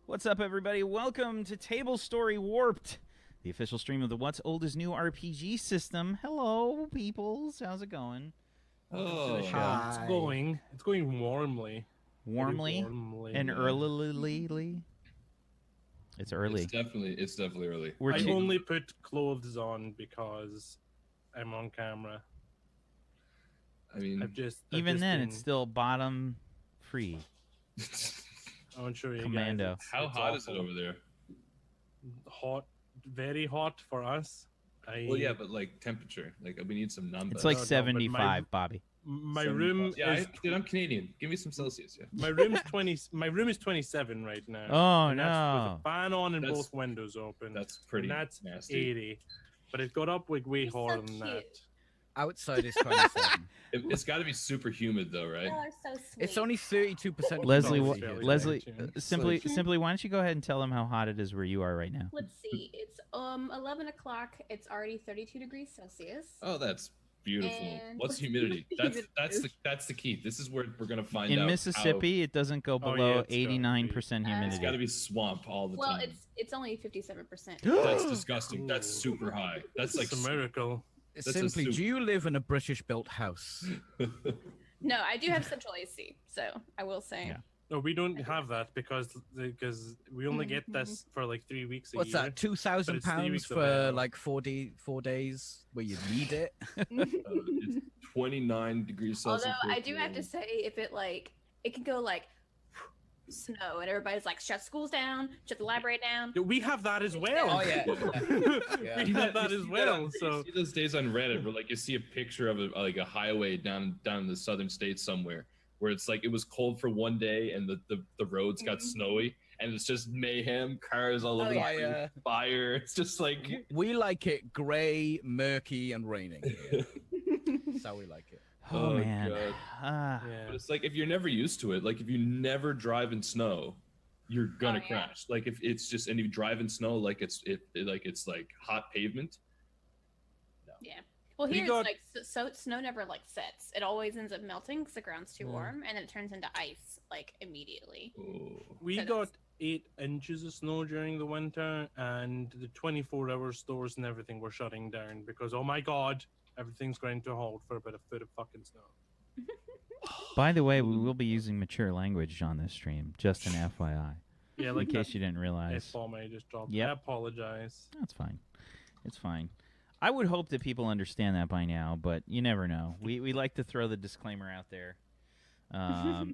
What's up, everybody? Welcome to Table Story Warped, the official stream of the What's Old is New RPG system. Hello, peoples. How's it going? Oh, Hi. it's going. It's going warmly. Warmly and yeah. early. It's early. It's definitely early. I only put clothes on because I'm on camera. I mean, Even then, it's still bottom free. I want to show you Commando. guys. how hot is it over there? Hot, very hot for us. Well, yeah, but like temperature. Like we need some numbers. It's like No, but 75, Bobby. My room is. Dude, I'm Canadian. Give me some Celsius. Yeah. My room's 20. My room is 27 right now. Oh, and that's no. with the fan on and That's- both windows open. That's pretty. And that's nasty. 80. But it got up like way You're so hotter than that. cute. Outside is 27. It's got to be super humid though, right? Y'all are so sweet. It's only 32%. Leslie, Fairly Leslie, light, simply, why don't you go ahead and tell them how hot it is where you are right now? Let's see. It's 11 o'clock. It's already 32 degrees Celsius. Oh, that's beautiful. And What's what's humidity? humidity? That's the key. This is where we're gonna find out. In Mississippi, it doesn't go Oh, yeah, below it's gotta be. 89% It's humidity. got to be swamp all the Well, time. it's only 57%. That's disgusting. That's super high. That's like It's a miracle. That's a Simply, soup. do you live in a British-built house? No, I do have central AC, so I will say. Yeah. No, we don't have that because we only get this for like 3 weeks a What's year. that? £2,000 weeks for available. like 4 days where you need it? it's 29 degrees Celsius. Although I do have to say, if it can go like snow, and everybody's like, shut schools down, shut the library down. Yeah, we have that as well. Oh, yeah. Yeah. We have that as well. So you see those days on Reddit where like you see a picture of a highway down in the southern states somewhere where it's like it was cold for one day and the roads got snowy and it's just mayhem, cars all over the yeah. place, fire. It's just like We like it grey, murky, and raining. Here. That's how we like it. Oh, Oh, man. God. Ah. yeah. but it's like if you're never used to it, like if you never drive in snow, you're gonna Oh, yeah. crash. Like if it's just and you drive in snow like it's like hot pavement. Yeah. Well, We here got- it's like so snow never like sets. It always ends up melting because the ground's too warm, and then it turns into ice like immediately. Oh. We So got 8 inches of snow during the winter, and the 24-hour stores and everything were shutting down because, oh my god, everything's going to halt for about a foot of fucking snow. By the way, we will be using mature language on this stream, just an FYI, Yeah, in like case that you didn't realize. F-bomb I just dropped. Yep. I apologize. That's fine. It's fine. I would hope that people understand that by now, but you never know. We like to throw the disclaimer out there.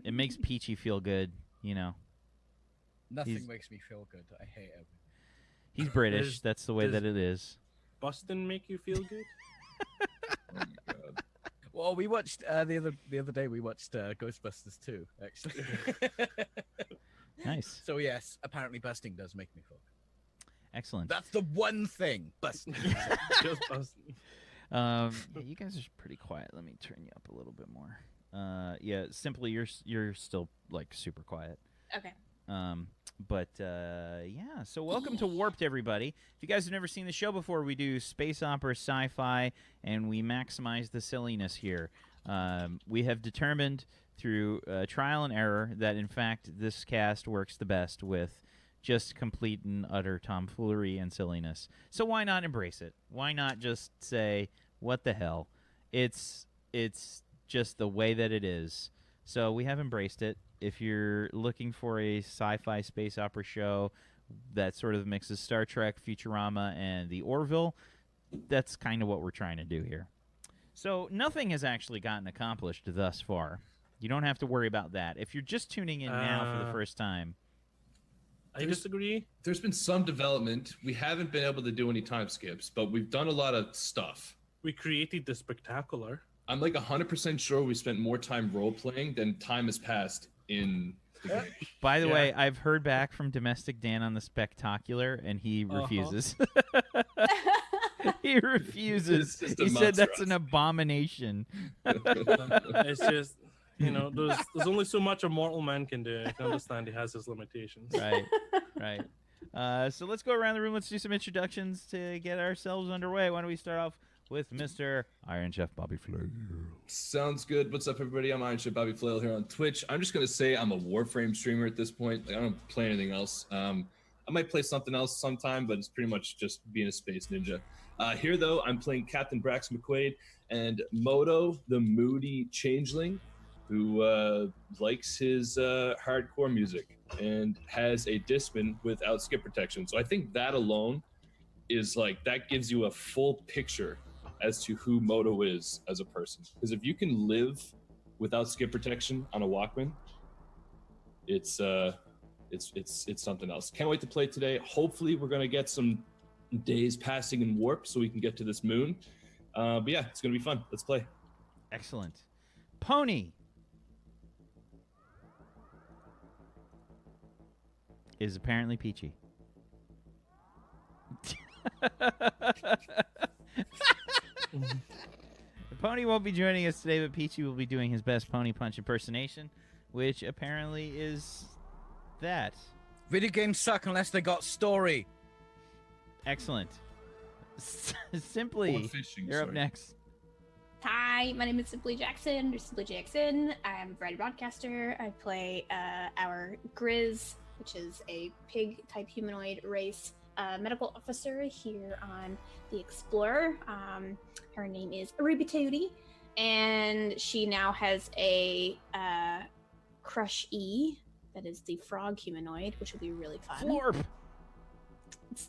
It makes Peachy feel good, you know. Nothing He's- makes me feel good. I hate it. He's British. Does- That's the way does- that it is. Bustin' make you feel good? Oh my God. Well, we watched the other day. We watched Ghostbusters 2, actually. Nice. So yes, apparently busting does make me feel good. Excellent. That's the one thing. Busting. Just bustin'. Yeah, you guys are pretty quiet. Let me turn you up a little bit more. Yeah, simply you're still like super quiet. Okay. But yeah, so welcome to Warped, everybody. If you guys have never seen the show before, we do space opera, sci-fi, and we maximize the silliness here. We have determined through trial and error that, in fact, this cast works the best with just complete and utter tomfoolery and silliness. So why not embrace it? Why not just say, what the hell? It's just the way that it is. So we have embraced it. If you're looking for a sci-fi space opera show that sort of mixes Star Trek, Futurama, and the Orville, that's kind of what we're trying to do here. So nothing has actually gotten accomplished thus far. You don't have to worry about that. If you're just tuning in now for the first time, I disagree. There's been some development. We haven't been able to do any time skips, but we've done a lot of stuff. We created the spectacular. I'm like 100% sure we spent more time role playing than time has passed in the game. by the Yeah. way, I've heard back from Domestic Dan on the Spectacular, and he refuses. He refuses. It's just a He said that's an monstrosity. abomination. It's just, there's only so much a mortal man can do. I can understand he has his limitations. Right, right. So let's go around the room. Let's do some introductions to get ourselves underway. Why don't we start off with Mr. Iron Chef Bobby Flay. Sounds good. What's up, everybody? I'm Iron Chef Bobby Flail here on Twitch. I'm just gonna say I'm a Warframe streamer at this point. Like, I don't play anything else. I might play something else sometime, but it's pretty much just being a space ninja. Here, though, I'm playing Captain Brax McQuaid and Moto, the moody changeling, who likes his hardcore music and has a Discman without skip protection. So I think that alone is like, that gives you a full picture as to who Moto is as a person. Because if you can live without skip protection on a Walkman, it's something else. Can't wait to play today. Hopefully we're gonna get some days passing in warp so we can get to this moon. But yeah, it's gonna be fun. Let's play. Excellent. Pony is apparently peachy. Pony won't be joining us today, but Peachy will be doing his best Pony Punch impersonation, which apparently is that. Video games suck unless they got story. Excellent. Simply, you're up next. Hi, my name is Simply Jackson, or Simply Jackson. I'm a variety broadcaster. I play our Grizz, which is a pig-type humanoid race medical officer here on the Explorer. Her name is Ruby Tootie, and she now has a Crush E, that is the frog humanoid, which will be really fun. Florp!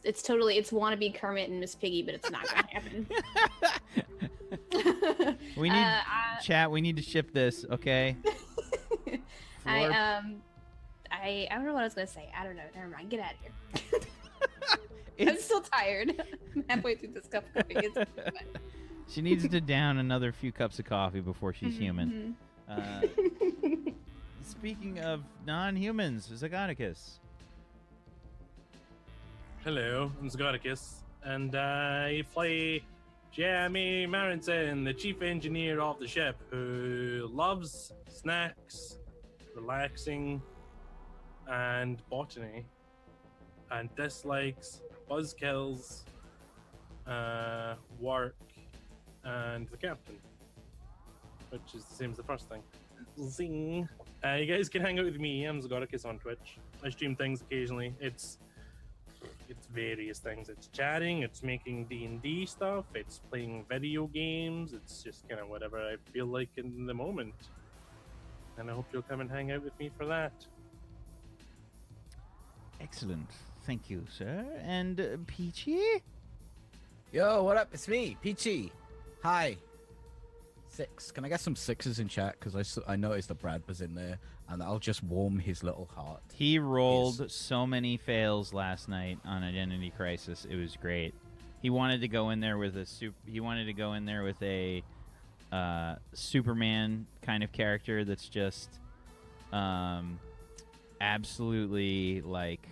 It's wannabe Kermit and Miss Piggy, but it's not gonna happen. We need chat. We need to ship this, okay? I don't know what I was gonna say. I don't know. Never mind. Get out of here. I'm still tired. I'm halfway through this cup of coffee. She needs to down another few cups of coffee before she's human. Speaking of non-humans, Zagonicus. Hello, I'm Zgoticus, and I play Jeremy Marinson, the chief engineer of the ship, who loves snacks, relaxing, and botany, and dislikes buzzkills, work, and the captain, which is the same as the first thing. Zing! You guys can hang out with me. I'm Zgoticus on Twitch. I stream things occasionally. It's various things. It's chatting, it's making D&D stuff, it's playing video games, it's just kind of whatever I feel like in the moment. And I hope you'll come and hang out with me for that. Excellent. Thank you, sir. And Peachy? Yo, what up? It's me, Peachy. Hi. 6. Can I get some 6s in chat? Because I noticed that Brad was in there, and I'll just warm his little heart. He rolled so many fails last night on Identity Crisis. It was great. He wanted to go in there with a Superman kind of character that's just absolutely like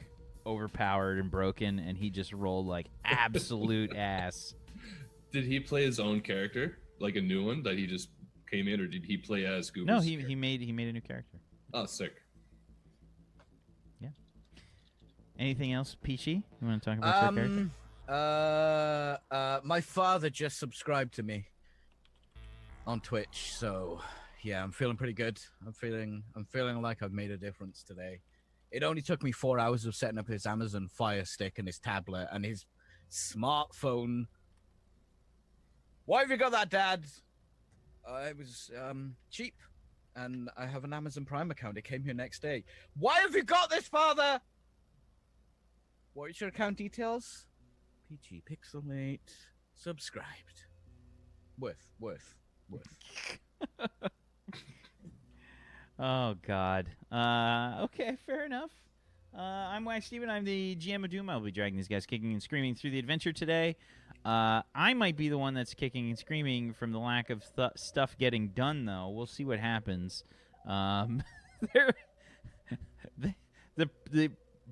overpowered and broken, and he just rolled like absolute ass. Did he play his own character, like a new one that he just came in, or did he play as Google's No, character? he made a new character. Oh, sick. Yeah. Anything else, Peachy? You want to talk about your character? My father just subscribed to me on Twitch, so yeah, I'm feeling pretty good. I'm feeling like I've made a difference today. It only took me 4 hours of setting up his Amazon Fire Stick and his tablet and his smartphone. Why have you got that, Dad? It was cheap, and I have an Amazon Prime account. It came here next day. Why have you got this, Father? What is your account details? PG Pixelmate subscribed. Worth. Oh God. Okay, fair enough. I'm Wax Steven. I'm the GM of Doom. I'll be dragging these guys kicking and screaming through the adventure today. I might be the one that's kicking and screaming from the lack of stuff getting done, though. We'll see what happens. The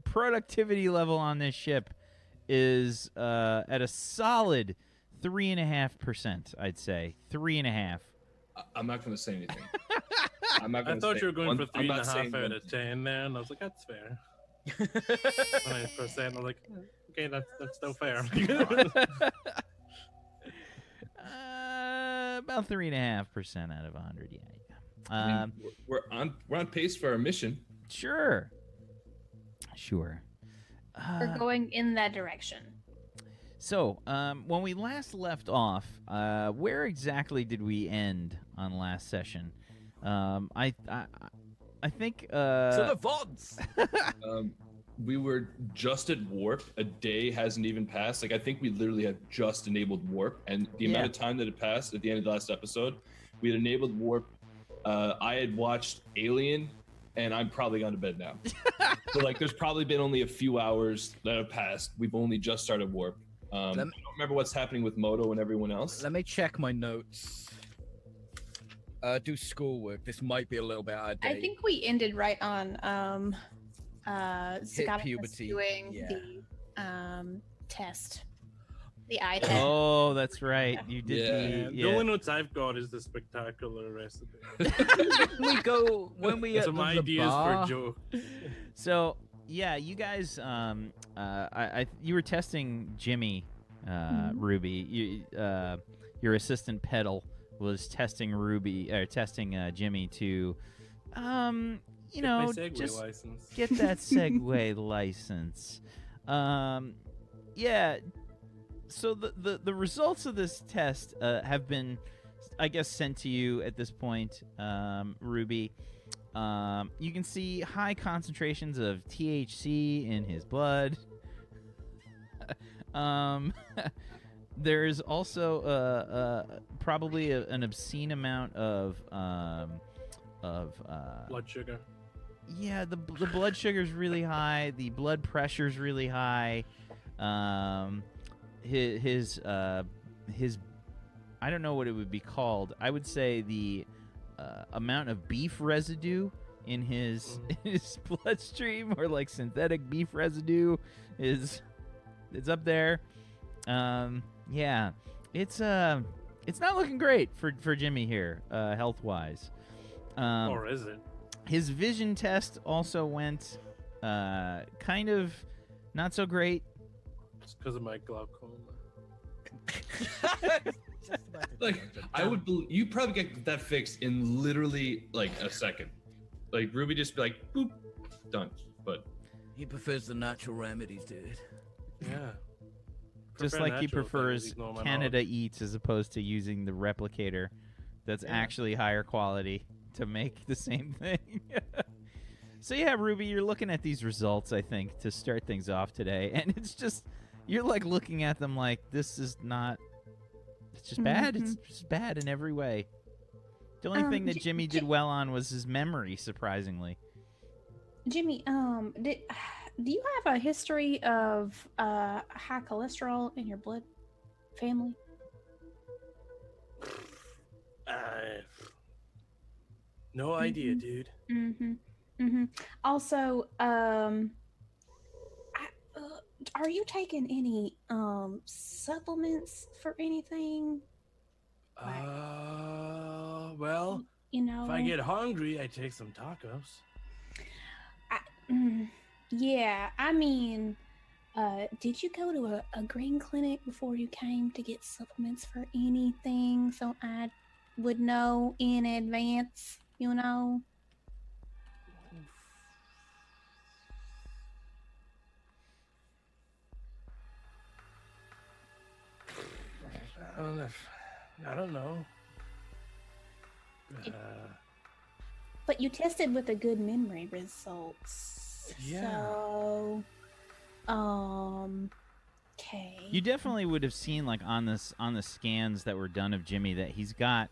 productivity level on this ship is at a solid 3.5%. I'd say 3.5. I'm not going to say anything. I thought you were going for 3.5 out of 10 there, and I was like, that's fair. When I first said it, I was like, okay, that's still fair. About 3.5% out of 100. Yeah. I mean, we're on pace for our mission. Sure. We're going in that direction. So, when we last left off, where exactly did we end on last session? I think To the VODs! We were just at warp. A day hasn't even passed. Like, I think we literally have just enabled warp, and the amount of time that had passed at the end of the last episode, we had enabled warp. I had watched Alien, and I'm probably gone to bed now. So like, there's probably been only a few hours that have passed. We've only just started warp. I don't remember what's happening with Moto and everyone else. Let me check my notes. Do schoolwork. This might be a little bit out of date. I think we ended right on Zagata puberty. doing the test, the eye test. Oh, that's right. You did. Yeah. The only notes I've got is the spectacular recipe. when we Some ideas bar, for Joe. So yeah, you guys, you were testing Jimmy, Ruby. Your assistant Pedal was testing Jimmy to, Get my just Segway license. get that Segway license. Yeah. So the results of this test have been, I guess, sent to you at this point, Ruby. You can see high concentrations of THC in his blood. There's also probably an obscene amount of Blood sugar. yeah, the blood sugar's really high. The blood pressure's really high. His I don't know what it would be called. I would say the amount of beef residue in his bloodstream, or like synthetic beef residue, it's up there. Yeah, it's not looking great for Jimmy here, health wise. Or is it? His vision test also went kind of not so great. It's because of my glaucoma. Like, I would you probably get that fixed in literally like a second. Like, Ruby just be like, boop, done. But he prefers the natural remedies, dude. Yeah. Just Prefer like he natural things, prefers ignore my Canada mouth. Eats as opposed to using the replicator that's Yeah. actually higher quality to make the same thing. So yeah, Ruby, you're looking at these results, I think, to start things off today, and it's just, you're like looking at them like, this is not, it's just bad. It's just bad in every way. The only thing that Jimmy did well on was his memory, surprisingly. Jimmy, do you have a history of high cholesterol in your blood family? No idea, dude. Also, are you taking any supplements for anything? Well, You know, if I get hungry, I take some tacos. yeah, I mean, did you go to a green clinic before you came to get supplements for anything so I would know in advance, you know? I don't know. But you tested with a good memory results. Yeah. So, okay. You definitely would have seen, like, on the scans that were done of Jimmy, that he's got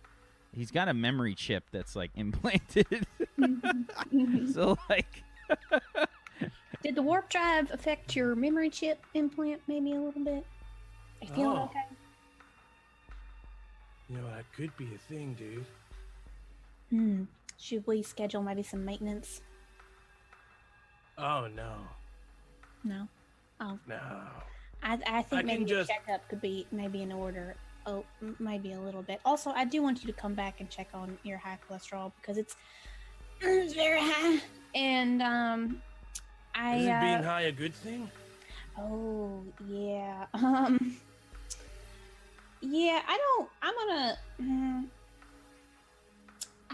a memory chip that's like implanted. So like, Did the warp drive affect your memory chip implant maybe a little bit? Are you feeling Oh. okay? You know, that could be a thing, dude. Should we schedule maybe some maintenance? Oh, no. No. Oh, No. I I think can maybe just- a checkup could be maybe in order. Oh, maybe a little bit. Also, I do want you to come back and check on your high cholesterol because it's very high. And Is it being high a good thing? oh yeah. Yeah, I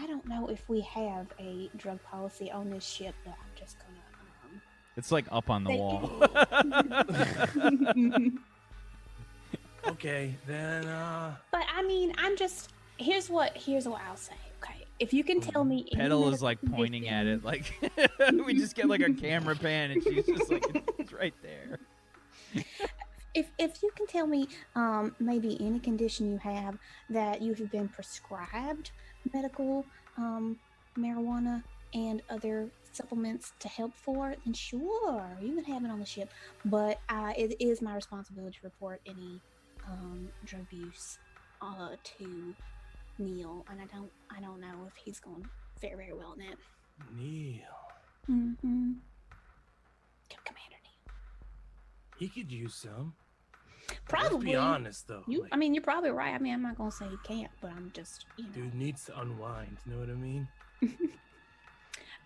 don't know if we have a drug policy on this ship, but I'm just gonna. It's like up on the They- wall. Okay, then. But I mean, here's what I'll say. Okay, if you can tell me, any Petal is medical like pointing at it, condition- like we just get like a camera pan, and she's just like, it's right there. If you can tell me, maybe any condition you have that you have been prescribed medical marijuana and other supplements to help for, then sure, you can have it on the ship. But it is my responsibility to report any drug use to Neil, and I don't know if he's going very, very well in that. Neil. Mm-hmm. Commander Neil. He could use some. Probably. Let's be honest, though. You, like, I mean, you're probably right. I mean, I'm not gonna say he can't, but I'm just, dude needs to unwind. You know what I mean?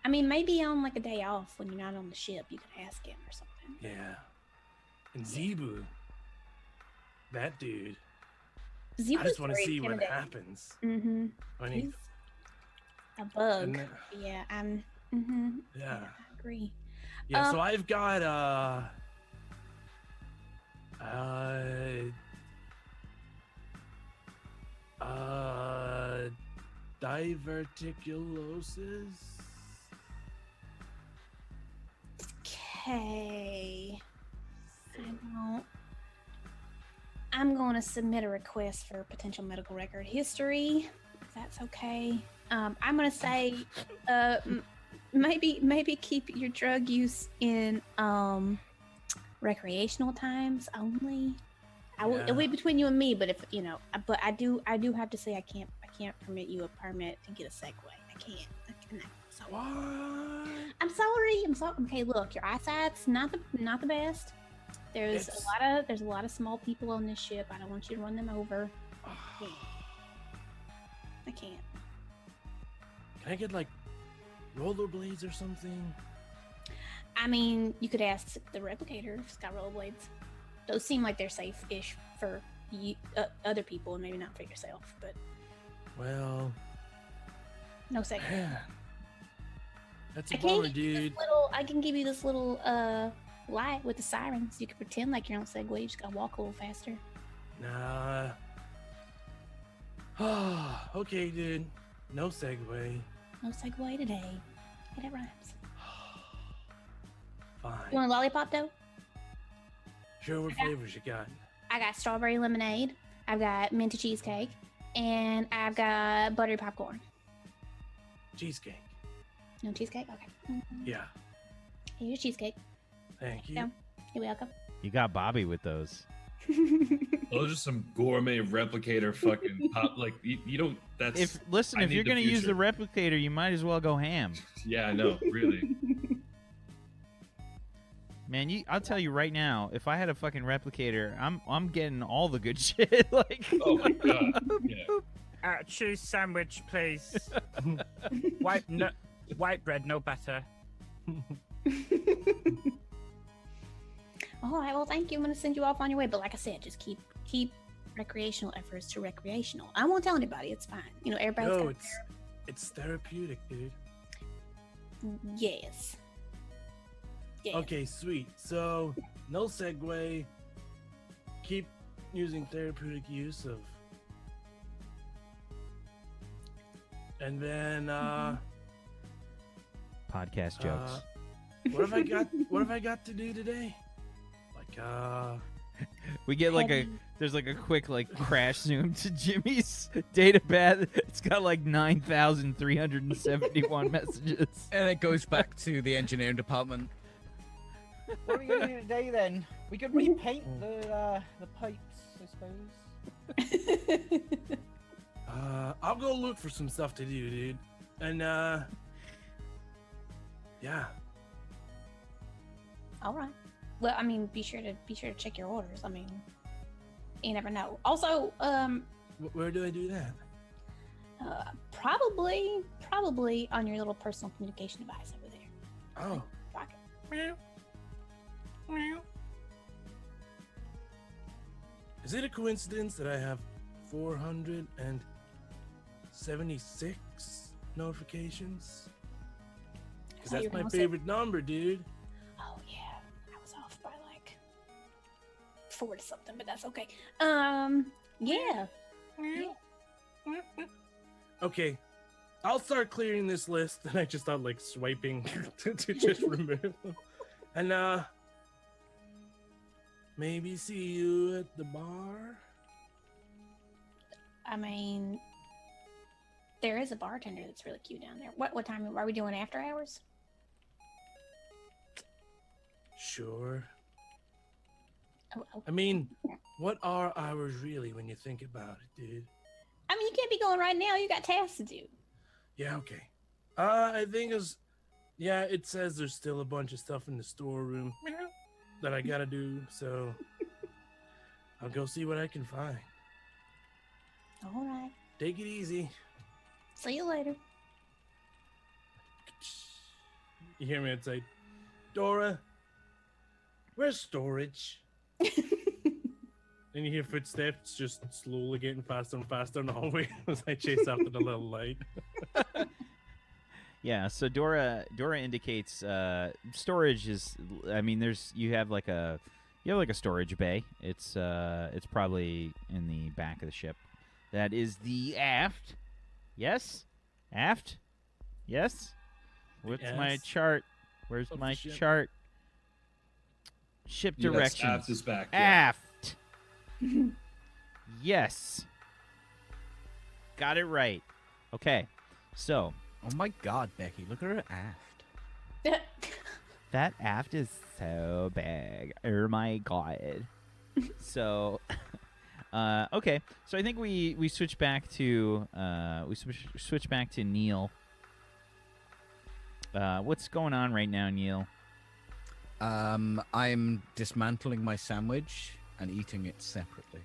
I mean, maybe on like a day off when you're not on the ship, you could ask him or something. Yeah. And Zebu, that dude. I just want to see what happens Mm-hmm. when he. He's a bug. and then- Yeah, I'm. Mm-hmm. yeah. I agree. Yeah. So I've got diverticulosis. Okay. I'm going to submit a request for potential medical record history, if that's okay. I'm going to say, maybe keep your drug use in recreational times only. It'll be between you and me, but if but I do have to say I can't permit you a permit to get a Segway. I can't. So What? I'm sorry. Okay, look, your eyesight's not the best. There's a lot of small people on this ship. I don't want you to run them over. I can't. Can I get like rollerblades or something? I mean, you could ask the replicator if it's got rollerblades. Those seem like they're safe-ish for you, other people, and maybe not for yourself. But Well, no Segway. man, that's a I can bummer, give you dude. I can give you this little light with the sirens. You can pretend like you're on Segway. You just gotta walk a little faster. Nah. Okay, dude. No Segway. No Segway today. Hey, that rhymes. You Fine. want a lollipop though? Sure, what flavors you got? I got strawberry lemonade. I've got minty cheesecake, and I've got buttery popcorn. Cheesecake. No cheesecake? Okay. Yeah. Here's your cheesecake. Thank you. Yeah. You're welcome. You got Bobby with those. Those are some gourmet replicator fucking pop. Like you don't. That's If I you're need the gonna use the future. replicator, you might as well go ham. Yeah, I know. Really. Man, I'll tell you right now, if I had a fucking replicator, I'm getting all the good shit. Like, Oh my god. Yeah. Cheese sandwich, please. White bread, no butter. All right. Well, thank you. I'm gonna send you off on your way. But like I said, just keep recreational efforts to recreational. I won't tell anybody. It's fine. Everybody's No, got it's therapeutic, dude. Yes. Yeah. Okay, sweet. So, no Segway. Keep using therapeutic use of. And then, podcast jokes. what have I got? What have I got to do today? Like, We get like there's like a quick like crash zoom to Jimmy's data pad. It's got like 9,371 messages. And it goes back to the engineering department. What are we gonna do today then? We could repaint the pipes, I suppose. I'll go look for some stuff to do, dude. And yeah. All right. Well, I mean, be sure to check your orders. I mean, you never know. Also, Where do I do that? probably on your little personal communication device over there. Oh, Pocket. Is it a coincidence that I have 476 notifications? Because thought you that's were my gonna say- favorite number, dude. Oh yeah, I was off by like 4 to something, but that's okay. Yeah. Okay, I'll start clearing this list. And I just start like swiping to just remove them. And maybe see you at the bar. I mean, there is a bartender that's really cute down there. What time are we doing? After hours? Sure. Oh. I mean, what are hours really when you think about it, dude? I mean, you can't be going right now. You got tasks to do. Yeah, okay. I think it says there's still a bunch of stuff in the storeroom that I gotta do, so I'll go see what I can find. All right. Take it easy. See you later. You hear me outside? Dora, where's storage? And you hear footsteps just slowly getting faster and faster in the hallway as I chase after the little light. Yeah, so Dora indicates storage is. I mean, you have like a storage bay. It's probably in the back of the ship. That is the aft. Yes, aft. Yes. What's my Yes. chart? Where's Of the my ship. chart? Ship Yes, directions. aft is back. Yeah. Aft. Yes. Got it right. Okay. So Oh my God, Becky, look at her aft. that aft is so big. Oh my god. So okay. So I think we switch back to switch back to Neil. What's going on right now, Neil? I'm dismantling my sandwich and eating it separately.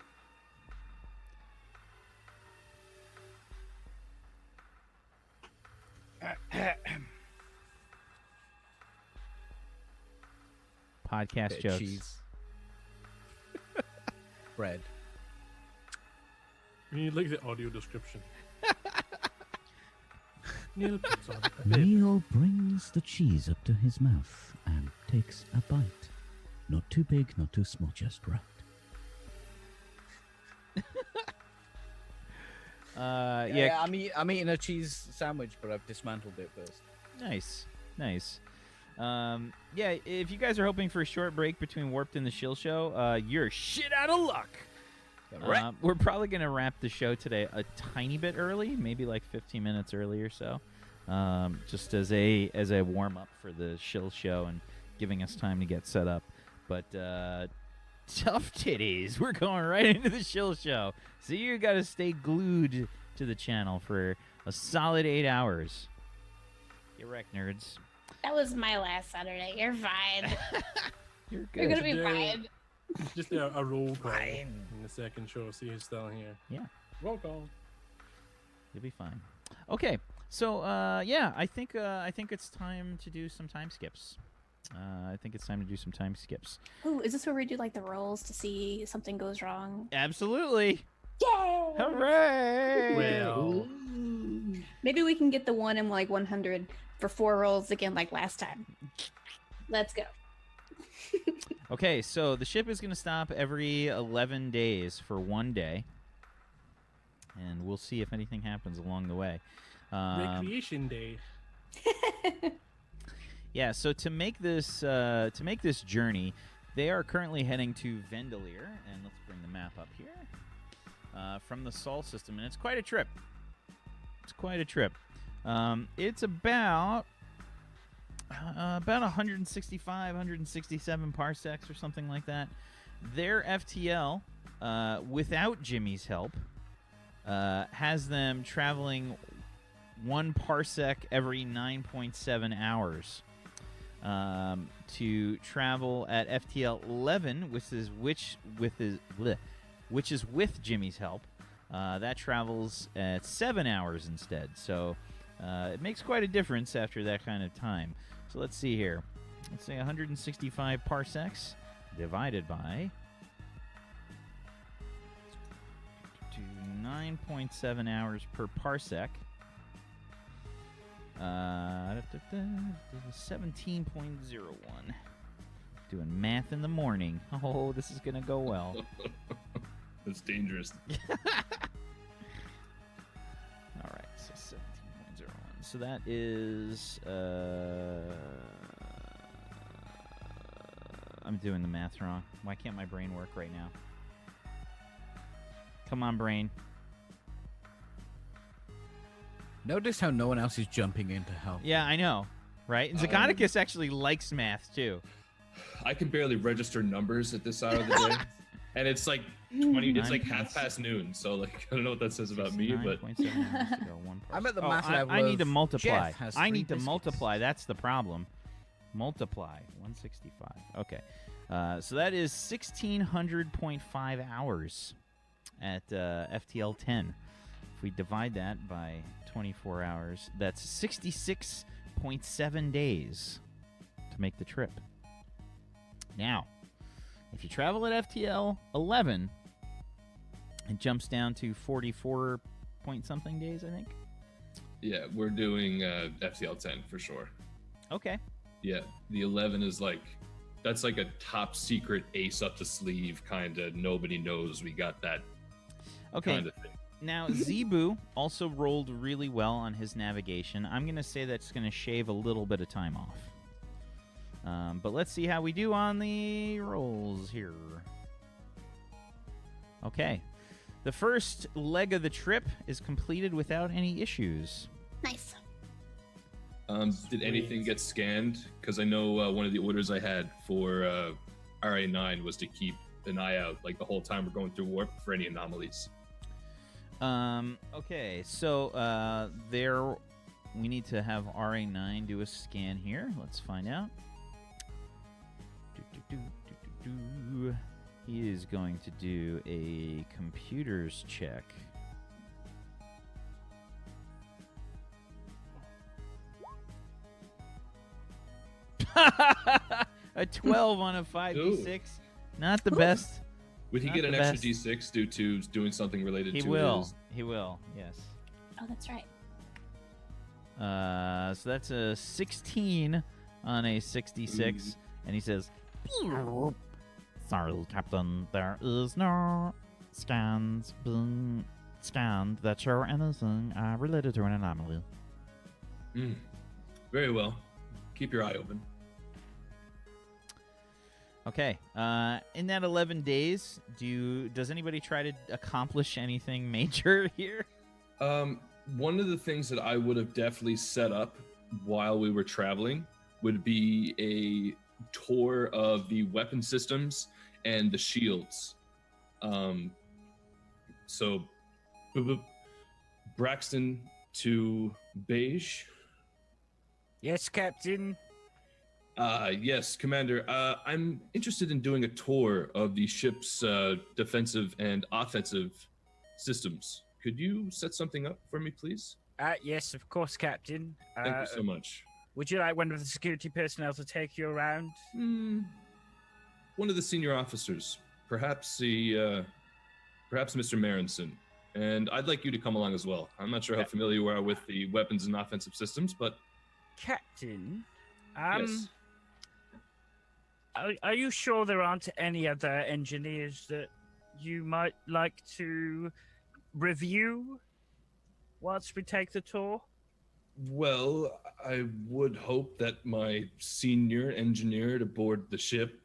Podcast Bit of jokes. cheese. Bread. You look at the audio description. Neil puts on a bit. Neil brings the cheese up to his mouth and takes a bite. Not too big, not too small, just right. Yeah. I'm eating a cheese sandwich, but I've dismantled it first. Nice. Yeah, if you guys are hoping for a short break between Warped and the Shill Show, you're shit out of luck. We're probably going to wrap the show today a tiny bit early, maybe like 15 minutes early or so, just as a warm up for the Shill Show and giving us time to get set up. But tough titties, we're going right into the Shill Show, so you got to stay glued to the channel for a solid 8 hours. Get wrecked, nerds. That was my last Saturday. You're fine. You're You're good. gonna be Today- fine. Just a roll call in the second show. See who's still here. Yeah. Roll call. You'll be fine. Okay, so yeah, I think it's time to do some time skips. Ooh, is this where we do like the rolls to see if something goes wrong? Absolutely. Yay! Hooray! Well, Maybe we can get the one in like 100 for 4 rolls again, like last time. Let's go. Okay, so the ship is going to stop every 11 days for 1 day, and we'll see if anything happens along the way. recreation day. Yeah, so to make this journey, they are currently heading to Vendelier, and let's bring the map up here from the Sol system, and it's quite a trip. It's about 165, 167 parsecs or something like that. Their FTL, without Jimmy's help, has them traveling 1 parsec every 9.7 hours. To travel at FTL 11, which is with Jimmy's help, that travels at 7 hours instead. So it makes quite a difference after that kind of time. So let's see here. Let's say 165 parsecs divided by 9.7 hours per parsec. 17.01. Doing math in the morning. Oh, this is gonna go well. That's dangerous. All right, so 17.01. So that is. I'm doing the math wrong. Why can't my brain work right now? Come on, brain. Notice how no one else is jumping in to help. Yeah, I know, right? And Zagonicus actually likes math too. I can barely register numbers at this hour of the day. And it's like 20, it's like noon. So like I don't know what that says about me, but 9.7 hours to go, one I'm at the person. math level. I need to of multiply. Jeff has I 3 need to biscuits. multiply. That's the problem. Multiply 165. Okay, so that is 1,600.5 hours at FTL 10. If we divide that by 24 hours, that's 66.7 days to make the trip. Now, if you travel at FTL 11, it jumps down to 44 point something days, I think. yeah, we're doing FTL 10 for sure. Okay. Yeah, the 11 is like, that's like a top secret ace up the sleeve kind of, nobody knows we got that Okay. kind of thing. Now, Zebu also rolled really well on his navigation. I'm going to say that's going to shave a little bit of time off. But let's see how we do on the rolls here. Okay. The first leg of the trip is completed without any issues. Nice. Did anything get scanned? Because I know one of the orders I had for RA9 was to keep an eye out, like the whole time we're going through warp, for any anomalies. Okay, so there we need to have RA9 do a scan here. Let's find out. He is going to do a computers check. A 12 on a 5d6. Not the best. Would he Not get an the extra best. D6 due to doing something related He to will. his... He will, yes. Oh, that's right. So that's a 16 on a 66. And he says, "Sorry, Captain, there is no scans being scanned that show anything related to an anomaly." Very well. Keep your eye open. Okay. In that 11 days, does anybody try to accomplish anything major here? One of the things that I would have definitely set up while we were traveling would be a tour of the weapon systems and the shields. So, Braxton to Beige. Yes, Captain. Yes, Commander. I'm interested in doing a tour of the ship's defensive and offensive systems. Could you set something up for me, please? Yes, of course, Captain. Thank you so much. Would you like one of the security personnel to take you around? One of the senior officers, perhaps Mr. Marinson. And I'd like you to come along as well. I'm not sure how familiar you are with the weapons and offensive systems, but Captain, yes. Are you sure there aren't any other engineers that you might like to review whilst we take the tour? Well, I would hope that my senior engineer to board the ship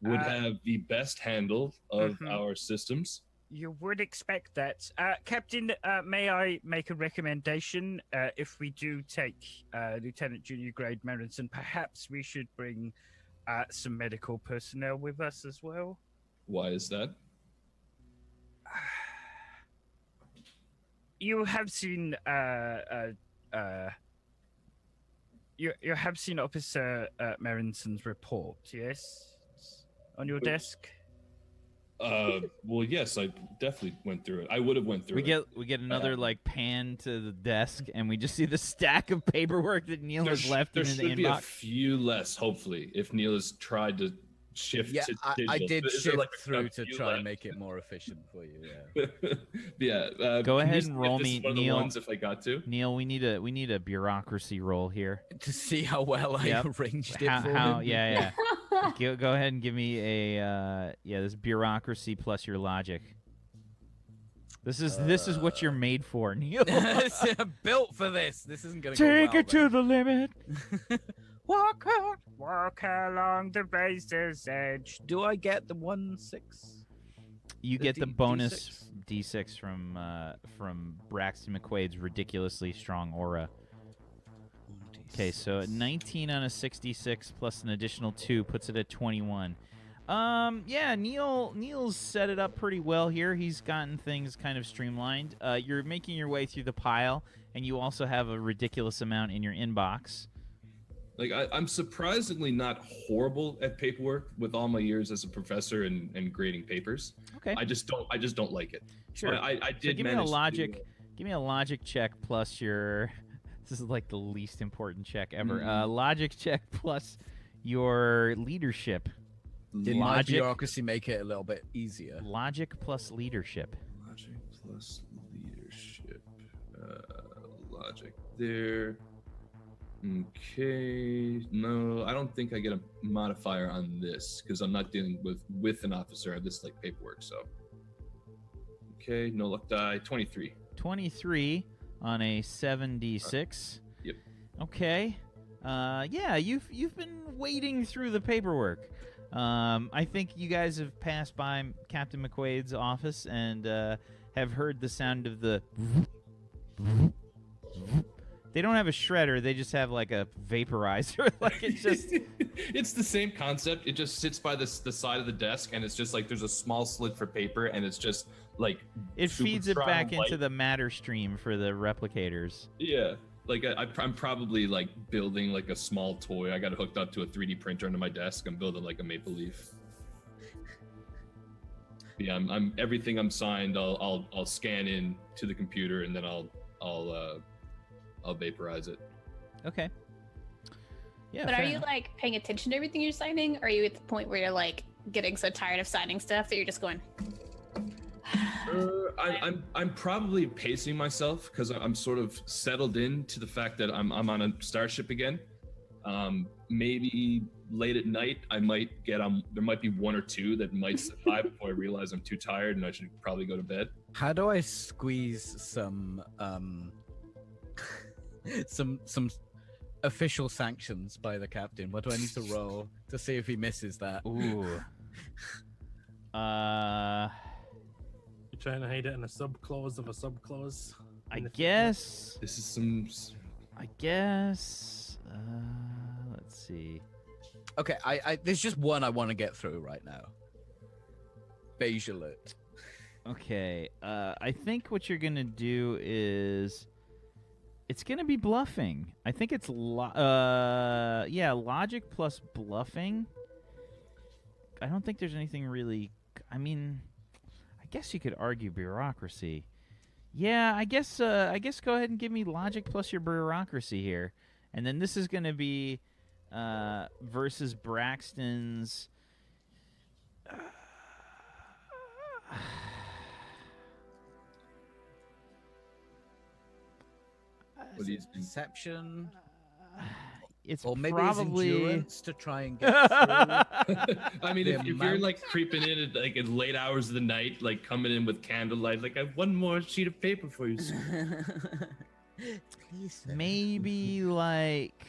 would have the best handle of our systems. You would expect that. Captain, may I make a recommendation? If we do take Lieutenant Junior Grade Merenson, perhaps we should bring some medical personnel with us as well. Why is that? You have seen you have seen Officer Merenson's report, yes? On your desk? Well, yes, I definitely went through it. I would have went through it. We get another like pan to the desk, and we just see the stack of paperwork that Neil has left There in the should be a inbox. few less, hopefully, if Neil has tried to shift Yeah, to I digital. did Is there, shift like, a through to few try and left? make it more efficient for you. Yeah. Yeah. Go can you ahead see and if roll this me, is one of the Neil. ones if I got to. Neil, we need a bureaucracy roll here. To see how well Yep. I arranged it How, for how him. yeah. Go ahead and give me a this bureaucracy plus your logic. This is what you're made for, Neil. Built for this. This isn't gonna Take go well, it to the limit. Walk on. Walk along the razor's edge. Do I get the 1/6? You The get the D- bonus D6 from Braxton McQuaid's ridiculously strong aura. Okay, so 19 on a 66 plus an additional 2 puts it at 21. Yeah, Neil's set it up pretty well here. He's gotten things kind of streamlined. You're making your way through the pile, and you also have a ridiculous amount in your inbox. Like I'm surprisingly not horrible at paperwork with all my years as a professor and grading papers. Okay, I just don't like it. sure. But I So did give me a manage logic. to, Give me a logic check plus your. This is like the least important check ever. Mhm. Logic check plus your leadership. Did my Logic. bureaucracy make it a little bit easier? Logic plus leadership. logic plus leadership. Logic there. Okay. No, I don't think I get a modifier on this because I'm not dealing with an officer. I have this like paperwork. So. Okay. No luck die. 23. 23 on a 7d6. Yep. Okay. Yeah, you've been wading through the paperwork. I think you guys have passed by Captain McQuaid's office and have heard the sound of the. They don't have a shredder. They just have like a vaporizer. Like it's just. It's the same concept. It just sits by the side of the desk, and it's just like there's a small slit for paper, and it's just like It super feeds it strong back light. into the matter stream for the replicators. Yeah, like I'm probably like building like a small toy. I got it hooked up to a 3D printer under my desk. I'm building like a maple leaf. Yeah, I'm everything I'm signed. I'll scan in to the computer, and then I'll vaporize it. Okay. Yeah. But are fair you enough. like paying attention to everything you're signing? Or are you at the point where you're like getting so tired of signing stuff that you're just going? I'm probably pacing myself because I'm sort of settled in to the fact that I'm on a starship again. Maybe late at night I might get on. There might be one or two that might survive before I realize I'm too tired and I should probably go to bed. How do I squeeze some some official sanctions by the captain? What do I need to roll to see if he misses that? Ooh. You're trying to hide it in a subclause of a subclause. I guess. This is some. I guess. Let's see. Okay, I there's just one I want to get through right now. Beige alert. Okay. I think what you're gonna do is. It's gonna be bluffing. I think it's logic plus bluffing. I don't think there's anything really. I mean, I guess you could argue bureaucracy. Yeah, I guess go ahead and give me logic plus your bureaucracy here, and then this is gonna be versus Braxton's. What do you think? Perception, It's or maybe probably his endurance to try and get through. I mean, The if you're amount- like creeping in at like in late hours of the night, like coming in with candlelight, like I have one more sheet of paper for you. Sir." Please, sir. maybe like.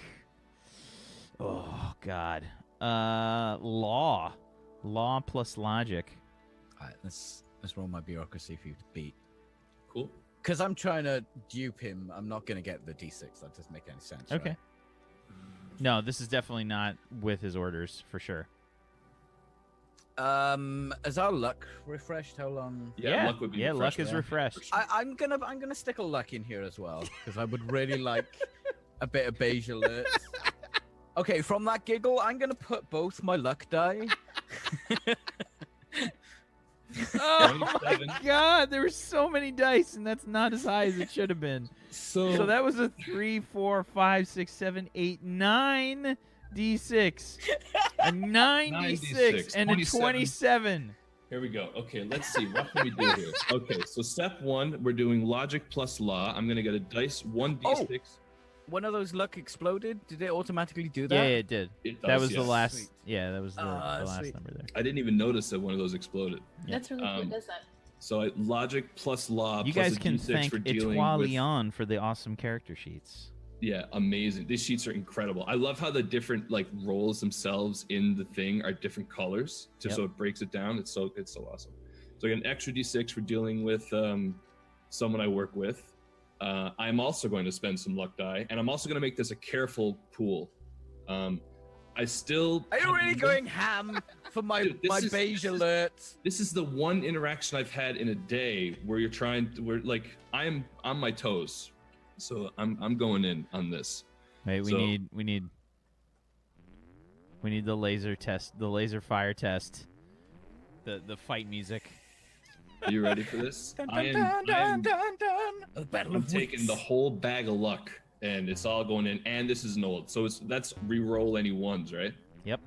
Oh God. Law plus logic. All right, let's roll my bureaucracy for you to beat. Cool. Because I'm trying to dupe him. I'm not gonna get the D6. That doesn't make any sense. Okay. Right? No, this is definitely not with his orders for sure. Is our luck refreshed? How long? Yeah, luck would be luck is refreshing. refreshed. I'm gonna stick a luck in here as well because I would really like a bit of beige alert. Okay, from that giggle, I'm gonna put both my luck die. Oh my 27. God! There were so many dice, and that's not as high as it should have been. So, So that was a 3, 4, 5, 6, 7, 8, 9 D6. a 96, and a 27. Here we go. Okay, let's see. What can we do here? Okay, so step 1, we're doing logic plus law. I'm gonna get a dice 1d6. One of those luck exploded. Did it automatically do that? Yeah, it did. It That does, was the yes. last. Sweet. Yeah, that was the last sweet. number there. I didn't even notice that one of those exploded. That's really cool. It does that. So logic plus law. You plus guys a can D6 thank for dealing Etoile with. Leon for the awesome character sheets. Yeah, amazing. These sheets are incredible. I love how the different like roles themselves in the thing are different colors, just Yep. so it breaks it down. It's so awesome. So I get an extra D6 for dealing with someone I work with. I'm also going to spend some luck die, and I'm also going to make this a careful pool. I still. Are you really going ham for my Dude, this is- beige this is- alerts? This is the one interaction I've had in a day where you're trying to, where like I'm on my toes, so I'm going in on this. Wait, we So- need the laser test, the laser fire test, the fight music. Are you ready for this? Dun, I dun, am. dun, dun, dun. A battle I'm of taking wits. the whole bag of luck, and it's all going in. And this is an old, so that's re-roll any ones, right? Yep.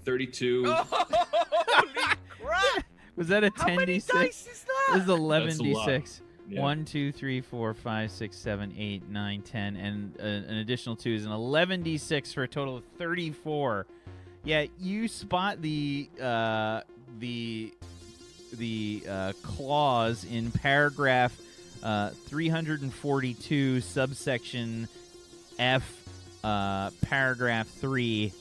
32. Holy crap! Was that a How many 10d6? dice is It was that? 11d6. Yeah. 1, 2, 3, 4, 5, 6, 7, 8, 9, 10, and an additional 2 is an 11d6 for a total of 34. Yeah, you spot the clause in paragraph 342, subsection F, paragraph 3.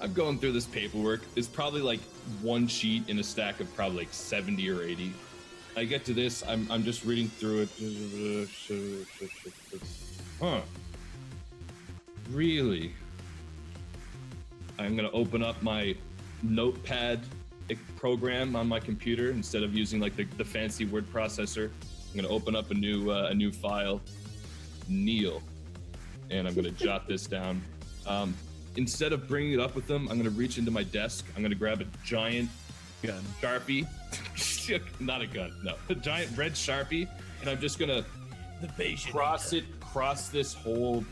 I'm going through this paperwork. It's probably like one sheet in a stack of probably like 70 or 80. I get to this, I'm just reading through it. Huh. Really? I'm gonna open up my notepad program on my computer instead of using like the fancy word processor. I'm gonna open up a new file, Neil, and I'm gonna jot this down. Instead of bringing it up with them, I'm gonna reach into my desk. I'm gonna grab a giant Gun. Sharpie, not a gun, no, a giant red Sharpie, and I'm just gonna The beige. cross this whole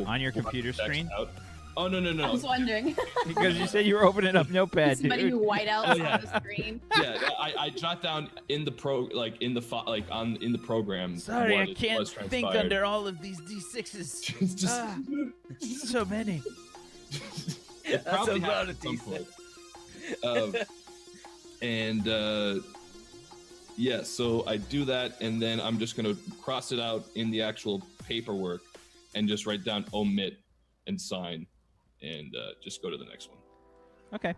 On your computer text screen? out. Oh no. I was wondering. Because you said you were opening up Notepad, Somebody dude. who white out Oh, yeah. on the screen. Yeah, I jot down in the in the program. Sorry, what I it can't was think transpired. under all of these d6s. It's just Ah, so many. it That's probably a lot happened of at some D6. point. And yeah, so I do that, and then I'm just gonna cross it out in the actual paperwork, and just write down omit and sign, and just go to the next one. Okay.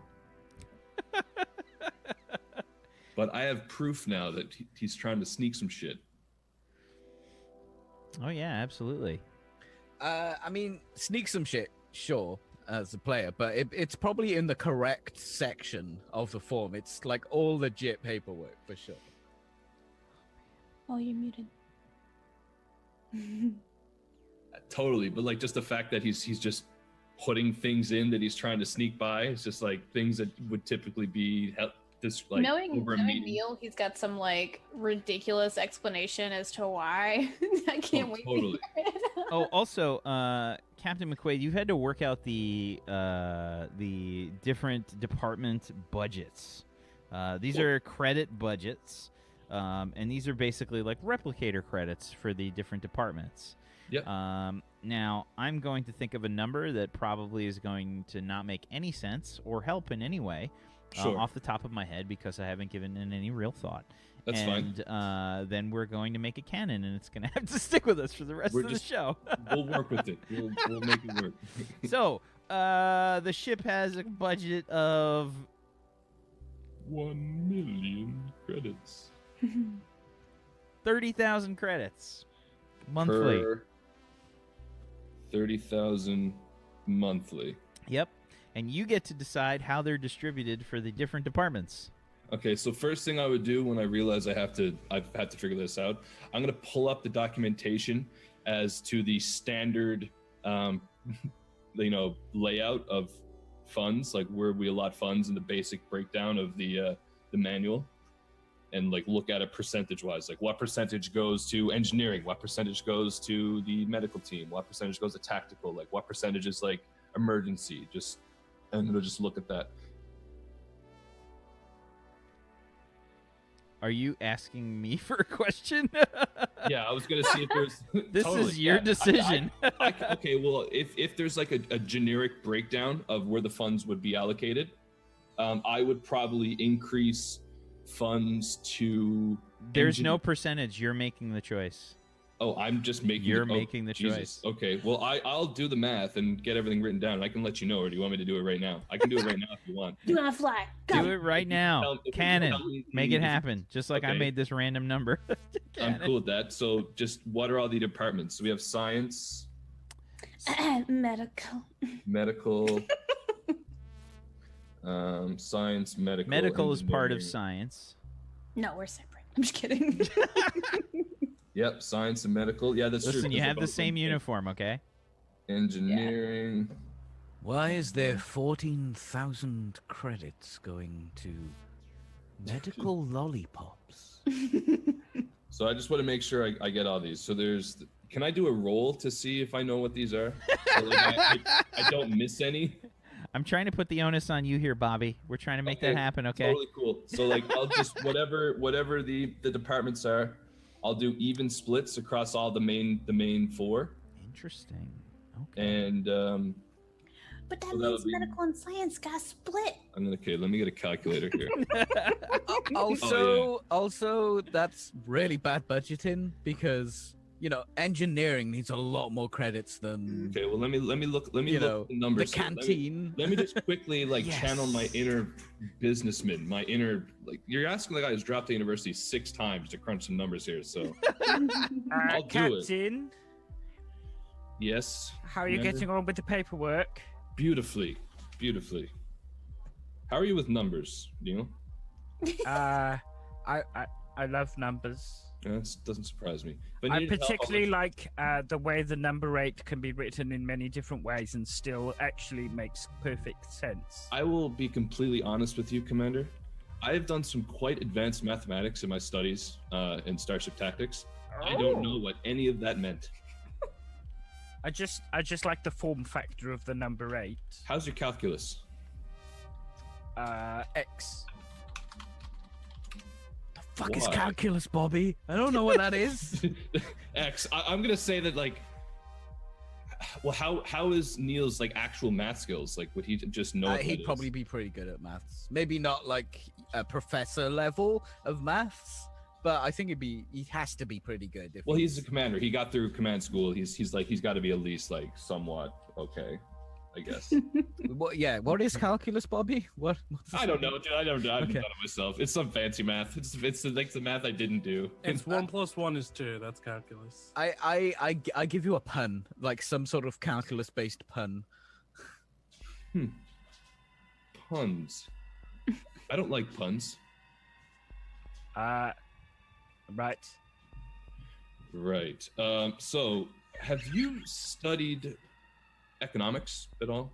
But I have proof now that he's trying to sneak some shit. Oh yeah, absolutely. I mean, sneak some shit, sure, as a player, but it's probably in the correct section of the form. It's like all legit paperwork for sure. Oh, you're muted. Totally, but like just the fact that he's just putting things in that he's trying to sneak by. It's just like things that would typically be this like knowing over a knowing meeting. Neil, he's got some like ridiculous explanation as to why. I can't wait. Totally. To hear it. Oh, also, Captain McQuaid, you've had to work out the different department budgets. These are credit budgets, and these are basically like replicator credits for the different departments. Yep. Now, I'm going to think of a number that probably is going to not make any sense or help in any way Sure. off the top of my head because I haven't given it any real thought. That's fine. And then we're going to make a canon, and it's going to have to stick with us for the rest We're of just- the show. We'll work with it. We'll make it work. So, the ship has a budget of 1 million credits 30,000 credits monthly. per 30,000 monthly. Yep. And you get to decide how they're distributed for the different departments. Okay, so first thing I would do when I realize I've had to figure this out, I'm gonna pull up the documentation as to the standard, layout of funds, like where we allot funds and the basic breakdown of the manual. and like look at it percentage wise, like what percentage goes to engineering, what percentage goes to the medical team, what percentage goes to tactical, like what percentage is like emergency. Just and it'll just look at that. Are you asking me for a question? Yeah, I was gonna see if there's. This Totally, is your yeah. decision. Okay, well, if there's like a generic breakdown of where the funds would be allocated, I would probably increase funds to. There's no percentage. You're making the choice. Oh, I'm just making. You're making the Jesus. choice. Okay, well, I'll do the math and get everything written down. And I can let you know, or do you want me to do it right now? I can do it right now if you want. Do not fly. Go. Do it right now. If you Canon. tell me Make it happen. Just like I Okay. made this random number. I'm Canon. cool with that. So, just what are all the departments? So we have science, Medical. medical, science, medical. Medical is part of engineering. science. No, we're separate. I'm just kidding. Yep, science and medical. Yeah, that's true. Listen, you because have they're the both same in uniform, okay? Engineering. Why is there 14,000 credits going to medical lollipops? So I just want to make sure I get all these. So there's. Can I do a roll to see if I know what these are? So like I don't miss any. I'm trying to put the onus on you here, Bobby. We're trying to make that happen, okay? Totally cool. So like I'll just whatever the departments are, I'll do even splits across all the main four. Interesting. Okay. And But that So that'll means be- medical and science got split. let me get a calculator here. Also, that's really bad budgeting because engineering needs a lot more credits than Okay, well let me look at the the numbers. here. canteen. Let me just quickly Yes. channel my inner businessman, my inner you're asking the guy who's dropped the university 6 times to crunch some numbers here. So I'll do it. Captain, yes. how are you Commander? getting on with the paperwork? Beautifully. How are you with numbers, Neil? I love numbers. That doesn't surprise me. But I need help, I'll particularly let like the way the number 8 can be written in many different ways and still actually makes perfect sense. I will be completely honest with you, Commander. I have done some quite advanced mathematics in my studies in Starship Tactics. I don't know what any of that meant. I just like the form factor of the number 8. How's your calculus? X. Fuck is Why? calculus, Bobby? I don't know what that is. X. I'm gonna say that well, how is Neil's actual math skills? Would he just know? what He'd that probably is? be pretty good at maths. Maybe not like a professor level of maths, but I think he has to be pretty good. If Well, he's a commander. He got through command school. He's got to be at least somewhat okay, I guess. What is calculus, Bobby? What? I don't know, dude. I haven't done Okay. it myself. It's some fancy math. It's the math I didn't do. It's 1 + 1 is 2. That's calculus. I give you a pun, like some sort of calculus-based pun. Puns. I don't like puns. Right. Right. So, have you studied economics at all?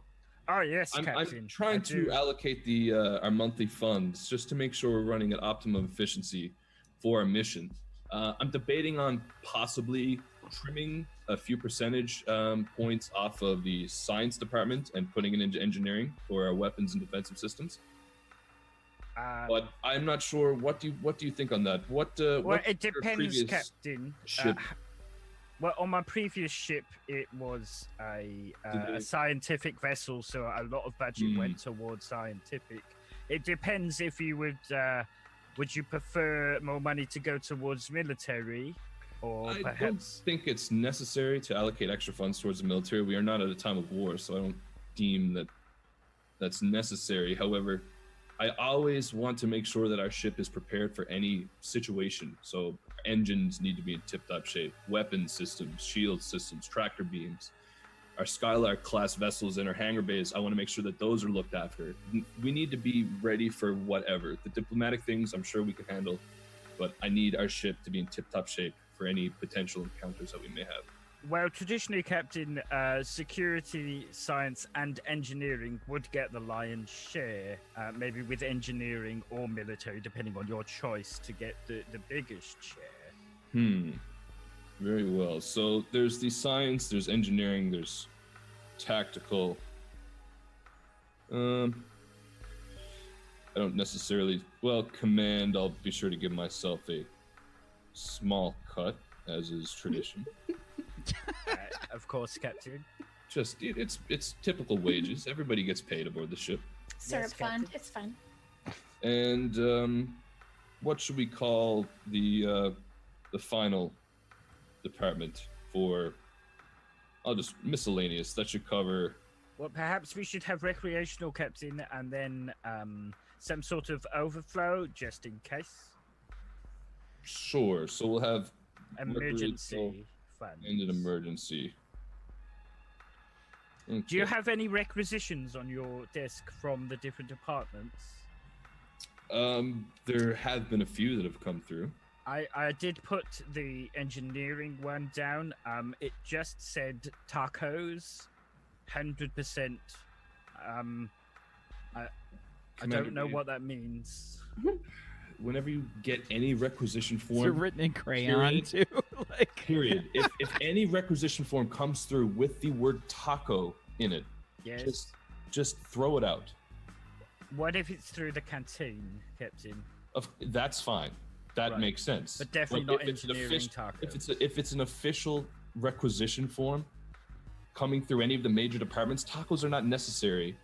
Oh yes, I'm Captain. trying I to do. allocate our monthly funds just to make sure we're running at optimum efficiency for our mission. I'm debating on possibly trimming a few percentage points off of the science department and putting it into engineering for our weapons and defensive systems. But I'm not sure. What do you think on that? Well, what's it your depends, previous Captain. ship? Well, on my previous ship, it was a scientific vessel, so a lot of budget went towards scientific. It depends if you would you prefer more money to go towards military, or I don't perhaps think it's necessary to allocate extra funds towards the military. We are not at a time of war, so I don't deem that that's necessary. However, I always want to make sure that our ship is prepared for any situation. So engines need to be in tip-top shape, weapon systems, shield systems, tractor beams. Our Skylark class vessels and our hangar bays, I want to make sure that those are looked after. We need to be ready for whatever. The diplomatic things, I'm sure we can handle, but I need our ship to be in tip-top shape for any potential encounters that we may have. Well, traditionally, Captain, security, science, and engineering would get the lion's share. Maybe with engineering or military, depending on your choice, to get the biggest share. Very well. So there's the science, there's engineering, there's tactical. I don't necessarily. Well, command. I'll be sure to give myself a small cut, as is tradition. Of course, Captain. Just it's typical wages. Everybody gets paid aboard the ship. Syrup Yes, fund. Captain. It's fun. And what should we call the final department for? I'll just miscellaneous. That should cover. Well, perhaps we should have recreational, Captain, and then some sort of overflow, just in case. Sure. So we'll have Emergency funds. and an emergency. Do you Okay. have any requisitions on your desk from the different departments? There have been a few that have come through. I did put the engineering one down. It just said tacos, 100%. I Commander don't know Dave, what that means. Whenever you get any requisition It's form, written in crayon too. Like period. If any requisition form comes through with the word taco in it, Yes. just throw it out. What if it's through the canteen, Captain? That's fine. That Right. makes sense. But definitely not if it's an engineering official- tacos. if it's an official requisition form coming through any of the major departments, tacos are not necessary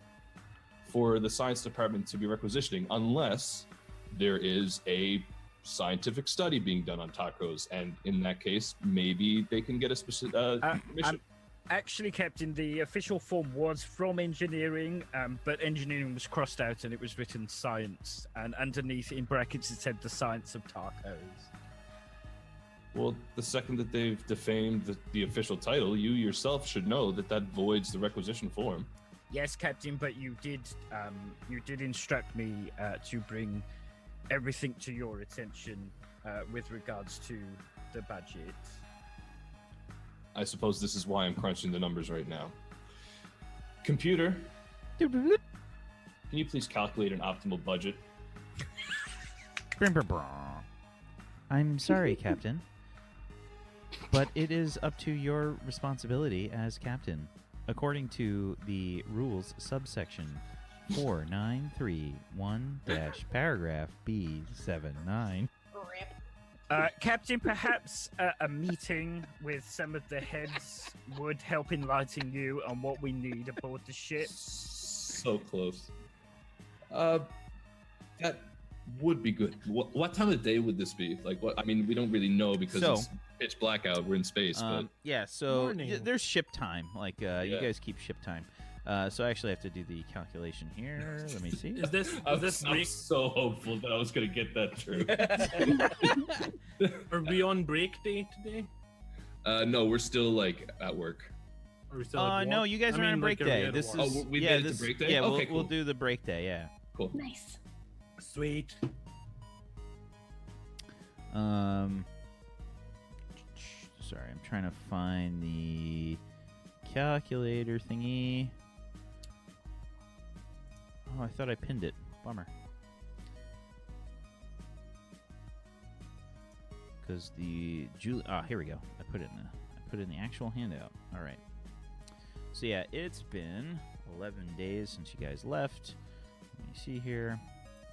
for the science department to be requisitioning unless there is a scientific study being done on tacos, and in that case, maybe they can get a specific permission. Actually, Captain, the official form was from engineering, but engineering was crossed out and it was written science. And underneath, in brackets, it said the science of tacos. Well, the second that they've defamed the official title, you yourself should know that voids the requisition form. Yes, Captain, but you did instruct me to bring everything to your attention with regards to the budget. I suppose this is why I'm crunching the numbers right now. Computer, can you please calculate an optimal budget? I'm sorry, Captain, but it is up to your responsibility as captain, according to the rules subsection 4931-paragraph B79. Rip. Captain, perhaps a meeting with some of the heads would help enlighten you on what we need aboard the ship. So close. That would be good. What time of day would this be? Like, what? I mean, we don't really know because So- it's pitch black out. We're in space, but Yeah, so Morning. there's ship time. Like, you Yeah. guys keep ship time. So I actually have to do the calculation here. Let me see. Is this I is this was break? so hopeful that I was going to get that true. Are we on break day today? No, we're still like at work. Are we still? at No, work? you guys I are on mean, break like, are we day. at This work? is we yeah, made it to this, break day? Yeah, Okay, we'll cool. do the break day. Yeah. Cool. Nice. Sweet. Sorry, I'm trying to find the calculator thingy. Oh, I thought I pinned it. Bummer. Because the here we go. I put it in the actual handout. All right. So yeah, it's been 11 days since you guys left. Let me see here.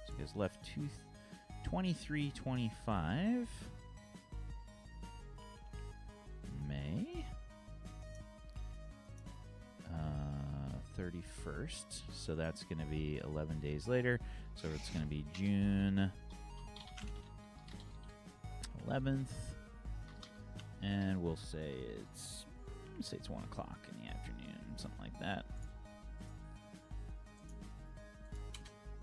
So you guys left 23/25 May. 31st. So that's going to be 11 days later. So it's going to be June 11th. And we'll say it's 1 o'clock in the afternoon, something like that.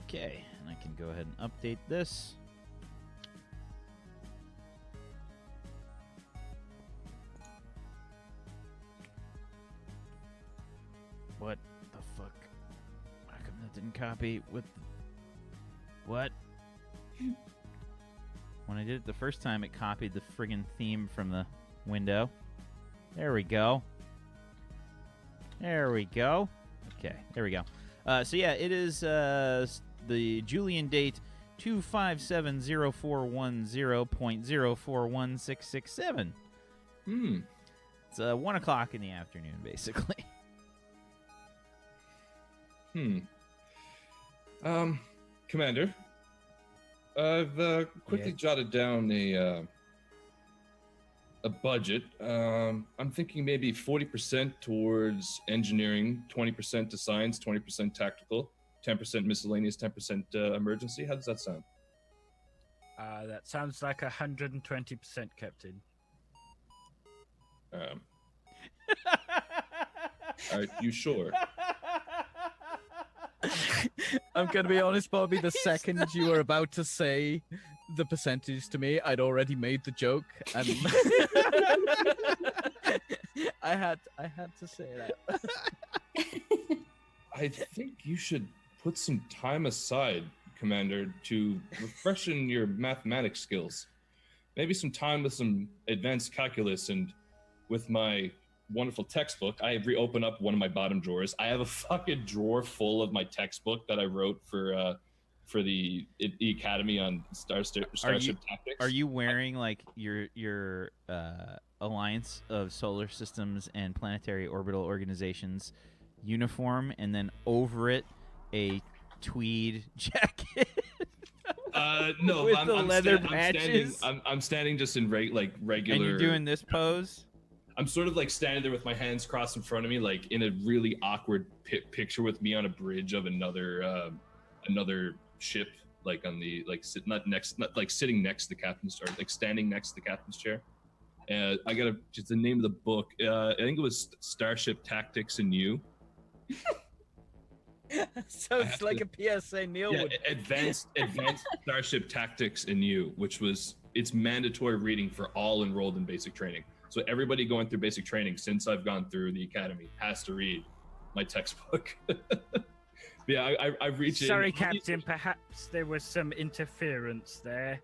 Okay, and I can go ahead and update this. What the fuck? How come that didn't copy with... What? When I did it the first time, it copied the friggin' theme from the window. There we go. There we go. Okay, there we go. So yeah, it is the Julian date 2570410.041667. It's 1 o'clock in the afternoon, basically. Commander, I've quickly jotted down a budget. I'm thinking maybe 40% towards engineering, 20% to science, 20% tactical, 10% miscellaneous, 10% emergency. How does that sound? That sounds like 120%, Captain. Are you sure? I'm gonna be honest, Bobby. The second you were about to say the percentage to me, I'd already made the joke, and I had to say that. I think you should put some time aside, Commander, to refreshen your mathematics skills. Maybe some time with some advanced calculus, and with my wonderful textbook, I reopen up one of my bottom drawers. I have a fucking drawer full of my textbook that I wrote for the Academy on Starship Tactics. Are you wearing like your Alliance of Solar Systems and Planetary Orbital Organizations uniform, and then over it a tweed jacket? No, with the leather patches. I'm standing just in regular. And you're doing this pose. I'm sort of like standing there with my hands crossed in front of me, like in a really awkward picture with me on a bridge of another ship, like on the sitting next to the captain's, or like standing next to the captain's chair. I got just the name of the book. I think it was Starship Tactics and You. So it's like a PSA Neil would. Advanced Starship Tactics and You, which it's mandatory reading for all enrolled in basic training. So everybody going through basic training since I've gone through the academy has to read my textbook. Yeah, I reach in. Sorry, Captain. Perhaps there was some interference there.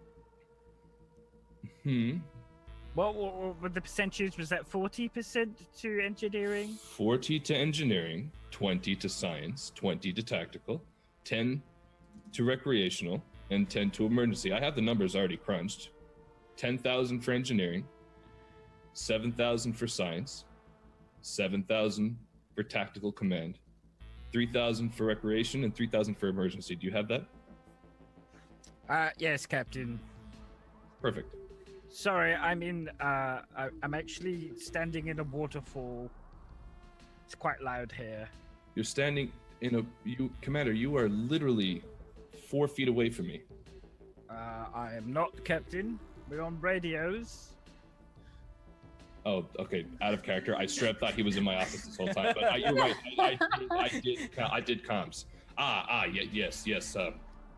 What were the percentages? Was that 40% to engineering? 40 to engineering, 20 to science, 20 to tactical, 10 to recreational, and 10 to emergency. I have the numbers already crunched. 10,000 for engineering, 7,000 for science, 7,000 for tactical command, 3,000 for recreation, and 3,000 for emergency. Do you have that? Yes, Captain. Perfect. Sorry, I'm actually standing in a waterfall. It's quite loud here. You're standing in Commander, you are literally 4 feet away from me. I am not, Captain. We're on radios. Oh, okay. Out of character. I straight up thought he was in my office this whole time, but you're right. I did comms. Yes.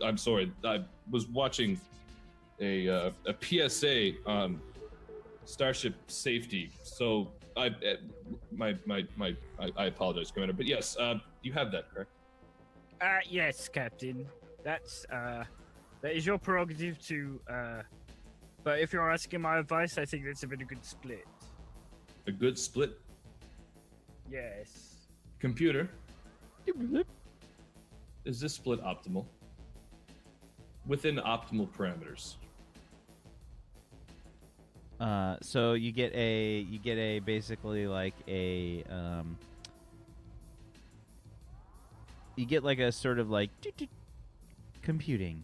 I'm sorry. I was watching a PSA on Starship safety. So I apologize, Commander. But yes, you have that, correct? Yes, Captain. That is your prerogative to. But if you're asking my advice, I think that's a very good split. A good split? Yes. Computer, is this split optimal? Within optimal parameters. So you get a basically like a you get like a sort of like computing.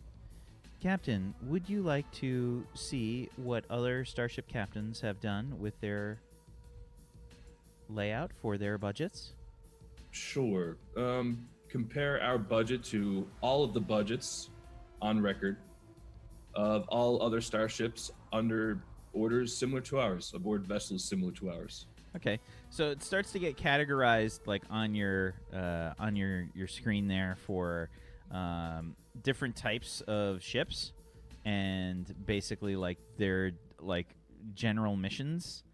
Captain, would you like to see what other starship captains have done with their layout for their budgets? Sure. Compare our budget to all of the budgets on record of all other starships under orders similar to ours, aboard vessels similar to ours. Okay, so it starts to get categorized like on your screen there for different types of ships, and basically like their like general missions,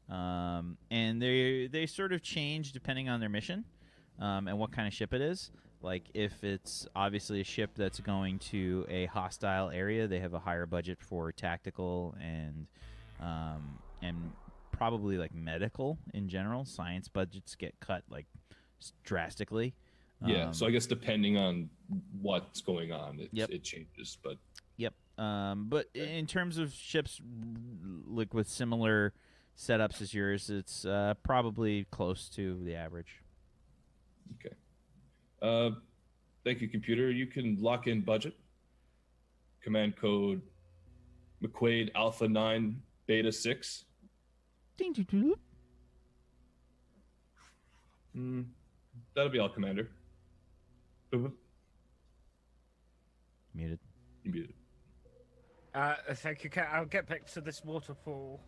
and they sort of change depending on their mission and what kind of ship it is. Like if it's obviously a ship that's going to a hostile area, they have a higher budget for tactical and probably like medical in general. Science budgets get cut like drastically. Yeah, so I guess depending on what's going on, it changes. But Yep. But in terms of ships, like with similar setups as yours, it's probably close to the average. okay. Thank you, computer. You can lock in budget. Command code McQuaid Alpha 9 Beta 6. Ding, ding, ding. That'll be all, Commander. Muted. You muted. Thank you, Cat. I'll get back to this waterfall.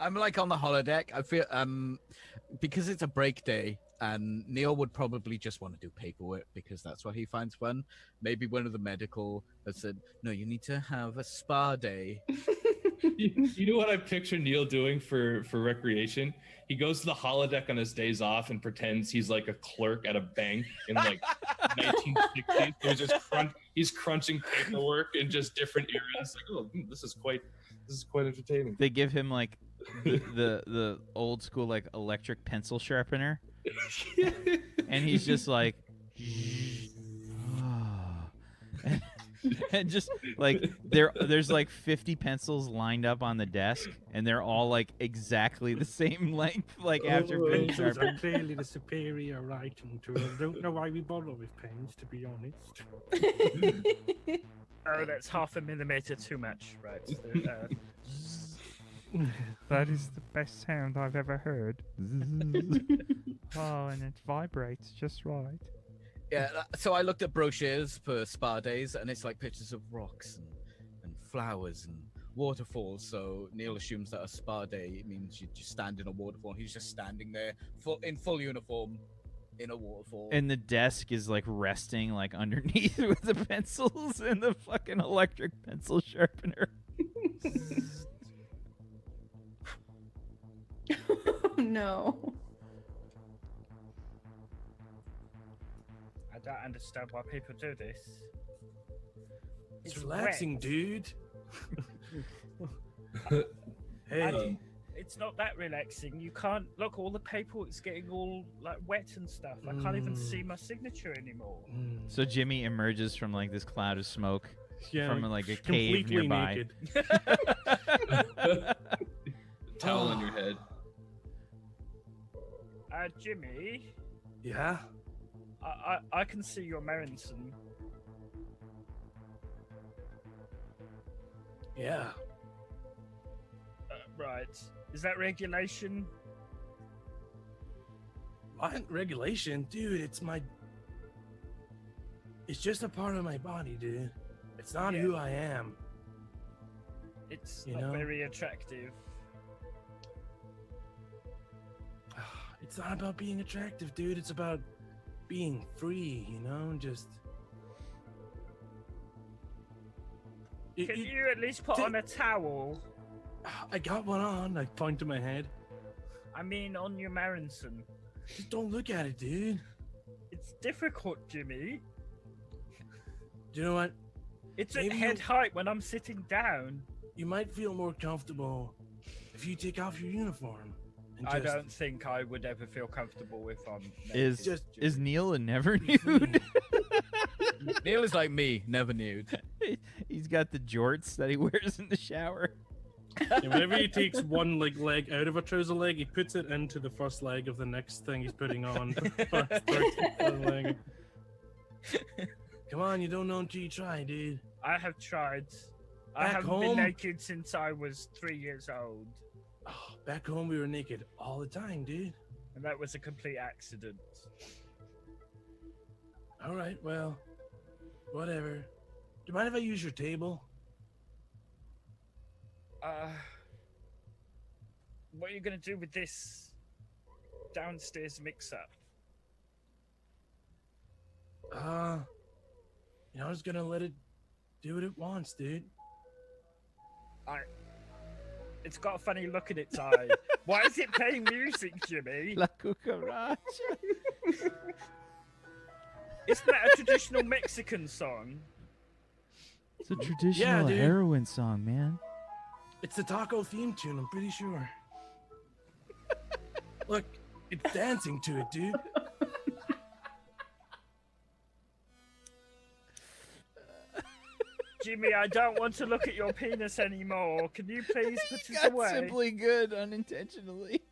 I'm like on the holodeck. I feel because it's a break day, and Neil would probably just want to do paperwork because that's what he finds fun. Maybe one of the medical has said, "No, you need to have a spa day." You know what I picture Neil doing for recreation? He goes to the holodeck on his days off and pretends he's like a clerk at a bank in like 1960s. So he's crunching paperwork in just different eras. Like, oh, this is quite entertaining. They give him like the old school like electric pencil sharpener, and he's just like, and just like there's like 50 pencils lined up on the desk, and they're all like exactly the same length, like after being Pencils sharpened. are clearly the superior item to it. I don't know why we bother with pens, to be honest. Oh, that's 0.5 millimeter too much, right? That is the best sound I've ever heard. Oh, and it vibrates just right. Yeah, so I looked at brochures for spa days, and it's like pictures of rocks and flowers and waterfalls. So Neil assumes that a spa day means you just stand in a waterfall. He's just standing there in full uniform in a waterfall. And the desk is like resting like underneath with the pencils and the fucking electric pencil sharpener. No. I don't understand why people do this. It's relaxing, dude. Hey. It's not that relaxing. You can't look. All the paperwork's getting all like wet and stuff. I can't even see my signature anymore. So Jimmy emerges from like this cloud of smoke Yeah, from like a cave completely nearby. naked. Towel on your head. Jimmy, Yeah? I can see your Merenson. Yeah. Right. Is that regulation? What? Regulation? Dude, it's just a part of my body, dude. It's not Yeah. who I am. It's You not know? very attractive. It's not about being attractive, dude. It's about being free, you know? Just. Can you at least put on a towel? I got one on. I point to my head. I mean, on your Merenson. Just don't look at it, dude. It's difficult, Jimmy. Do you know what? It's at Maybe head you- height when I'm sitting down. You might feel more comfortable if you take off your uniform. And I just- don't think I would ever feel comfortable if I'm Is naked. is Neil a never nude? Neil is like me, never nude. He's got the jorts that he wears in the shower. Yeah, whenever he takes one leg out of a trouser leg, he puts it into the first leg of the next thing he's putting on. First leg. Come on, you don't know until you try, dude. I have tried. I Back haven't home? been naked since I was 3 years old, Oh, back home, we were naked all the time, dude. and that was a complete accident. All right, well, whatever. Do you mind if I use your table? What are you gonna do with this downstairs mix-up? I'm just gonna let it do what it wants, dude. It's got a funny look in its eye. Why is it playing music, Jimmy? La cucaracha. Isn't that a traditional Mexican song? It's a traditional dude. heroin song, man. It's the taco theme tune, I'm pretty sure. Look, it's dancing to it, dude. Jimmy, I don't want to look at your penis anymore. Can you please put it Got away? simply good unintentionally.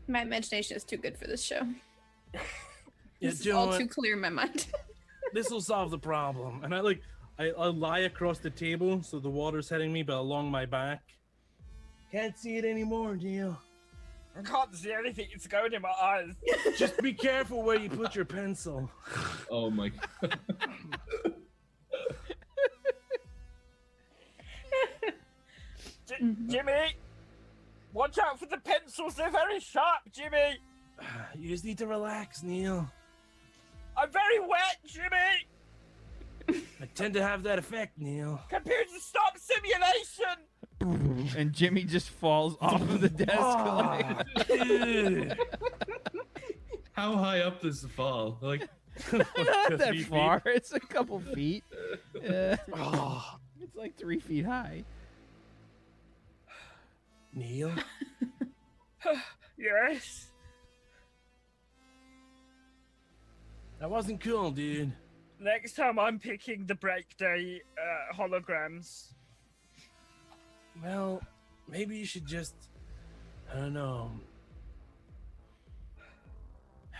My imagination is too good for this show. Yeah, This is do you know all what? too clear in my mind. This will solve the problem. And I lie across the table so the water's hitting me, but along my back. Can't see it anymore, Neil. I can't see anything. It's going in my eyes. Just be careful where you put your pencil. Oh my god. Jimmy, watch out for the pencils. They're very sharp, Jimmy. You just need to relax, Neil. I'm very wet, Jimmy. I tend to have that effect, Neil. Computer, stop simulation. And Jimmy just falls off of the desk. Ah, dude. How high up does the fall? Like, Not that 3 far. feet. It's a couple feet. Oh, It's like 3 feet high. Neil. Yes. That wasn't cool, dude. Next time I'm picking the break day holograms. Well, maybe you should just, I don't know,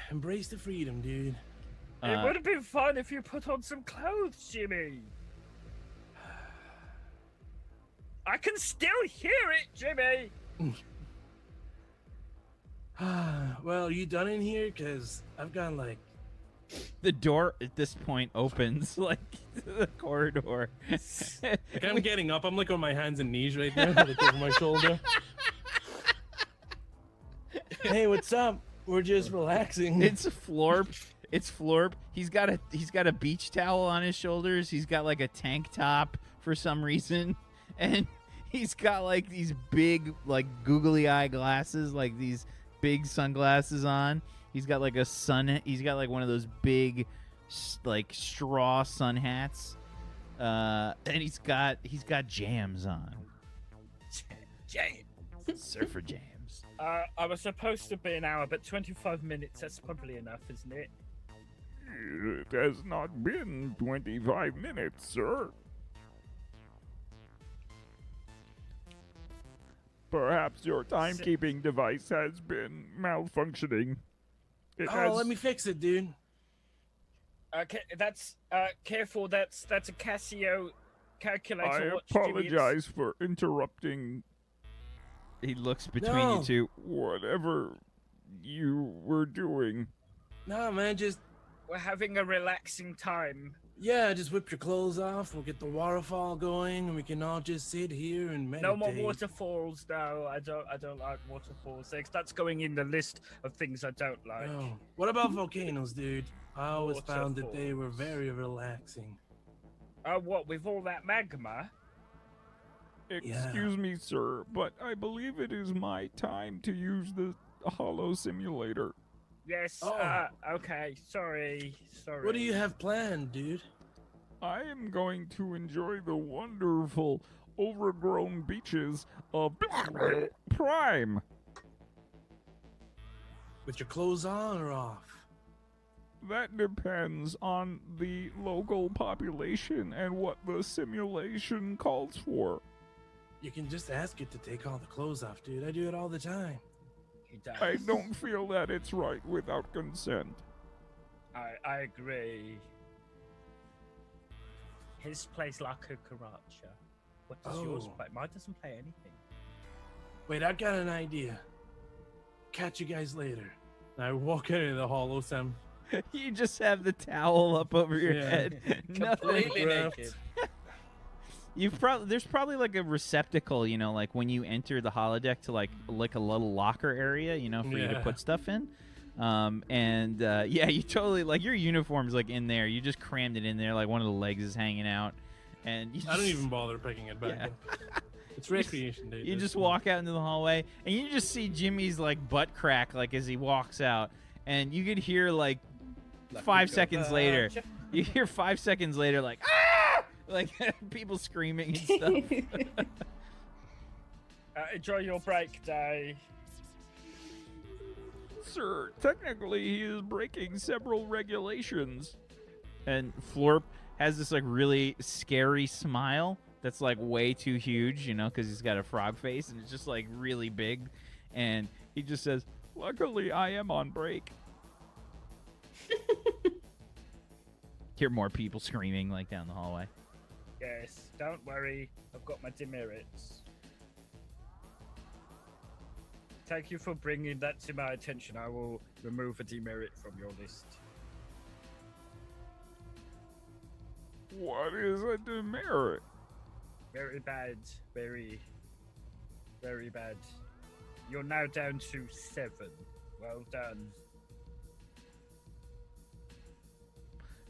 embrace the freedom, dude. It would have been fun if you put on some clothes, Jimmy. I can still hear it, Jimmy. Well, are you done in here? Because I've gone like, The door at this point opens like to the corridor. like I'm getting up. I'm like on my hands and knees right now, like over my shoulder. Hey, what's up? We're just relaxing. It's Florp. It's Florp. He's got a beach towel on his shoulders. He's got like a tank top for some reason, and he's got like these big like googly eye glasses, like these big sunglasses on. He's got like he's got like one of those big like straw sun hats. And he's got jams on. James. Surfer jams. I was supposed to be an hour, but 25 minutes, that's probably enough, isn't it? It has not been 25 minutes, sir. Perhaps your timekeeping device has been malfunctioning. It Oh, let me fix it, dude. Okay, that's careful. That's a Casio calculator. I watch, Jimmy. apologize for interrupting He looks between No. you two. whatever you were doing. Nah, man, just We're having a relaxing time. just whip your clothes off. We'll get the waterfall going, and we can all just sit here and meditate. No more waterfalls. No, I don't like waterfalls. That's going in the list of things I don't like. No. What about volcanoes, dude? I always found that they were very relaxing. Oh, what with all that magma? Excuse me, sir, but I believe it is my time to use the holo simulator. Yes. Oh. Okay. Sorry. What do you have planned, dude? I am going to enjoy the wonderful, overgrown beaches of Prime. With your clothes on or off? That depends on the local population and what the simulation calls for. You can just ask it to take all the clothes off, dude. I do it all the time. He does. I don't feel that it's right without consent. I agree. His plays La Cucaracha. What does yours Oh. play? Mine doesn't play anything. Wait, I've got an idea. Catch you guys later. I walk out of the holo sim. You just have the towel up over your Yeah. head. Nothing. Completely wrapped. naked. There's probably like a receptacle, you know, like when you enter the holodeck to like a little locker area, you know, for you to Yeah. put stuff in. You totally like your uniform's like in there. You just crammed it in there, like one of the legs is hanging out, and you I don't just- even bother picking it back Yeah. up. It's recreation day. You dude. just walk out into the hallway, and you just see Jimmy's like butt crack, like as he walks out, and you could hear like 5 seconds later, You hear 5 seconds later, like, ah! Like, people screaming and stuff. Enjoy your break day. Sir, technically he is breaking several regulations. And Florp has this, like, really scary smile that's, like, way too huge, you know, because he's got a frog face, and it's just, like, really big. And he just says, Luckily, I am on break. hear more people screaming, like, down the hallway. Yes, don't worry. I've got my demerits. Thank you for bringing that to my attention. I will remove a demerit from your list. What is a demerit? Very bad. Very, very bad. You're now down to 7. Well done.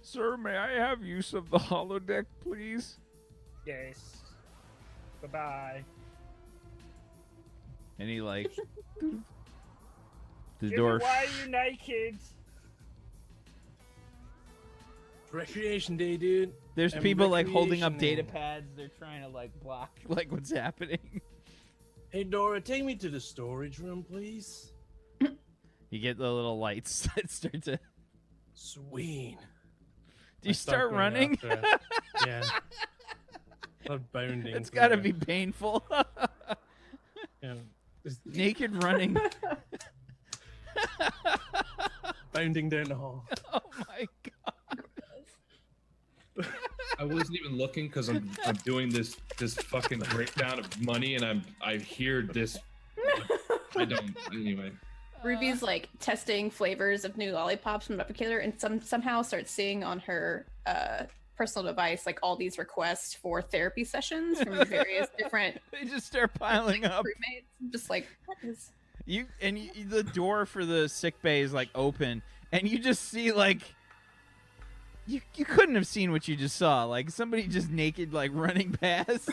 Sir, may I have use of the holodeck, please? Yes. Bye-bye. And he, like, the Jimmy, door. why are you naked? Recreation day, dude. There's And people, like, holding up recreation data day. pads. They're trying to, like, block, like, what's happening. Hey, Dora, take me to the storage room, please. You get the little lights that start to. Sweet. Do you start running? Yeah. Start bounding. It's for got to it. be painful. Yeah. Just Naked running. bounding down the hall. Oh my god. I wasn't even looking because I'm doing this fucking breakdown of money, and I hear this. I don't anyway. Ruby's like testing flavors of new lollipops from Replicator, and somehow starts seeing on her personal device like all these requests for therapy sessions from various different They just start piling up. roommates. I'm just like, what is? The door for the sick bay is like open, and you just see like you couldn't have seen what you just saw. Like somebody just naked like running past.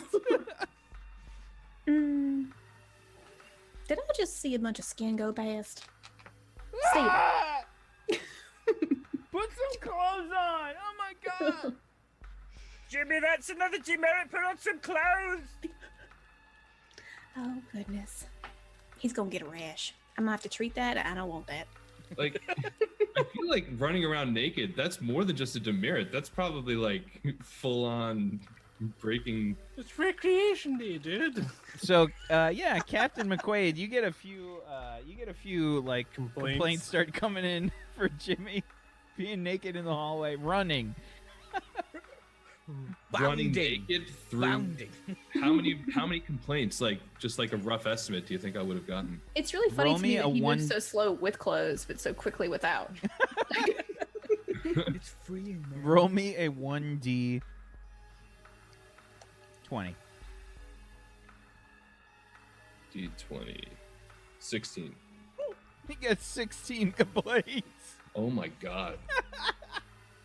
Did I just see a bunch of skin go past? Stay there. Ah! Put some clothes on. Oh my god. Jimmy, that's another demerit. Put on some clothes. Oh goodness, he's gonna get a rash. I'm gonna have to treat that. I don't want that. Like, I feel like running around naked, that's more than just a demerit. That's probably like full on breaking. It's recreation day, dude. So yeah, Captain McQuaid, you get a few like complaints start coming in for Jimmy being naked in the hallway, running. Running naked through. Bounding. How many complaints? Like just like a rough estimate. Do you think I would have gotten? It's really funny Roll to me me a that he one- moves so slow with clothes, but so quickly without. It's freeing, man. Roll me a 1d 20. D20, 16. He gets 16 complaints. Oh my god.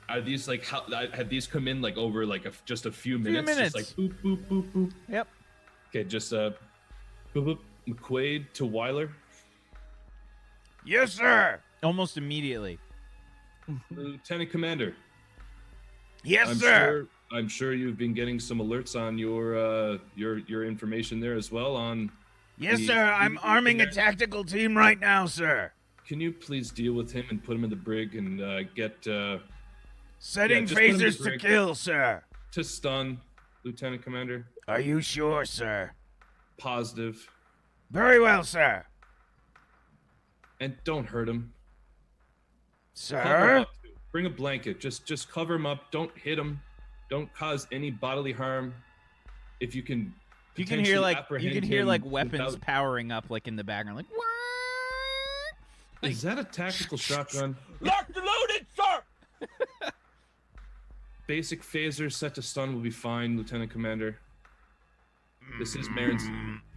Are these like how have these come in like over like just a few minutes? minutes. Just like boop boop boop boop. Yep. Okay, just boop boop. McQuaid to Weiler. Yes, sir. Almost immediately. Lieutenant Commander. Yes, I'm sure you've been getting some alerts on your information there as well on. Yes, the- sir. I'm arming a tactical team right now, sir. Can you please deal with him and put him in the brig and get Setting just put him to phasers to break. kill, sir. to stun, Lieutenant Commander? Are you sure, sir? Positive. Very well, sir. And don't hurt him. Cover him Sir? up, too. Bring a blanket. Just cover him up. Don't hit him. Don't cause any bodily harm. If you can. You can hear potentially apprehend him weapons without- powering up like in the background, like what? Is that a tactical shotgun? Locked and loaded, sir. Basic phaser set to stun will be fine, Lieutenant Commander. This is Marin's.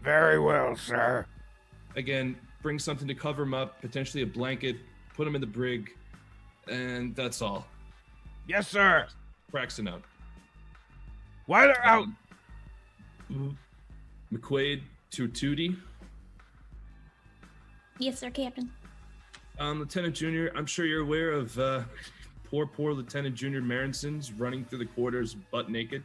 Very well, sir. Again, bring something to cover him up, potentially a blanket, put him in the brig, and that's all. Yes, sir. Braxton out. Weiler out. McQuaid to Tootie. Yes, sir, Captain. Lieutenant Junior, I'm sure you're aware of poor Lieutenant Junior Maronson's running through the quarters butt naked?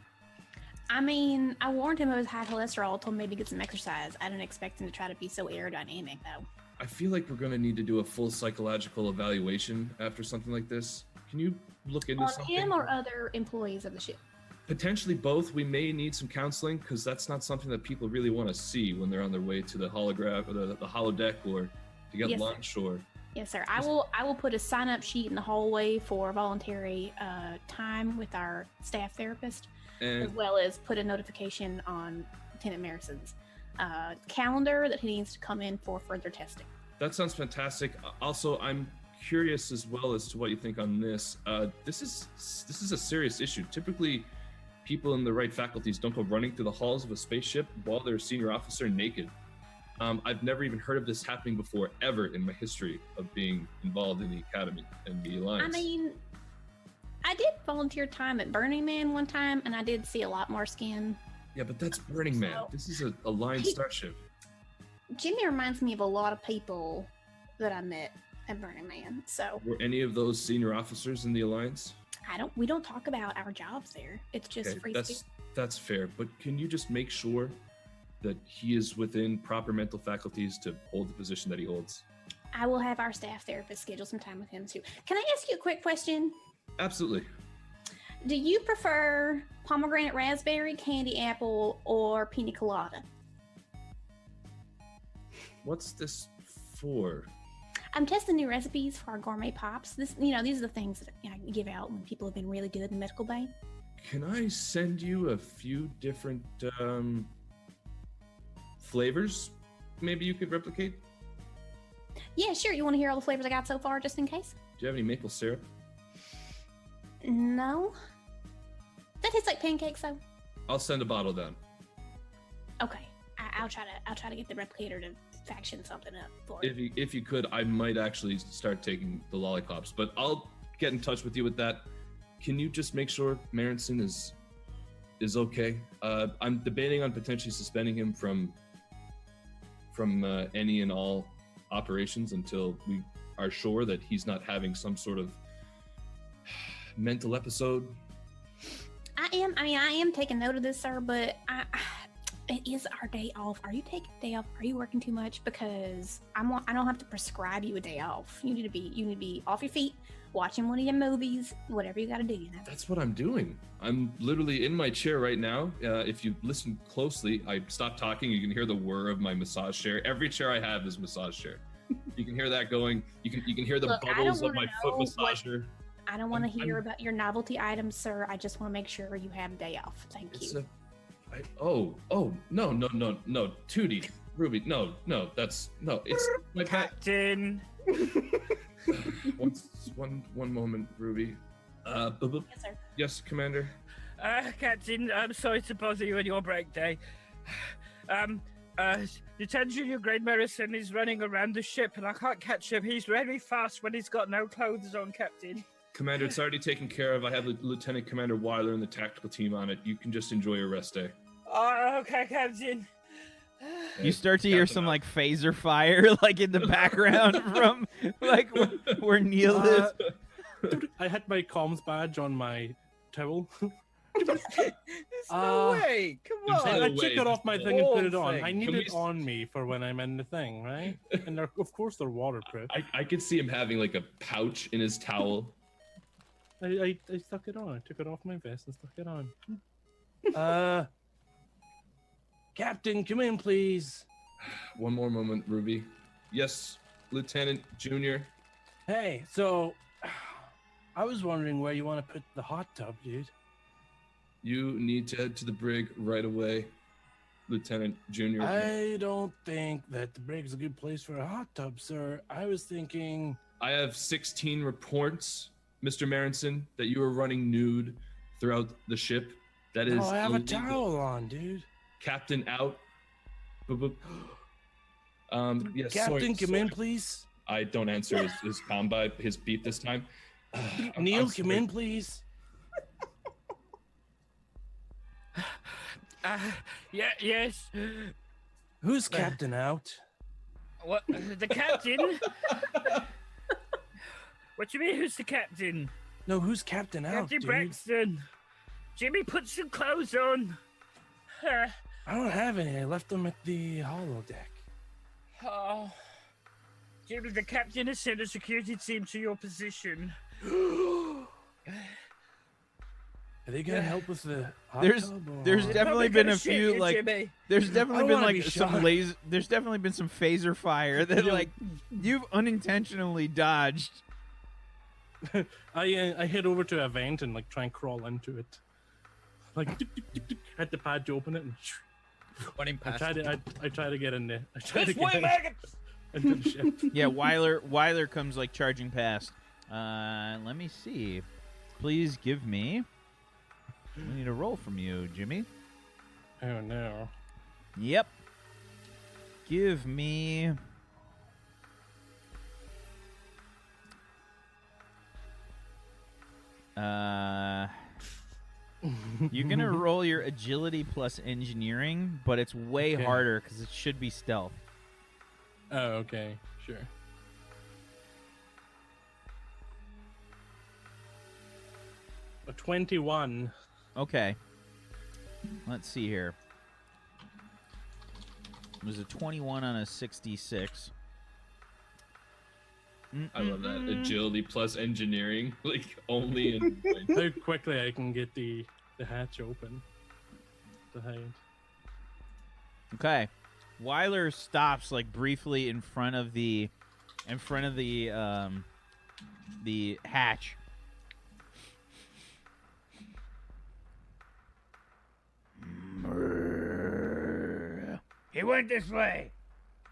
I mean, I warned him of his high cholesterol, told him maybe get some exercise. I didn't expect him to try to be so aerodynamic, though. I feel like we're going to need to do a full psychological evaluation after something like this. Can you look into On something? him or other employees of the ship? Potentially both. We may need some counseling because that's not something that people really want to see when they're on their way to the holograph or the holodeck or to get Yes, sir. lunch or. Yes, sir. I will put a sign-up sheet in the hallway for voluntary time with our staff therapist, as And well as put a notification on Lieutenant Marison's calendar that he needs to come in for further testing. that sounds fantastic. Also, I'm curious as well as to what you think on this. This is a serious issue. Typically, people in the right faculties don't go running through the halls of a spaceship while they're a senior officer naked. I've never even heard of this happening before, ever in my history of being involved in the academy and the alliance. I mean, I did volunteer time at Burning Man one time, and I did see a lot more skin. Yeah, but that's Burning Man. So- This is a line starship. Jimmy reminds me of a lot of people that I met at Burning Man. So Were any of those senior officers in the alliance? we don't talk about our jobs there. It's just Okay, free speech. that's fair. But can you just make sure that he is within proper mental faculties to hold the position that he holds? I will have our staff therapist schedule some time with him too. Can I ask you a quick question? Absolutely. Do you prefer pomegranate raspberry, candy apple, or pina colada? What's this for? I'm testing new recipes for our gourmet pops. These are the things that I give out when people have been really good in the medical bay. Can I send you a few different flavors? Maybe you could replicate? Yeah, sure. You want to hear all the flavors I got so far, just in case? Do you have any maple syrup? No. That tastes like pancakes, though. I'll send a bottle down. Okay, I'll try to get the replicator to faction something up for you. If you could, I might actually start taking the lollipops, but I'll get in touch with you with that. Can you just make sure Maronson is okay? I'm debating on potentially suspending him from any and all operations until we are sure that he's not having some sort of mental episode. I am taking note of this, sir, but it is our day off. Are you taking a day off? Are you working too much? Because I don't have to prescribe you a day off. You need to be off your feet, watching one of your movies, whatever you got to do. You know. That's what I'm doing. I'm literally in my chair right now. If you listen closely, I stopped talking. You can hear the whir of my massage chair. Every chair I have is a massage chair. You can hear that going. You can hear the Look, I bubbles don't of my wanna foot know what- massager. I don't want to I'm- hear about your novelty items, sir. I just want to make sure you have a day off. Thank It's you. no, Tootie, Ruby, no, it's my pet. Captain. One moment, Ruby. Yes, sir. Yes, Commander. Captain, I'm sorry to bother you on your break day. Lieutenant Junior Grade Marison is running around the ship and I can't catch him. He's very fast when he's got no clothes on, Captain. Commander, it's already taken care of. I have Lieutenant Commander Weiler and the tactical team on it. You can just enjoy your rest day. Oh, okay, Captain. You start to hear some like phaser fire like in the background from like where Neil is. I had my comms badge on my towel. There's no Uh, way. Come there's on. no I took way. it off my thing and put it on. Thing. I need Can it we- on me for when I'm in the thing, right? And of course they're waterproof. I could see him having like a pouch in his towel. I stuck it on. I took it off my vest and stuck it on. Captain, come in, please. One more moment, Ruby. Yes, Lieutenant Junior. Hey, so I was wondering where you want to put the hot tub, dude. You need to head to the brig right away, Lieutenant Junior. I don't think that the brig's a good place for a hot tub, sir. I was thinking. I have 16 reports, Mr. Maronson, that you were running nude throughout the ship. That is Oh, I have a illegal. towel on, dude. Captain out. Boop, boop. Yes, Captain, come in, sorry. please. I don't answer his combi, his beep this time. Neil, I'm come sorry. in, please. Yeah, yes. Who's Captain out? What? The captain? What do you mean? Who's the captain? No, who's captain out, Captain dude? Braxton. Jimmy, put some clothes on. I don't have any. I left them at the holodeck. Oh. Jimmy, the captain has sent a security team to your position. Are they gonna help with the hot There's tub, or- there's They're definitely probably been gonna a shoot few you, like Jimmy. there's definitely I been wanna like be some shot. laser. There's definitely been some phaser fire that Yo. like you've unintentionally dodged. I head over to a vent and like try and crawl into it. Like tick, tick, tick, tick, at the pad to open it, and Running I past. try to get in there. I try to This way, get maggots! into the ship. Yeah, Weiler comes like charging past. Let me see. Please give me. We need a roll from you, Jimmy. Oh no! Yep. Give me. You're gonna roll your agility plus engineering, but it's way Okay. harder because it should be stealth. Oh, okay, sure. A 21. Okay. Let's see here. It was a 21 on a 66. I love that. Agility plus engineering, like only in. How quickly I can get the hatch open to hide. Okay. Weiler stops like briefly in front of the hatch. He went this way.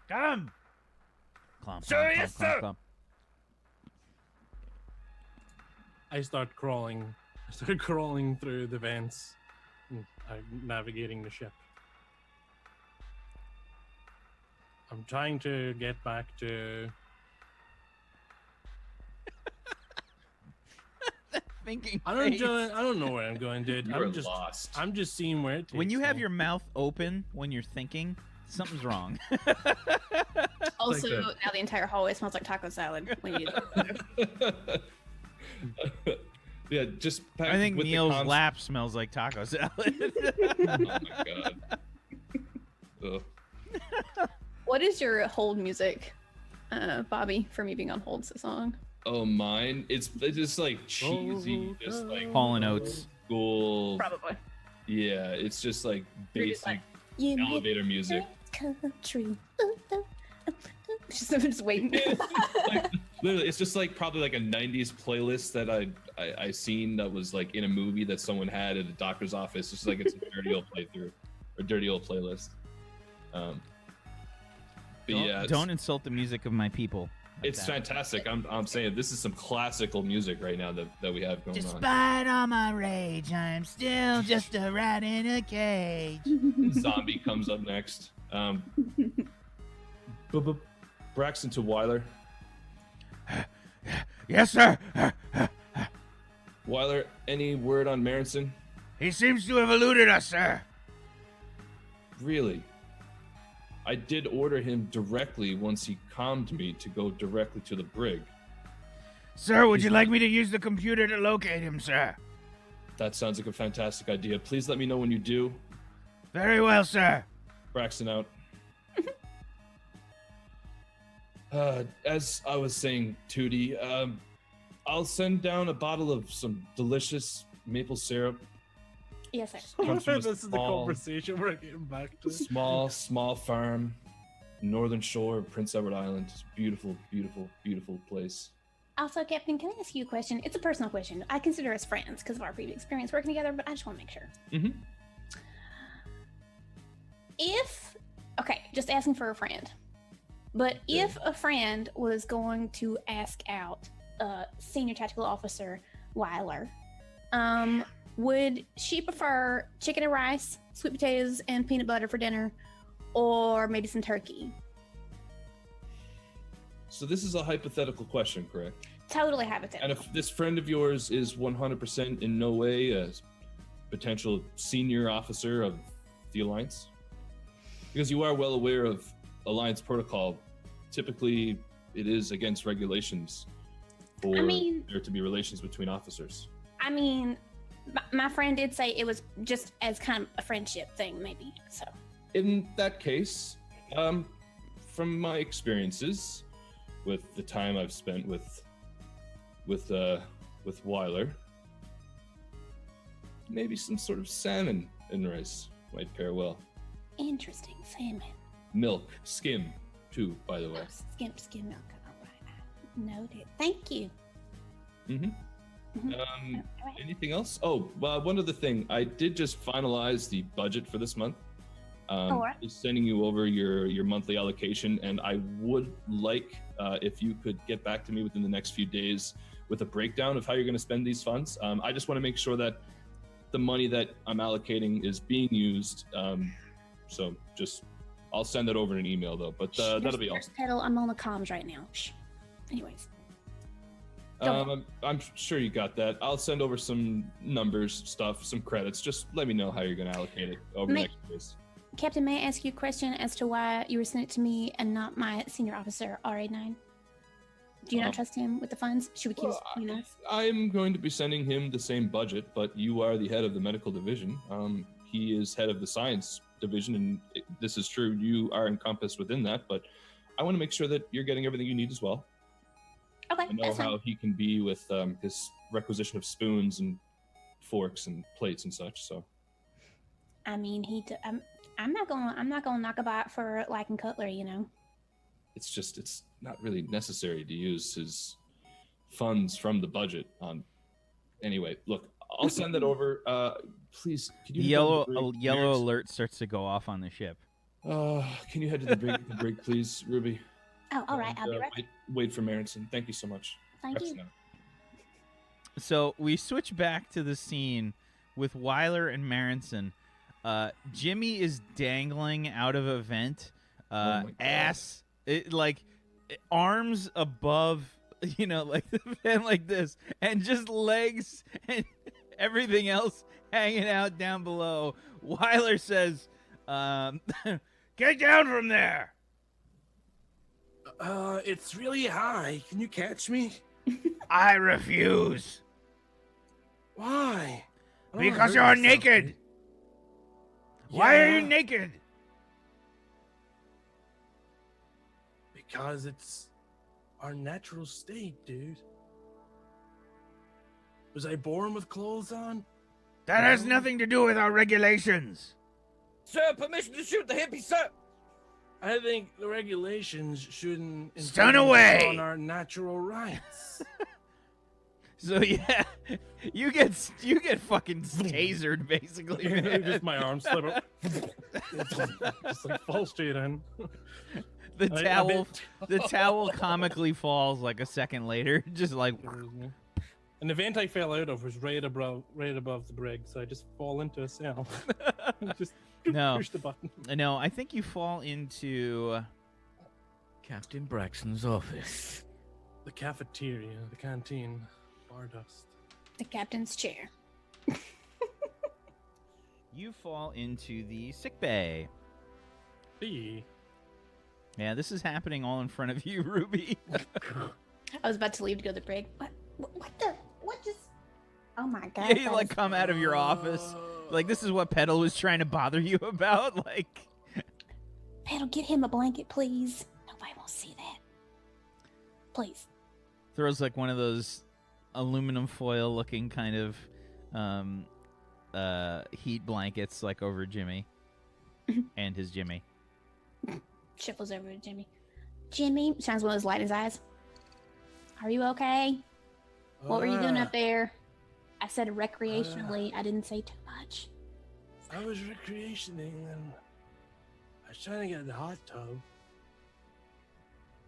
Come. Clomp, Sir, clomp, yes, clomp, sir. clomp. I start crawling. I start crawling through the vents, and navigating the ship. I'm trying to get back to. Thinking I don't. face. I don't know where I'm going, dude. You are I'm just. lost. I'm just seeing where it takes When you have me. your mouth open when you're thinking, something's wrong. Also, that. now the entire hallway smells like taco salad. When you Yeah, just. I think with the Neil's concept- lap smells like taco salad. Oh my god. Ugh. What is your hold music, Bobby, for me being on hold so long? Oh, mine. It's just like cheesy, just like Hall and Oates. school. Probably. Yeah, it's just like You're just basic You make elevator music. country. Just waiting. Literally, it's just like probably like a '90s playlist that I seen that was like in a movie that someone had at a doctor's office. It's just like it's a dirty old playthrough or dirty old playlist. But yeah, Don't insult the music of my people. like it's that. fantastic. I'm saying this is some classical music right now that we have going on. Despite all my rage, I'm still just a rat in a cage. Zombie comes up next. Braxton to Weiler. Yes, sir. Weiler, any word on Marinson? He seems to have eluded us, sir. Really? I did order him directly once he calmed me to go directly to the brig. Sir, would you like me to use the computer to locate him, sir? That sounds like a fantastic idea. Please let me know when you do. Very well, sir. Braxton out. As I was saying, Tootie, I'll send down a bottle of some delicious maple syrup. Yes, sir. Comes from a This is the small- conversation we're getting back to. Small farm, northern shore of Prince Edward Island. It's a beautiful, beautiful, beautiful place. Also, Captain, can I ask you a question? It's a personal question. I consider us friends because of our previous experience working together, but I just want to make sure. Mhm. Okay, just asking for a friend. But if a friend was going to ask out Senior Tactical Officer Weiler, would she prefer chicken and rice, sweet potatoes, and peanut butter for dinner, or maybe some turkey? So this is a hypothetical question, correct? Totally hypothetical. And if this friend of yours is 100% in no way a potential senior officer of the Alliance, because you are well aware of Alliance protocol, typically it is against regulations for mean- there to be relations between officers. I mean, my friend did say it was just as kind of a friendship thing, maybe. So In that case, from my experiences with the time I've spent with Weiler, maybe some sort of salmon and rice might pair well. interesting, salmon. Milk, skim, too, by the way. Oh, skim milk. All right, noted. Thank you. Mm-hmm. Mhm. All right. Anything else? Oh, one other thing. I did just finalize the budget for this month. Alright. Just sending you over your monthly allocation, and I would like if you could get back to me within the next few days with a breakdown of how you're going to spend these funds. I just want to make sure that the money that I'm allocating is being used. So just, I'll send that over in an email though. But that'll be all. Pedal, I'm on the comms right now. Shh. Anyways. Go I'm sure you got that. I'll send over some numbers, stuff, some credits. Just let me know how you're going to allocate it over the next days. Captain, may I ask you a question as to why you were sent it to me and not my senior officer, RA9? Do you not trust him with the funds? Should we keep it between us? I'm going to be sending him the same budget, but you are the head of the medical division. He is head of the science division, and this is true. You are encompassed within that, but I want to make sure that you're getting everything you need as well. Okay, I know that's fine. how he can be with his requisition of spoons and forks and plates and such. So I mean, I'm not gonna knock about for liking cutlery, you know. it's not really necessary to use his funds from the budget on. Anyway, look, I'll send that over. Please, can you Yellow head to the break, yellow Maris? alert starts to go off on the ship. Can you head to the break, please, Ruby? Oh, all right, And, I'll be right back. wait for Marinson. Thank you so much. Thank Rex you. now. So we switch back to the scene with Weiler and Marinson. Jimmy is dangling out of a vent, my God. ass, arms above, like the vent like this, and just legs and everything else hanging out down below. Weiler says, "Get down from there." It's really high. Can you catch me? I refuse. Why? I don't wanna Because hurt you're myself, naked. dude. Why are you Yeah, naked? Because it's our natural state, dude. Was I born with clothes on? That has No. nothing to do with our regulations. Sir, permission to shoot the hippie, sir. I think the regulations shouldn't Stun infringe away! on our natural rights. So yeah, you get fucking tasered basically. man. Just my arm slip up. Just like fall straight in. the I towel, bit- the towel comically falls like a second later, just like. And the vent I fell out of was right above the brig, so I just fall into a cell. Just No. push the button. No, I think you fall into. Captain Braxton's office. The cafeteria, the canteen, bar dust. The captain's chair. You fall into the sick bay. B. Yeah, this is happening all in front of you, Ruby. I was about to leave to go to the brig. What just? Oh my god. Yeah, you that like is- come out of your office. Like this is what Petal was trying to bother you about. Like, Pedal, get him a blanket, please. Nobody will see that. Please. throws like one of those aluminum foil looking kind of heat blankets like over Jimmy and his Jimmy. Shuffles over to Jimmy. Jimmy shines one of his light in his eyes. Are you okay? What were you doing up there? I said recreationally. I didn't say too much. I was recreationing and I was trying to get in the hot tub.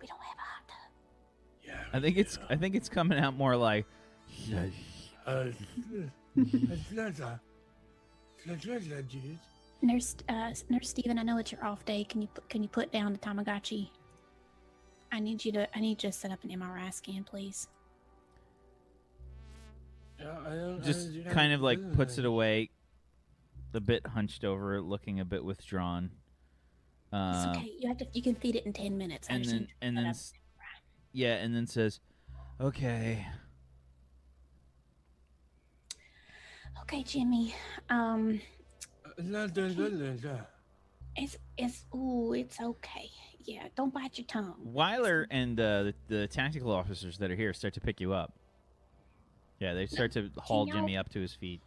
We don't have a hot tub. Yeah. I think it's coming out more like Dude. Nurse Steven, I know it's your off day. Can you put down the Tamagotchi? I need you to set up an MRI scan, please. just kind of like puts it away, a bit hunched over, looking a bit withdrawn. It's okay. You can feed it in 10 minutes. I And just then need you to and set then up yeah, and then says, Okay. Okay, Jimmy. It's okay. Yeah, don't bite your tongue. Weiler and the tactical officers that are here start to pick you up. Yeah, they start to haul y'all- Jimmy up to his feet.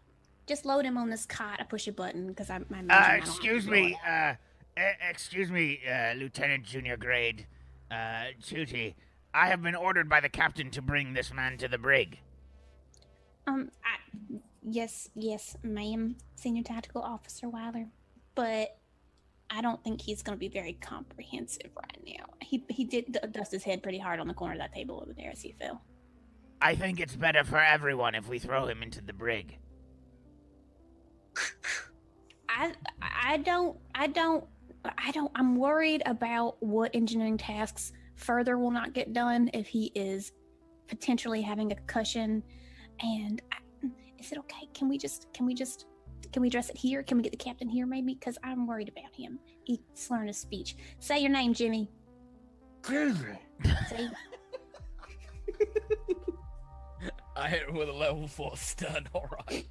Just load him on this cot. I push a button because I'm. Excuse me, Lieutenant Junior Grade, Tootie. I have been ordered by the captain to bring this man to the brig. Yes, ma'am, Senior Tactical Officer Weiler, but I don't think he's going to be very comprehensive right now. He did dust his head pretty hard on the corner of that table over there as he fell. I think it's better for everyone if we throw him into the brig. I'm worried about what engineering tasks further will not get done if he is potentially having a concussion. And is it okay? Can we address it here? Can we get the captain here maybe? Because I'm worried about him. He's slurring his speech. Say your name, Jimmy. Say. I hit him with a level 4 stun, alright.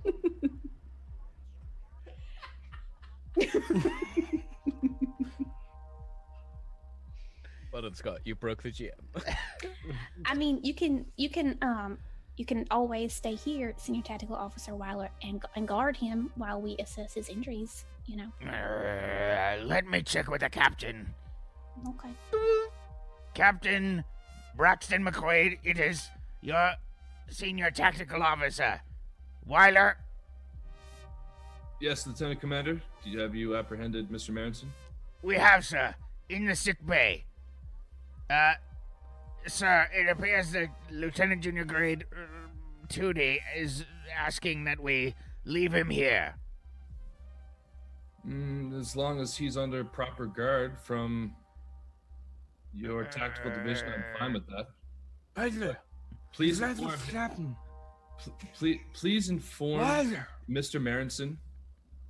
Well done, Scott. You broke the GM. I mean, you can always stay here, Senior Tactical Officer Weiler, and guard him while we assess his injuries. You know. Let me check with the captain. Okay. Captain Braxton McQuaid, it is your senior tactical officer. Weiler? Yes, Lieutenant Commander. Have you apprehended Mr. Marenson? We have, sir, in the sick bay. Sir, it appears that Lieutenant Junior Grade Tootie is asking that we leave him here. As long as he's under proper guard from your tactical division, I'm fine with that. Weiler, Please laat inform, ons slapen. please inform Weiler. Mr. Marenson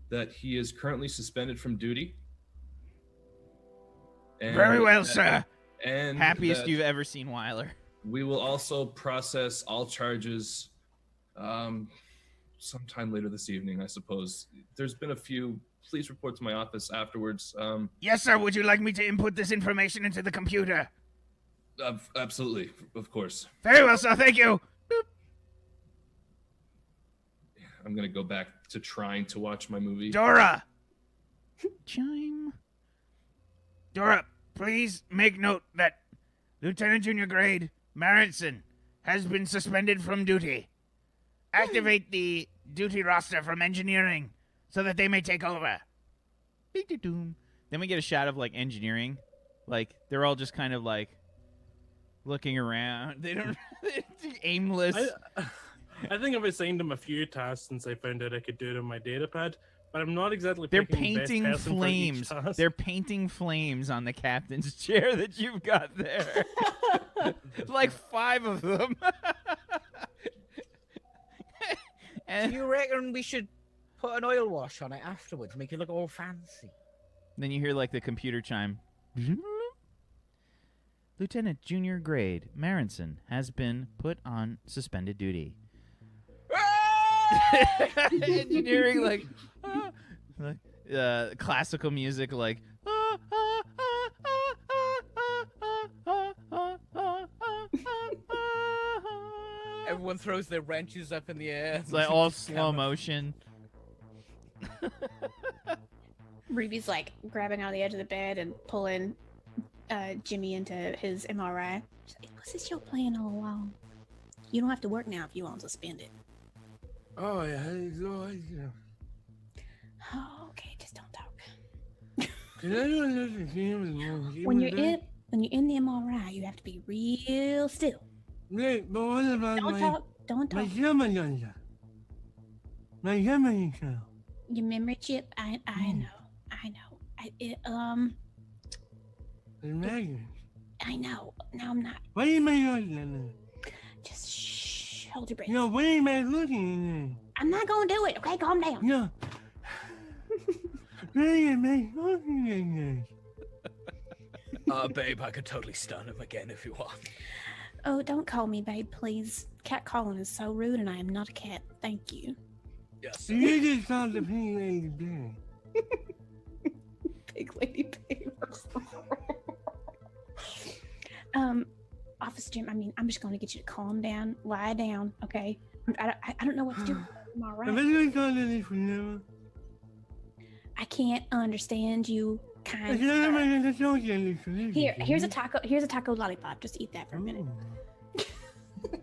that he is currently suspended from duty. And Very well, sir. And Happiest that you've ever seen Weiler. we will also process all charges sometime later this evening, I suppose. There's been a few. Please report to my office afterwards. Yes, sir. Would you like me to input this information into the computer? Absolutely, of course. Very well, sir. Thank you. I'm gonna go back to trying to watch my movie. Dora! Chime. Dora, please make note that Lieutenant Junior Grade Marenson has been suspended from duty. Activate the duty roster from engineering so that they may take over. Then we get a shot of like engineering, like they're all just kind of like looking around. They don't aimless. I think I've assigned him a few tasks since I found out I could do it on my datapad, but I'm not exactly. They're picking the best painting person for each flames. task. They're painting flames on the captain's chair that you've got there. Like 5 of them. Do And you reckon we should put an oil wash on it afterwards, make it look all fancy? then you hear like the computer chime. Lieutenant Junior Grade Marenson has been put on suspended duty. Engineering like classical music like Everyone throws their wrenches up in the air. it's like all slow motion. Ruby's like grabbing out of the edge of the bed and pulling Jimmy into his MRI. She's like, was this your plan all along? You don't have to work now if you want suspended. Oh, ja, Lord. Oh, okay, just don't talk. Can I do another game? When you're in the MRI, you have to be real still. Wait, but what about Don't talk. Don't my talk. German? My German girl. Your memory chip. I know. Megan. I know. No, I'm not. What am I looking Just shh. Hold your breath. at? No, what am I looking I'm not gonna do it. Okay, calm down. at? No. What am I looking Babe, I could totally stun him again if you want. Oh, don't call me babe, please. Cat calling is so rude, and I am not a cat. Thank you. Yes. You just called the pink lady babe. Big lady babe. Officer Jim, I'm just going to get you to calm down, lie down, okay? I don't know what to do. Am I I'm right? going to call the forever. I can't understand you, I kind. can't imagine the social Here's a taco. Here's a taco lollipop. Just eat that for a minute.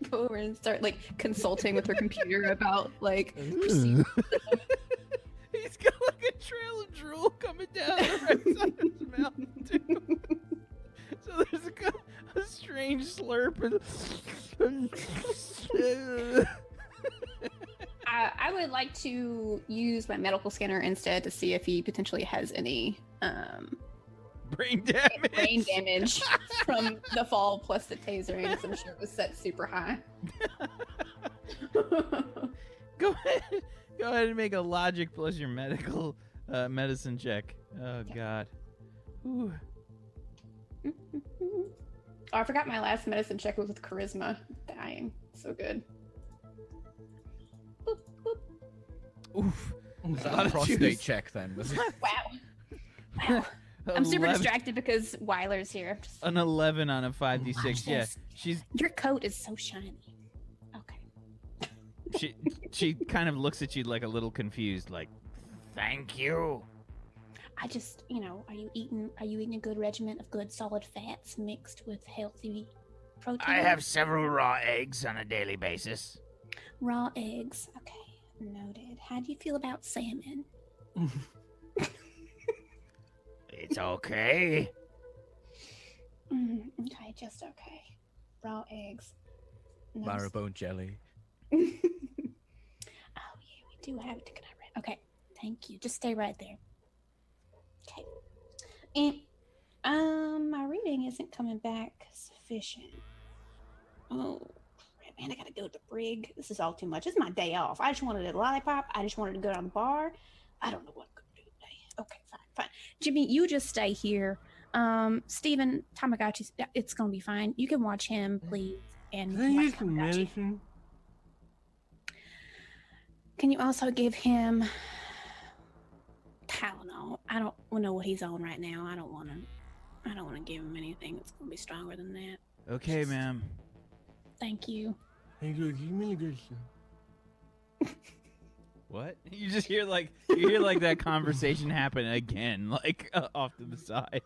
Go over and start like consulting with her computer about like. He's got like a trail of drool coming down the right side of his mouth, too. So there's a strange slurp. I would like to use my medical scanner instead to see if he potentially has any Brain damage. from the fall plus the tasering, because I'm sure it was set super high. Go ahead and make a logic plus your medical medicine check. Oh God. Ooh. Oh, I forgot my last medicine check was with charisma. Dying. So good. Boop, boop. Oof. Was A that lot a of prostate juice. check then? Was it? Wow. Wow. I'm super 11 distracted because Weiler's here. An 11 on a 5d6. Yeah, she's Your coat is so shiny. Okay. she kind of looks at you like a little confused, like, thank you. I just, are you eating a good regimen of good solid fats mixed with healthy protein? I have several raw eggs on a daily basis. Raw eggs. Okay. Noted. How do you feel about salmon? It's okay. Okay, just okay. Raw eggs. No Marrowbone jelly. Oh yeah, we do have it. Okay, thank you. Just stay right there. Okay. And my reading isn't coming back sufficient. Oh crap, man, I gotta go to the brig. This is all too much. This is my day off. I just wanted a lollipop. I just wanted to go down the bar. I don't know what I'm gonna do today. Okay, fine. Jimmy, you just stay here. Steven, Tamagotchi, it's gonna be fine. You can watch him, please. And Can I watch use some Tamagotchi. medicine? Can you also give him Tylenol? I don't know what he's on right now. I don't want to give him anything that's going to be stronger than that. Okay, ma'am. Thank you. Thank you. Give me the good stuff. What? You just hear that conversation happen again, like off to the side.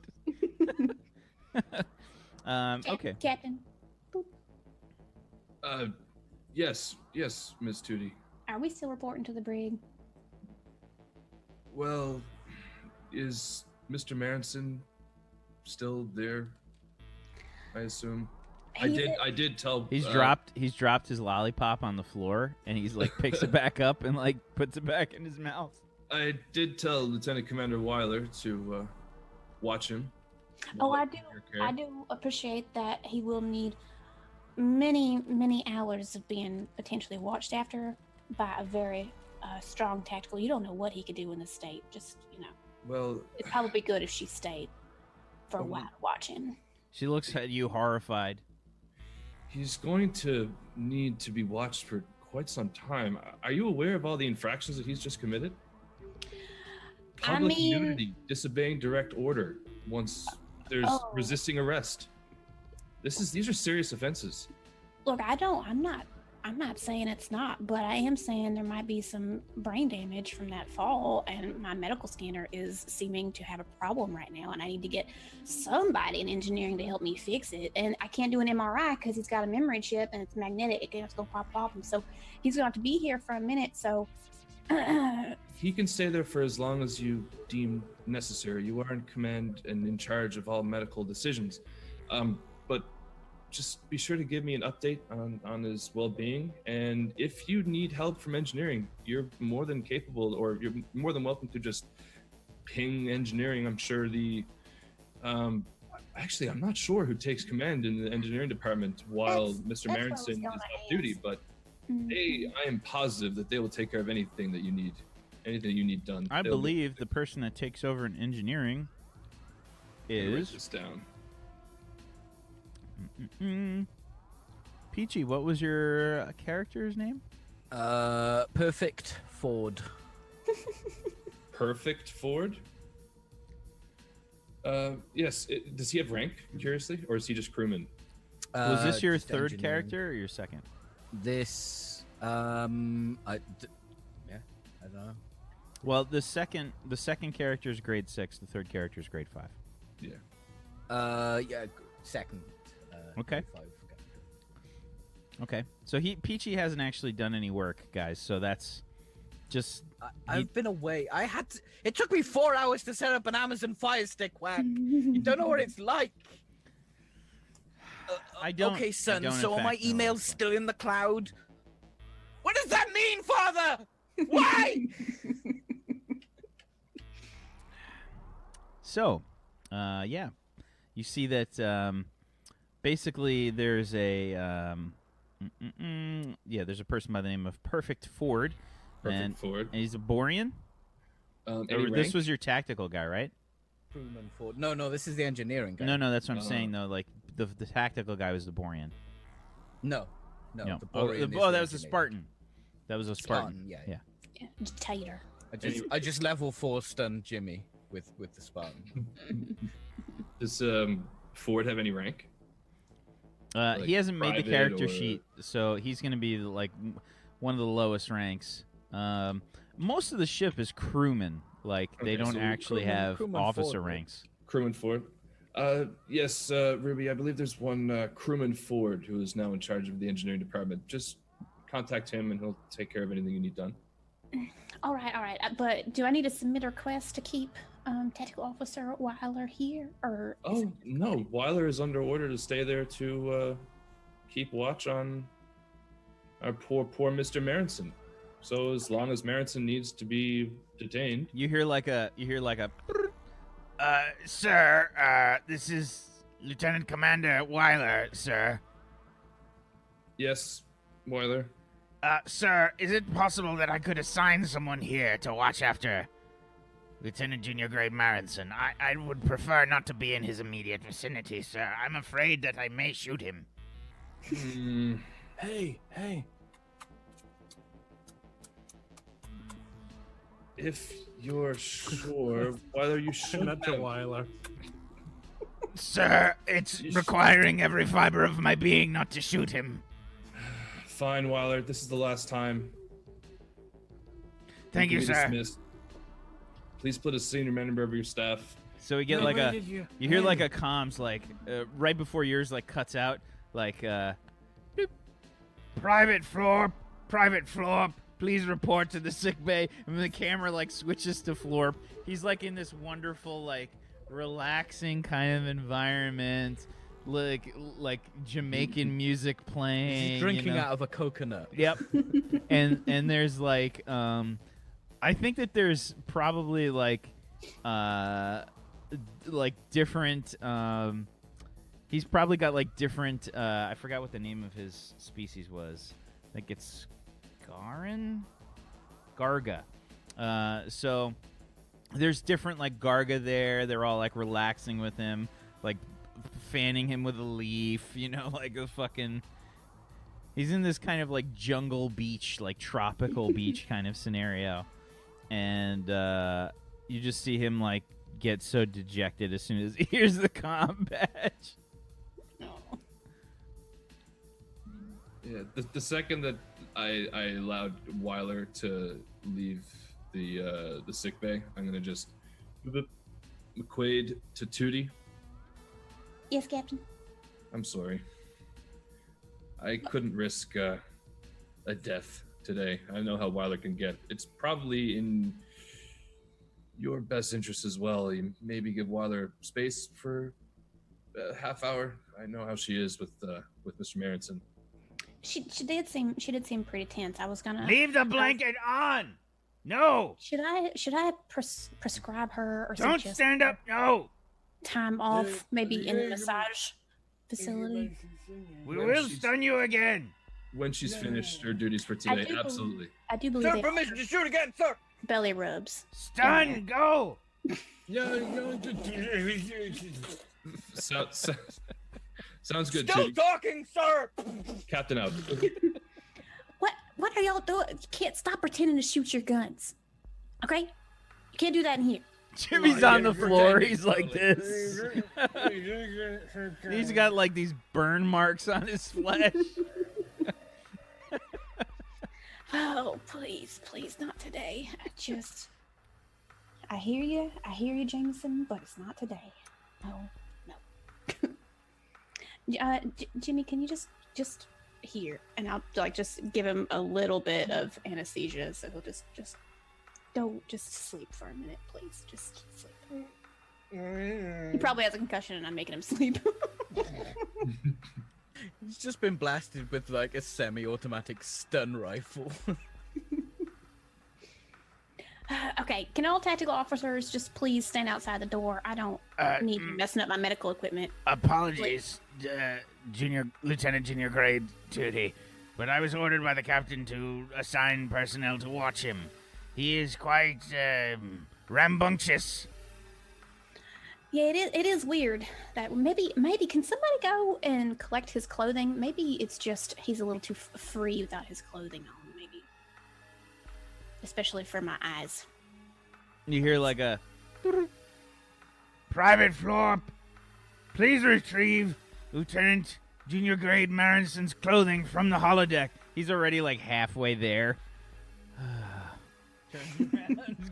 Okay. Captain, Yes, Miss Tootie. are we still reporting to the brig? Well, is Mr. Marenson still there? I assume. I did tell. He's dropped his lollipop on the floor, and he's like picks it back up and like puts it back in his mouth. I did tell Lieutenant Commander Weiler to watch him. Oh, I do appreciate that. He will need many hours of being potentially watched after by a very strong tactical. You don't know what he could do in this state. Just Well, it'd probably be good if she stayed for a while watching. She looks at you horrified. he's going to need to be watched for quite some time. Are you aware of all the infractions that he's just committed? Public nudity, disobeying direct order once there's resisting arrest. These are serious offenses. Look, I'm not saying it's not, but I am saying there might be some brain damage from that fall, and my medical scanner is seeming to have a problem right now, and I need to get somebody in engineering to help me fix it. And I can't do an MRI because he's got a memory chip and it's magnetic. It's no problem. So he's going to have to be here for a minute. So He can stay there for as long as you deem necessary. You are in command and in charge of all medical decisions. But just be sure to give me an update on his well-being. And if you need help from engineering, you're more than capable, or you're more than welcome to just ping engineering. I'm sure actually, I'm not sure who takes command in the engineering department while Mr. Marenson is off duty, but I am positive that they will take care of anything that you need done. I believe the person that takes over in engineering Write is this down. Peachy, what was your character's name? Perfect Ford. Perfect Ford. Yes. Does he have rank? Curiously, or is he just crewman? Was this your just third engineering. character or your second? This, yeah, I don't know. Well, the second character is grade 6. The third character is grade 5. Yeah. Yeah, second. Okay. 5. Okay. So Peachy hasn't actually done any work, guys. So that's just. I've been away. It took me 4 hours to set up an Amazon Fire Stick, Whack. You don't know what it's like. I don't. Okay, son. I don't, So in are my fact, know emails what's still in the cloud? What does that mean, Father? Why? So, yeah, you see that basically there's a there's a person by the name of Perfect Ford, Perfect Ford. and he's a Borean. Any This rank? was your tactical guy, right? Crewman Ford. No, this is the engineering guy. No, that's what I'm saying. though. Like the tactical guy was the Borean. No. No. The Oh, Borean is that the was a engineer. Spartan. That was a Spartan. Yeah. Yeah. Yeah, just tighter. I just level 4 stunned Jimmy with the Spartan. Does Ford have any rank? He Like hasn't made the private character or- sheet, so he's going to be like one of the lowest ranks. Most of the ship is crewman. Like they Okay, don't so actually crewman- have crewman officer Ford, right? ranks. Crewman Ford. Yes, Ruby. I believe there's one Crewman Ford who is now in charge of the engineering department. Just contact him, and he'll take care of anything you need done. All right. But do I need to submit a request to keep Tactical Officer Weiler here, or? Oh no, Weiler is under order to stay there to keep watch on our poor Mr. Marinson. So as long as Marinson needs to be detained, You hear like a Sir, this is Lieutenant Commander Weiler, sir. yes, Weiler. Sir, is it possible that I could assign someone here to watch after Lieutenant Junior Grade Marinson? I would prefer not to be in his immediate vicinity, sir. I'm afraid that I may shoot him. Hey. If you're sure, Weiler, you should. Not to Weiler. Sir, it's requiring every fiber of my being not to shoot him. Fine, Weiler. This is the last time. Thank you, can be sir. dismissed. Please put a senior member of your staff. so we get like a you hear like a comms like right before yours like cuts out like Private floor, please report to the sick bay. and the camera like switches to Florp. He's like in this wonderful like relaxing kind of environment, like Jamaican music playing. He's drinking you know? out of a coconut. Yep. and there's like I think that there's probably like different he's probably got like different I forgot what the name of his species was. I think it's Garga. So there's different like Garga there. They're all like relaxing with him, like fanning him with a leaf, you know, like a fucking he's in this kind of like jungle beach, like tropical beach kind of scenario. And you just see him like get so dejected as soon as he hears the comm badge. Yeah, the second that I allowed Weiler to leave the sick bay, I'm gonna just McQuaid to Tootie. Yes, Captain. I'm sorry. I couldn't risk a death today. I know how Weiler can get. It's probably in your best interest as well. You maybe give Weiler space for a half hour. I know how she is with Mr. Marinson. She did seem pretty tense. I was gonna Leave the blanket on. No, Should I prescribe her or don't suggest stand up. No, time off, maybe in a massage facility? we When will she's- stun you again. When she's finished her duties for today, do believe- absolutely. I do believe Sir, they permission to shoot again, sir. belly rubs. Stun, So, Sounds good, Still too. talking, sir. Captain out. What are y'all doing? You can't stop pretending to shoot your guns. Okay? You can't do that in here. Jimmy's on the floor. He's like this. He's got like these burn marks on his flesh. Oh, please, not today. I hear you, Jameson, but it's not today. No. Jimmy, can you just here? And I'll like just give him a little bit of anesthesia, so he'll just sleep for a minute, please. Just sleep. He probably has a concussion, and I'm making him sleep. He's just been blasted with like a semi-automatic stun rifle. Okay, can all tactical officers just please stand outside the door? I don't need you messing up my medical equipment. Apologies, Lieutenant Junior Grade Duty, but I was ordered by the captain to assign personnel to watch him. He is quite rambunctious. Yeah, it is weird that maybe can somebody go and collect his clothing? Maybe it's just he's a little too free without his clothing on, maybe. Especially for my eyes. You hear like a... Private Florp, please retrieve Lieutenant Junior Grade Marison's clothing from the holodeck. He's already like halfway there.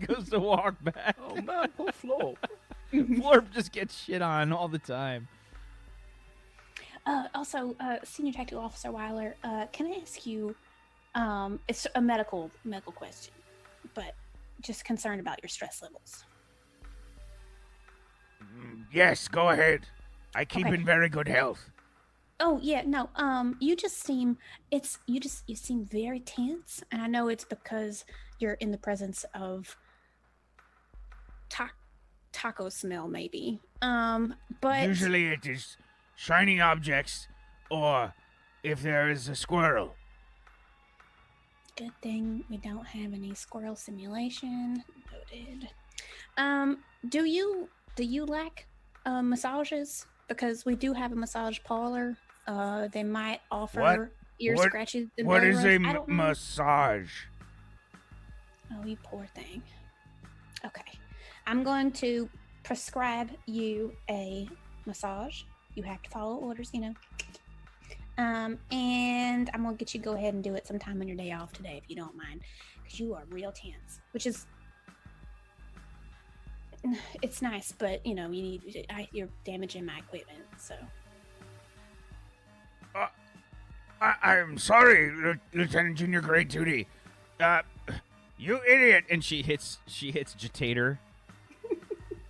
Goes to walk back. Oh man, poor Florp. Florp just gets shit on all the time. Also, Senior Tactical Officer Weiler, can I ask you, it's a medical question, but just concerned about your stress levels. Yes, go ahead. I keep Okay. in very good health. Oh yeah, no. You seem very tense, and I know it's because you're in the presence of taco smell, maybe. But Usually it is shiny objects, or if there is a squirrel. good thing we don't have any squirrel simulation. Noted. Do you like massages? Because we do have a massage parlor. They might offer What? ear What- scratches. And What belly is rubs. a I don't know. massage? Oh, you poor thing. Okay. I'm going to prescribe you a massage. You have to follow orders, you know. And I'm going to get you to go ahead and do it sometime on your day off today, if you don't mind. Because you are real tense, which is... It's nice, but, you know, you're damaging my equipment, so... I'm sorry, Lieutenant Junior Grade Duty. You idiot! And she hits Jitator.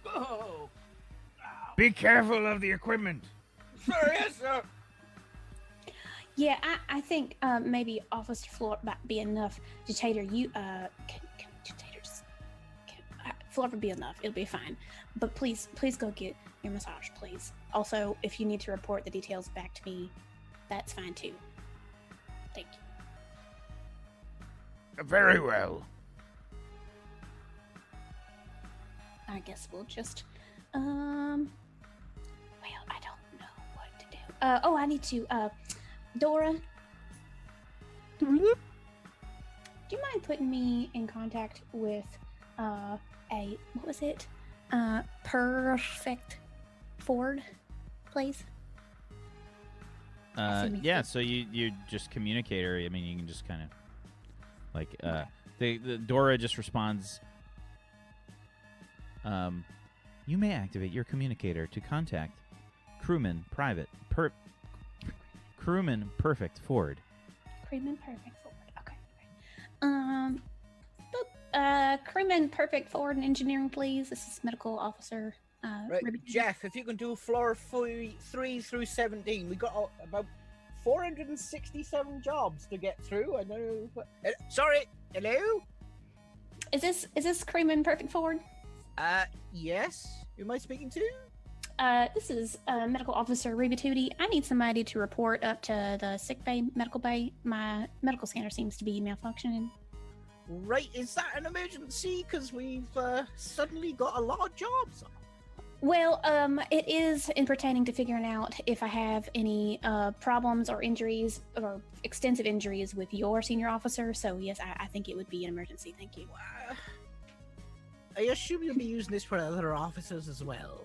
Oh, Be careful of the equipment. sir, yes, sir. Yeah, I think maybe Officer Floor might be enough. Dictator, you Floor would be enough. It'll be fine. But please go get your massage, please. Also, if you need to report the details back to me, that's fine too. Thank you. Very well. I guess we'll just well, I don't know what to do. I need to Dora. Do you mind putting me in contact with what was it? Perfect Ford, please? Yeah, so you just communicate her. I mean, you can just kind of like the Dora just responds. You may activate your communicator to contact crewman perfect Ford. Crewman Perfect Ford. Okay. Crewman Perfect Ford and engineering, please. This is medical officer. Right, Ruby. Jeff, if you can do floor 3 through 17, we got about 467 jobs to get through. I know. Sorry, hello. Is this Crewman Perfect Ford? Yes. Who am I speaking to? This is medical officer Ruby Tootie. I need somebody to report up to the sick bay, medical bay. My medical scanner seems to be malfunctioning. Right, is that an emergency? Because we've suddenly got a lot of jobs. Well, it is in pertaining to figuring out if I have any problems or injuries or extensive injuries with your senior officer. So yes, I think it would be an emergency. Thank you. I assume you'll be using this for other officers as well.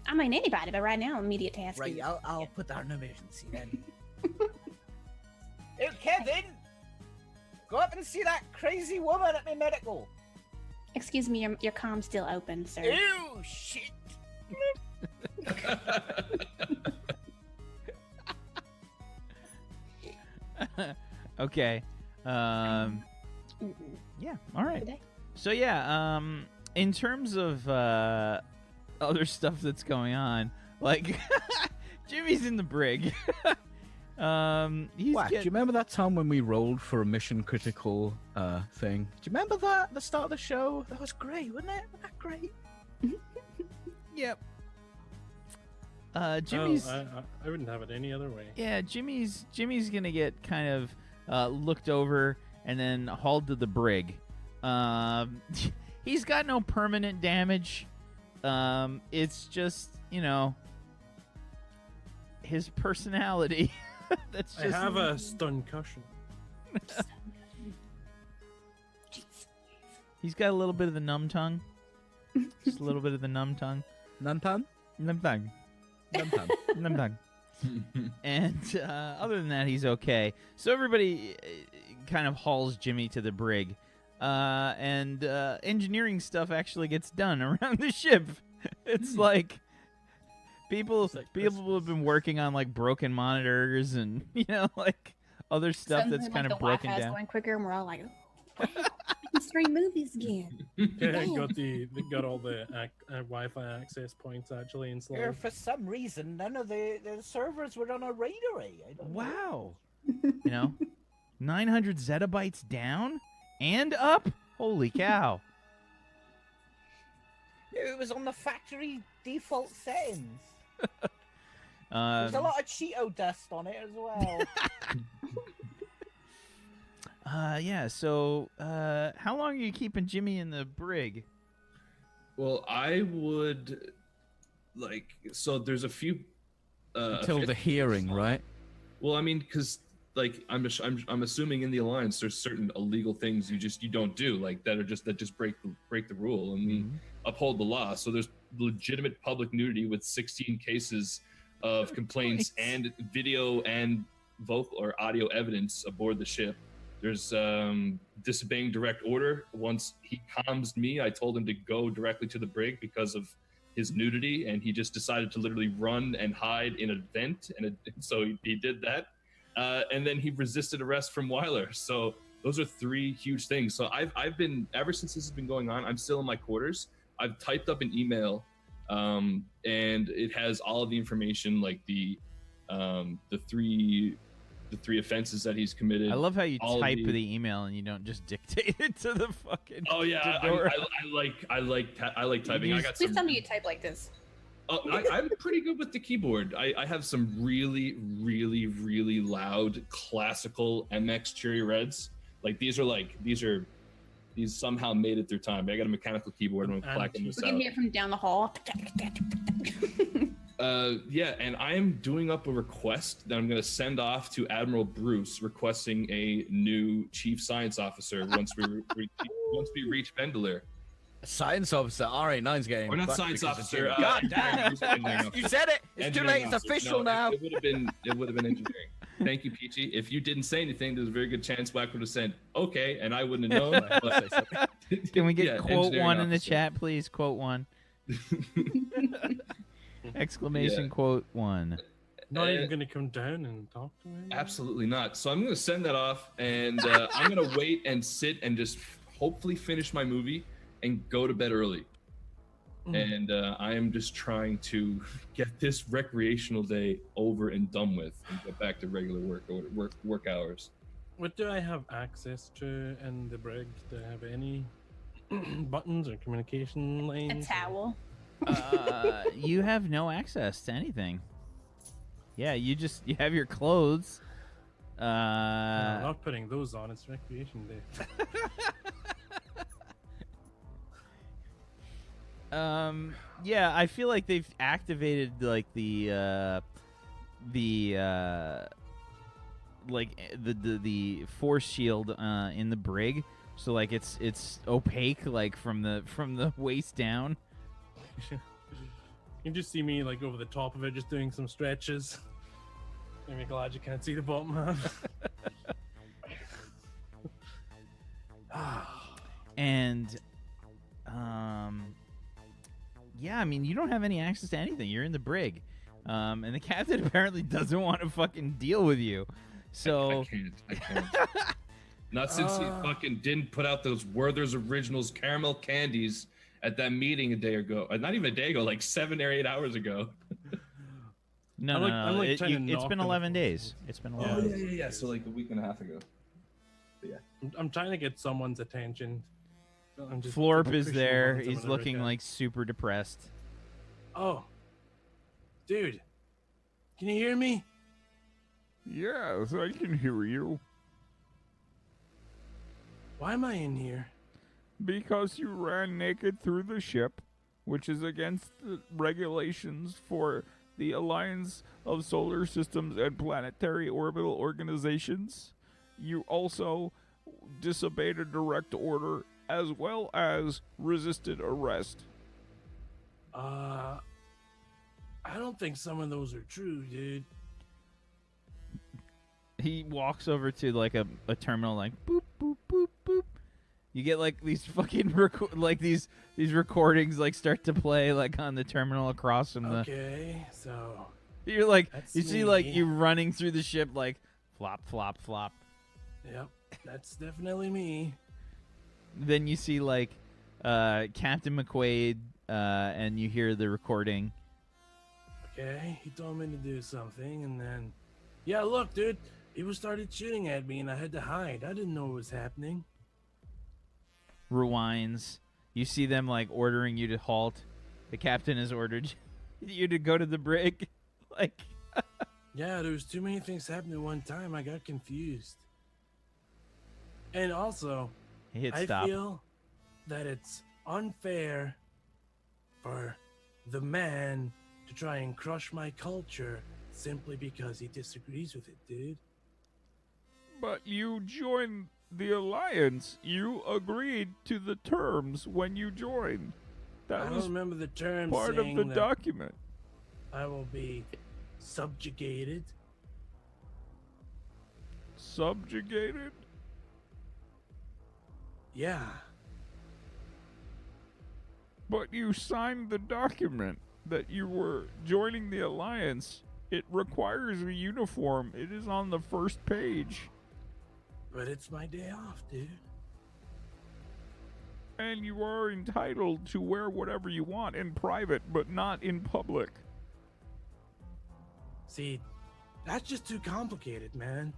I mean anybody, but right now immediate task. Right, is- I'll put that in emergency then. Hey, Kevin! Go up and see that crazy woman at my medical. Excuse me, your comm's still open, sir. Ew, shit! Okay. Yeah. All right. Good day. So yeah. In terms of other stuff that's going on, like Jimmy's in the brig. He's Whack, do you remember that time when we rolled for a mission critical thing? Do you remember that at the start of the show? That was great, wasn't it? Wasn't that great? Yep. Jimmy's. I wouldn't have it any other way. Yeah, Jimmy's gonna get kind of looked over and then hauled to the brig. He's got no permanent damage. It's just, you know, his personality. That's just. I have a stun cushion. He's got a little bit of the numb tongue. Just a little bit of the numb tongue. Nuntan? Numb tongue. Nuntan. Numb tongue. And other than that, he's okay. So everybody kind of hauls Jimmy to the brig. And engineering stuff actually gets done around the ship. It's like people have been working on like broken monitors and like other stuff Suddenly, that's kind like, of the broken Wi-Fi's down. going quicker, and we're all like, "Wow, I can stream movies again." Yeah, got all the Wi-Fi access points actually in Here, Slav. for some reason, none of the servers were on a RAID array. I don't know. Wow. 900 zettabytes down and up? Holy cow. It was on the factory default settings. There's a lot of Cheeto dust on it as well. Yeah, so how long are you keeping Jimmy in the brig? Well, I would so there's a few Until the hearing, right? Well, I mean, because I'm assuming in the alliance there's certain illegal things you don't do, like that just break the rule, and we uphold the law. So there's legitimate public nudity with 16 cases of complaints and video and vocal or audio evidence aboard the ship. There's disobeying direct order. Once he calms me, I told him to go directly to the brig because of his nudity, and he just decided to literally run and hide in a vent, and so he did that. And then he resisted arrest from Weiler. So those are three huge things. So I've been, ever since this has been going on, I'm still in my quarters. I've typed up an email, and it has all of the information, like the three offenses that he's committed. I love how you all of type the email and you don't just dictate it to the fucking. Oh yeah, I like typing. I got Please some. tell me you type like this. Oh, I'm pretty good with the keyboard. I have some really, really, really loud classical MX Cherry Reds. These somehow made it through time. I got a mechanical keyboard and I'm clacking this We out. can hear from down the hall. Yeah, and I am doing up a request that I'm going to send off to Admiral Bruce, requesting a new chief science officer once we reach Vendalir. Science officer, RA9's getting. Or not fucked science because of officer. Jimmy. God damn! You said it. It's too late. It's official now. It would have been engineering. Thank you, Peachy. If you didn't say anything, there's a very good chance Black would have said okay, and I wouldn't have known. But, Can we get yeah, quote engineering one in the officer. chat, please? Quote one. Exclamation Yeah. quote one. Not even going to come down and talk to me. Absolutely not. So I'm going to send that off, and I'm going to wait and sit and just hopefully finish my movie and go to bed early. And I am just trying to get this recreational day over and done with and get back to regular work hours. What do I have access to in the brig? Do I have any buttons or communication A lanes? towel. You have no access to anything. Yeah, you have your clothes. I'm not putting those on. It's recreation day. Yeah, I feel like they've activated like the force shield in the brig, so like it's opaque like from the waist down. You can just see me like over the top of it, just doing some stretches. I'm glad you can't see the bottom half. And yeah, I mean, you don't have any access to anything. You're in the brig, and the captain apparently doesn't want to fucking deal with you. So I can't. Not since he fucking didn't put out those Werther's Originals caramel candies at that meeting a day ago. Not even a day ago, like 7 or 8 hours ago. No, it's been 11 days. It's been 11 days. Yeah. So like a week and a half ago. But yeah. I'm trying to get someone's attention. I'm just Florp is pushing there. buttons I'm He's gonna looking look at. like super depressed. Oh, dude, can you hear me? Yes, I can hear you. Why am I in here? Because you ran naked through the ship, which is against the regulations for the Alliance of Solar Systems and Planetary Orbital Organizations. You also disobeyed a direct order as well as resisted arrest. I don't think some of those are true, dude. He walks over to like a terminal, like boop boop boop boop. You get like these fucking these recordings like start to play like on the terminal across from the. Okay, so You're like that's you see like me. you running through the ship like flop flop flop. Yep, that's definitely me. Then you see like Captain McQuaid and you hear the recording. Okay, he told me to do something, and then, yeah, look, dude, he started shooting at me, and I had to hide. I didn't know what was happening. Rewinds. You see them like ordering you to halt. The captain has ordered you to go to the brig. Like, Yeah, there was too many things happening at one time. I got confused. And also, he hit I stop. feel that it's unfair for the man to try and crush my culture simply because he disagrees with it, dude. But you joined the Alliance. You agreed to the terms when you joined. I That don't was remember the term part of saying the that document. I will be subjugated. Subjugated? Yeah. But you signed the document that you were joining the Alliance. It requires a uniform. It is on the first page. But it's my day off, dude. And you are entitled to wear whatever you want in private, but not in public. See, that's just too complicated, man.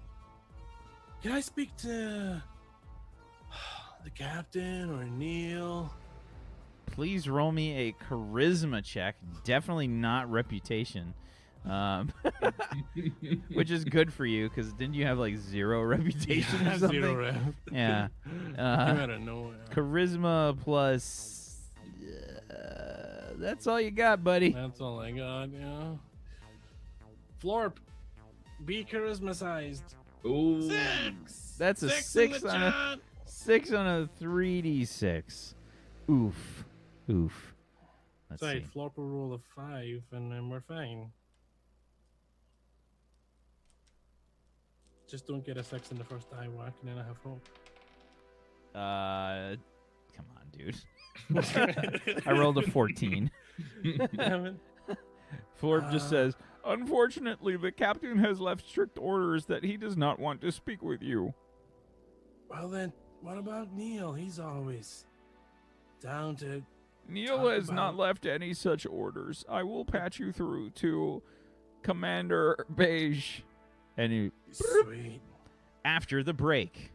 Can I speak to the captain or Neil? Please roll me a charisma check. Definitely not reputation. Which is good for you because didn't you have like 0 reputation or something? Zero rep. Yeah. Came out of nowhere. Charisma plus. That's all you got, buddy. That's all I got, yeah. Florp, be charisma sized. Ooh. 6! That's a in 6 the on a chat. 6 on a 3d6. Oof. Let's Sorry, see. Florp will roll a 5 and then we're fine. Just don't get a 6 in the first die whack and then I have hope. Come on, dude. I rolled a 14. Damn it. Florp just says, unfortunately, the captain has left strict orders that he does not want to speak with you. Well then, what about Neil? He's always down to Neil talk has not about- left any such orders. I will patch you through to Commander Beige. And you, sweet. after the break.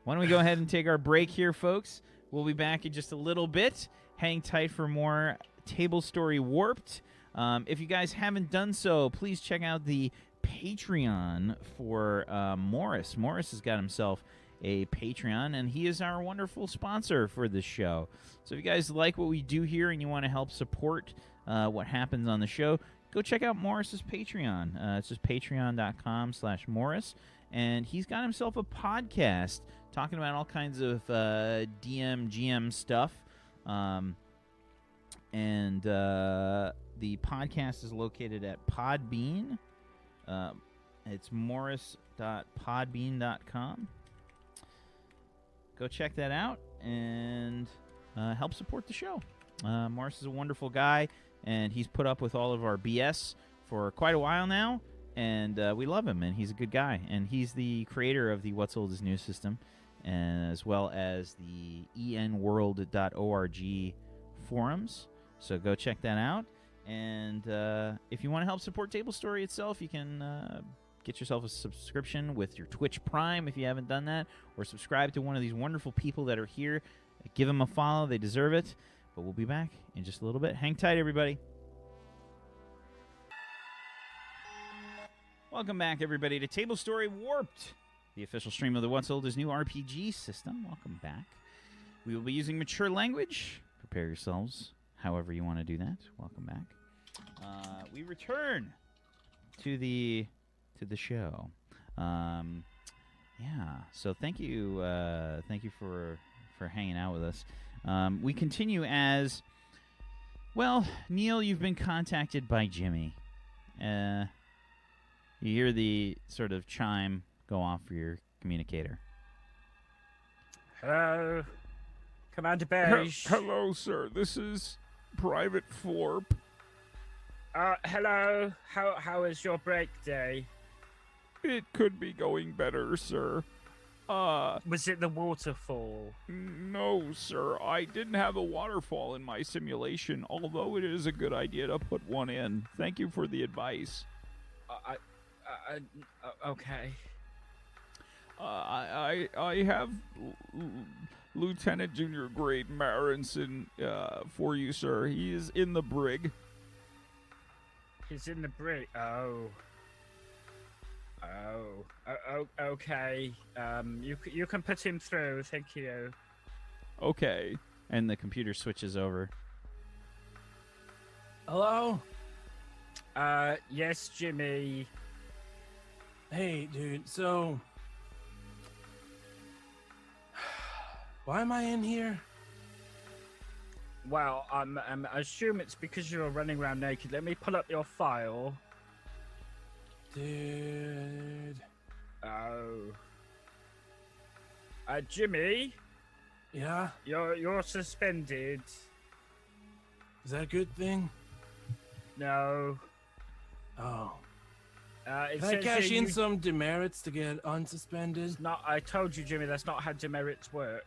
Why don't we go ahead and take our break here, folks? We'll be back in just a little bit. Hang tight for more Table Story Warped. If you guys haven't done so, please check out the Patreon for Morris. Morris has got himself a Patreon, and he is our wonderful sponsor for this show. So if you guys like what we do here and you want to help support what happens on the show, go check out Morris's Patreon. It's just patreon.com/Morris, and he's got himself a podcast talking about all kinds of GM stuff. And the podcast is located at Podbean. It's morris.podbean.com. Go check that out and help support the show. Morris is a wonderful guy, and he's put up with all of our BS for quite a while now, and we love him, and he's a good guy. And he's the creator of the What's Old is New system, as well as the enworld.org forums. So go check that out. And if you want to help support Table Story itself, you can get yourself a subscription with your Twitch Prime if you haven't done that, or subscribe to one of these wonderful people that are here. Give them a follow. They deserve it. But we'll be back in just a little bit. Hang tight, everybody. Welcome back, everybody, to Table Story Warped, the official stream of the What's Old is New RPG system. Welcome back. We will be using mature language. Prepare yourselves however you want to do that. Welcome back. We return to the show. So thank you for hanging out with us. We continue as well. Neil, you've been contacted by Jimmy. You hear the sort of chime go off for your communicator. Hello, Commander Beige. Hello, sir. This is Private Florp. Hello. How is your break day? It could be going better, sir. Was it the waterfall? No, sir. I didn't have a waterfall in my simulation, although it is a good idea to put one in. Thank you for the advice. Okay. I have Lieutenant Junior Grade Marinson for you, sir. He is in the brig. He's in the brig. Okay. You can put him through. Thank you. Okay. And the computer switches over. Hello? Yes, Jimmy. Hey, dude, so... why am I in here? Well, I assume it's because you're running around naked. Let me pull up your file. Dude... Oh. Jimmy? Yeah? You're suspended. Is that a good thing? No. Oh. It Can I says cash here in you- some demerits to get unsuspended? No, I told you, Jimmy, that's not how demerits work.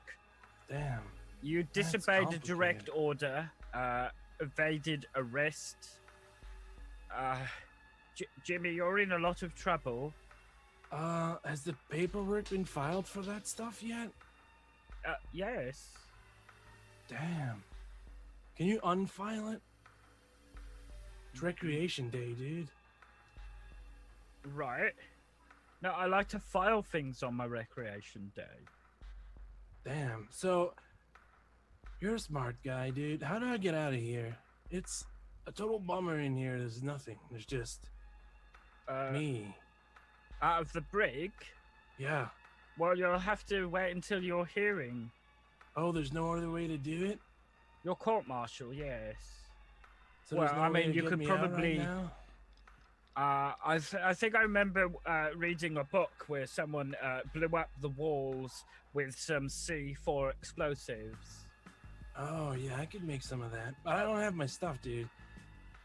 Damn. You That's disobeyed a direct complicated. order, evaded arrest. Jimmy, you're in a lot of trouble. Has the paperwork been filed for that stuff yet? Yes. Damn. Can you unfile it? It's recreation day, dude. Right. No, I like to file things on my recreation day. Damn. So, you're a smart guy, dude. How do I get out of here? It's a total bummer in here. There's nothing. There's just me. Out of the brig? Yeah. Well, you'll have to wait until your hearing. Oh, there's no other way to do it? Your court-martial, yes. So there's Well, no I way mean, to you get could me out probably- right now? I think I remember reading a book where someone blew up the walls with some C4 explosives. Oh, yeah, I could make some of that. But I don't have my stuff, dude.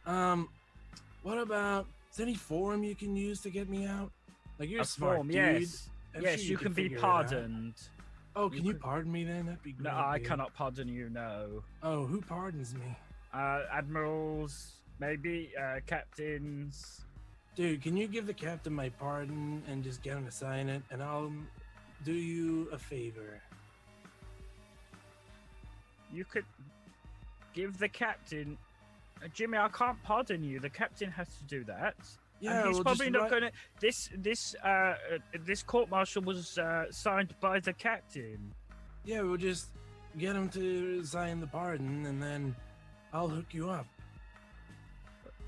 What about... is there any forum you can use to get me out? Like, you're A a smart form, dude. yes. I'm Yes, sure you can be figure it out. pardoned. Oh, can you could- pardon me then? That'd be great. No, I dude. cannot pardon you, no. Oh, who pardons me? Admirals, maybe captains. Dude, can you give the captain my pardon and just get him to sign it? And I'll do you a favor. You could give the captain... Jimmy, I can't pardon you. The captain has to do that. Yeah, and he's we'll probably just not write- gonna. This court martial was signed by the captain. Yeah, we'll just get him to sign the pardon, and then I'll hook you up.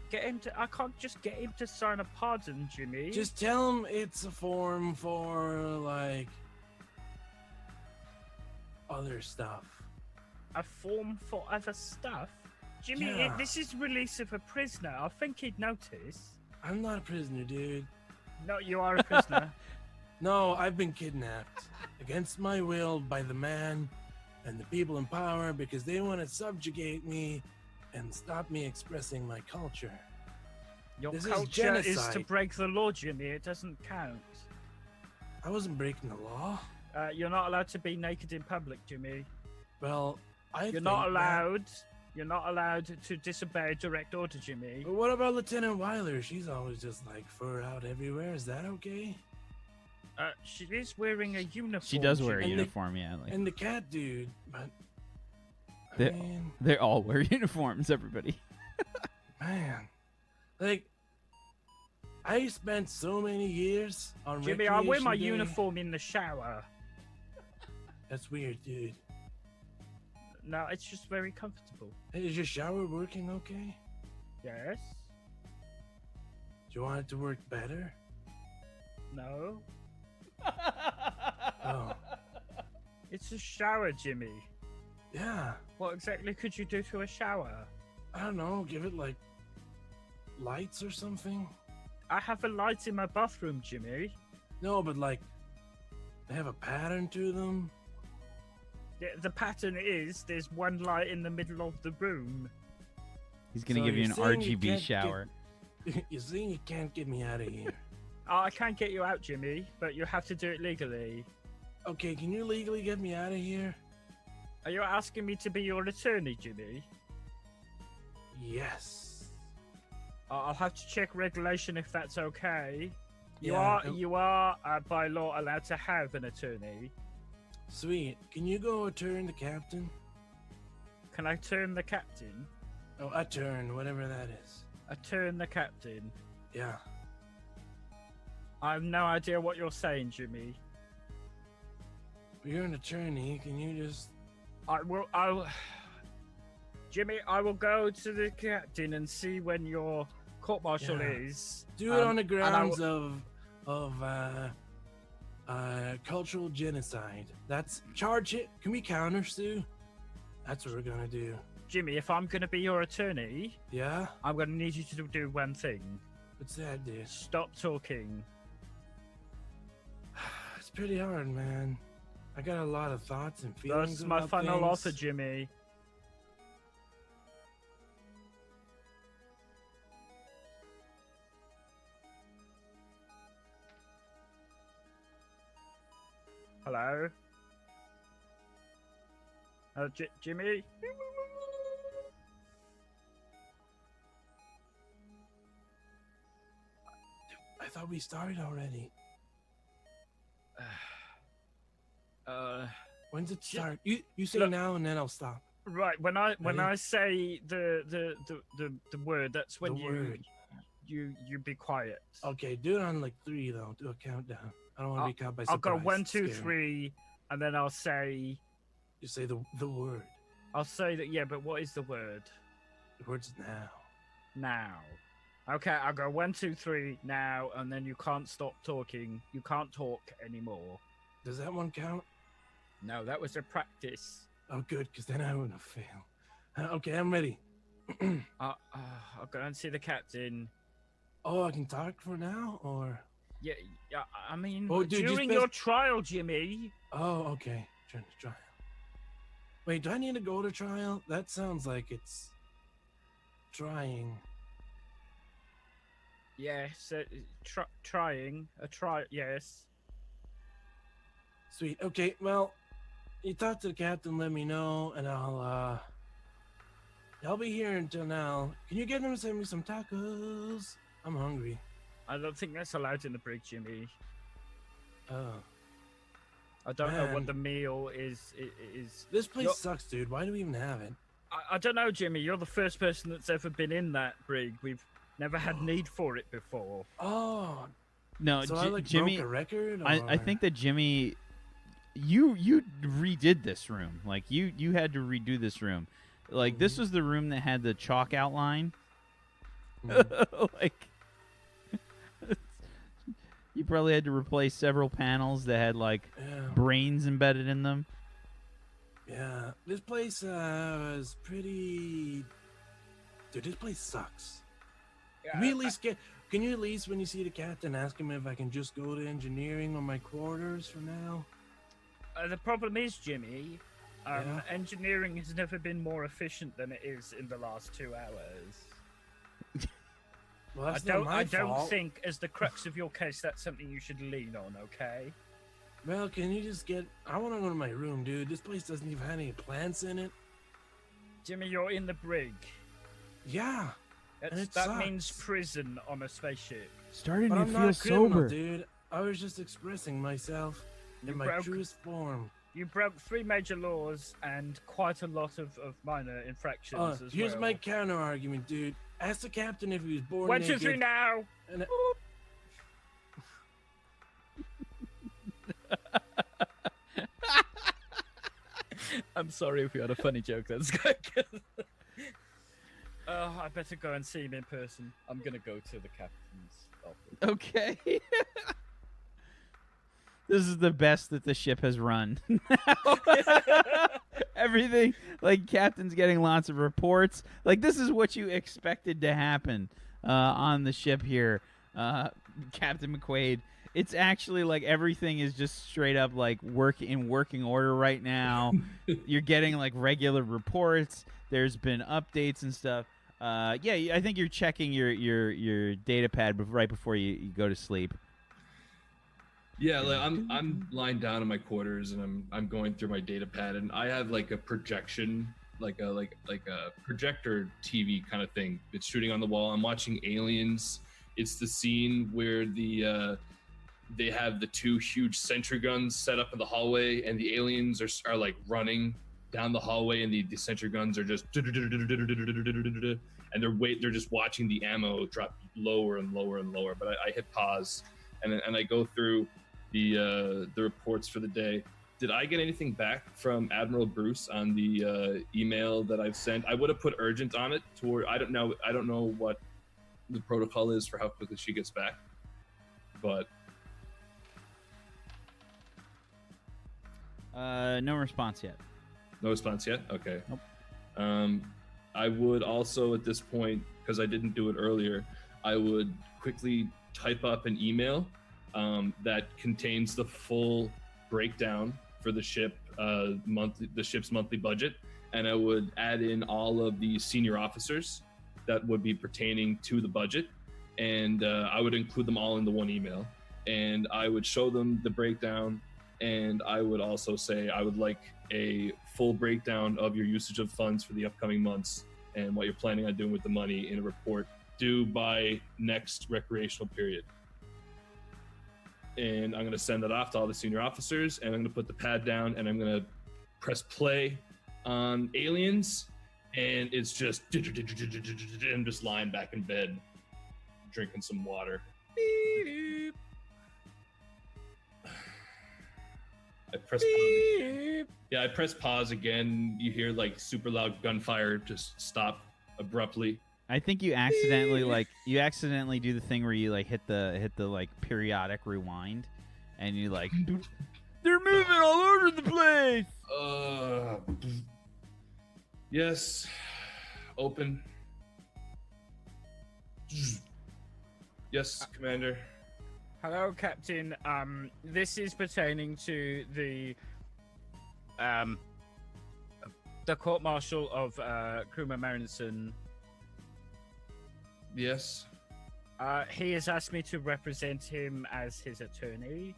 Get him to. I can't just get him to sign a pardon, Jimmy. Just tell him it's a form for like other stuff. a form for other stuff. Jimmy, Yeah. this is release of a prisoner. I think he'd notice. I'm not a prisoner, dude. No, you are a prisoner. No, I've been kidnapped against my will by the man and the people in power because they want to subjugate me and stop me expressing my culture. Your This is culture is to genocide. break the law, Jimmy. It doesn't count. I wasn't breaking the law. You're not allowed to be naked in public, Jimmy. Well, You're not allowed. You're not allowed to disobey a direct order, Jimmy. But what about Lieutenant Weiler? She's always just like fur out everywhere. Is that okay? She is wearing a uniform. She does wear a And the- uniform, yeah. Like, And the cat dude, but I They- mean, they all wear uniforms, everybody. man, like I spent so many years on Jimmy, I wear my Recreation Day. uniform in the shower. That's weird, dude. No, it's just very comfortable. Hey, is your shower working okay? Yes. Do you want it to work better? No. Oh, It's a shower, Jimmy. yeah. What exactly could you do to a shower? I don't know. Give it like lights or something. I have a light in my bathroom, Jimmy. No, but like they have a pattern to them. The pattern is there's one light in the middle of the room. He's gonna So give you you're an saying you RGB can't shower. You're saying you can't get me out of here. I can't get you out, Jimmy, but you have to do it legally. Okay, can you legally get me out of here? Are you asking me to be your attorney, Jimmy? Yes. I'll have to check regulation if that's okay. Yeah, You are by law allowed to have an attorney. Sweet. Can you go turn the captain? Can I turn the captain? Oh, a turn, whatever that is. I turn the captain. Yeah. I have no idea what you're saying, Jimmy. You're an attorney. Can you just? I'll Jimmy, I will go to the captain and see when your court martial Yeah. is. Do it on the and I grounds will- of cultural genocide. That's charge it. Can we counter sue? That's what we're gonna do. Jimmy, if I'm going to be your attorney, Yeah. I'm going to need you to do one thing. What's that, dude? Stop talking. It's pretty hard, man. I got a lot of thoughts and feelings. That's my about final things. offer, Jimmy. Hello? Jimmy? I thought we started already. When's it start? You say Look- now and then I'll stop. Right, when I Ready? say the word, that's when The word. you be quiet. Okay, do it on like 3 though. Do a countdown. I don't want to be caught by I'll surprise. go 1, 2, Scare me. 3, and then I'll say You say the word. that. Yeah, but what is the word? The word's now. Now. Okay, I'll go 1, 2, 3 now, and then you can't stop talking. You can't talk anymore. Does that one count? No, that was a practice. Oh, good, because then I wouldn't fail. Okay, I'm ready. I'll go and see the captain. Oh, I can talk for now, or Yeah, I mean, Oh, dude, just during best- your trial, Jimmy. oh, okay. Turn to trial. Wait, do I need to go to trial? That sounds like it's trying. Yes, trying a try. Yes. Sweet. Okay, well, you talk to the captain, let me know, and I'll be here until now. Can you get him to send me some tacos? I'm hungry. I don't think that's allowed in the brig, Jimmy. Oh, I don't know what Man. the meal is. this place You're- sucks, dude. Why do we even have it? I don't know, Jimmy. You're the first person that's ever been in that brig. Never had need for it before. Oh, No, so I like Jimmy. broke a record. I or- think that Jimmy, you redid this room. Like you had to redo this room. Like this was the room that had the chalk outline. Like you probably had to replace several panels that had like Yeah. brains embedded in them. Yeah, this place was pretty. Dude, this place sucks. Can we at least get? Can you at least, when you see the captain, ask him if I can just go to engineering on my quarters for now? The problem is, Jimmy, Yeah? engineering has never been more efficient than it is in the last 2 hours. Well, I that's not my don't fault. think, as the crux of your case, that's something you should lean on. Okay. Well, can you just get? I want to go to my room, dude. This place doesn't even have any plants in it. Jimmy, you're in the brig. Yeah, and it That means sucks. prison on a spaceship. Starting but to I'm feel not a criminal, sober. dude. I was just expressing myself You in my broke- truest form. You broke 3 major laws and quite a lot of minor infractions as Here's well. my counter argument, dude. Ask the captain if he was born 1, 2, naked. 3 now. And I'm sorry if you had a funny joke. That's good. Oh, I better go and see him in person. I'm gonna go to the captain's office. Okay. This is the best that the ship has run. Everything, like, Captain's getting lots of reports. Like, this is what you expected to happen on the ship here, Captain McQuaid. It's actually like everything is just straight up like working order right now. You're getting like regular reports. There's been updates and stuff. Yeah, I think you're checking your data pad right before you go to sleep. Yeah, like I'm lying down in my quarters and I'm going through my data pad and I have like a projection, like a projector TV kind of thing. It's shooting on the wall. I'm watching Aliens. It's the scene where they have the 2 huge sentry guns set up in the hallway and the aliens are like running down the hallway and the sentry guns are just and they're just watching the ammo drop lower and lower and lower. But I hit pause and I go through the reports for the day. Did I get anything back from Admiral Bruce on the email that I've sent? I would have put urgent on it I don't know what the protocol is for how quickly she gets back, but No response yet. no response yet. Okay. Nope. I would also at this point, because I didn't do it earlier, I would quickly type up an email that contains the full breakdown for the ship the ship's monthly budget, and I would add in all of the senior officers that would be pertaining to the budget, and I would include them all in the one email, and I would show them the breakdown, and I would also say I would like a full breakdown of your usage of funds for the upcoming months and what you're planning on doing with the money in a report due by next recreational period. And I'm going to send that off to all the senior officers, and I'm going to put the pad down, and I'm going to press play on Aliens, and it's just I'm just lying back in bed drinking some water. I press pause again. Yeah, I press pause again. You hear like super loud gunfire just stop abruptly. I think you accidentally do the thing where you like hit the like periodic rewind, and you like they're moving all over the place. Yes. Open. Yes, Commander. Hello, Captain. This is pertaining to the court-martial of crewman Marinson. Yes. He has asked me to represent him as his attorney.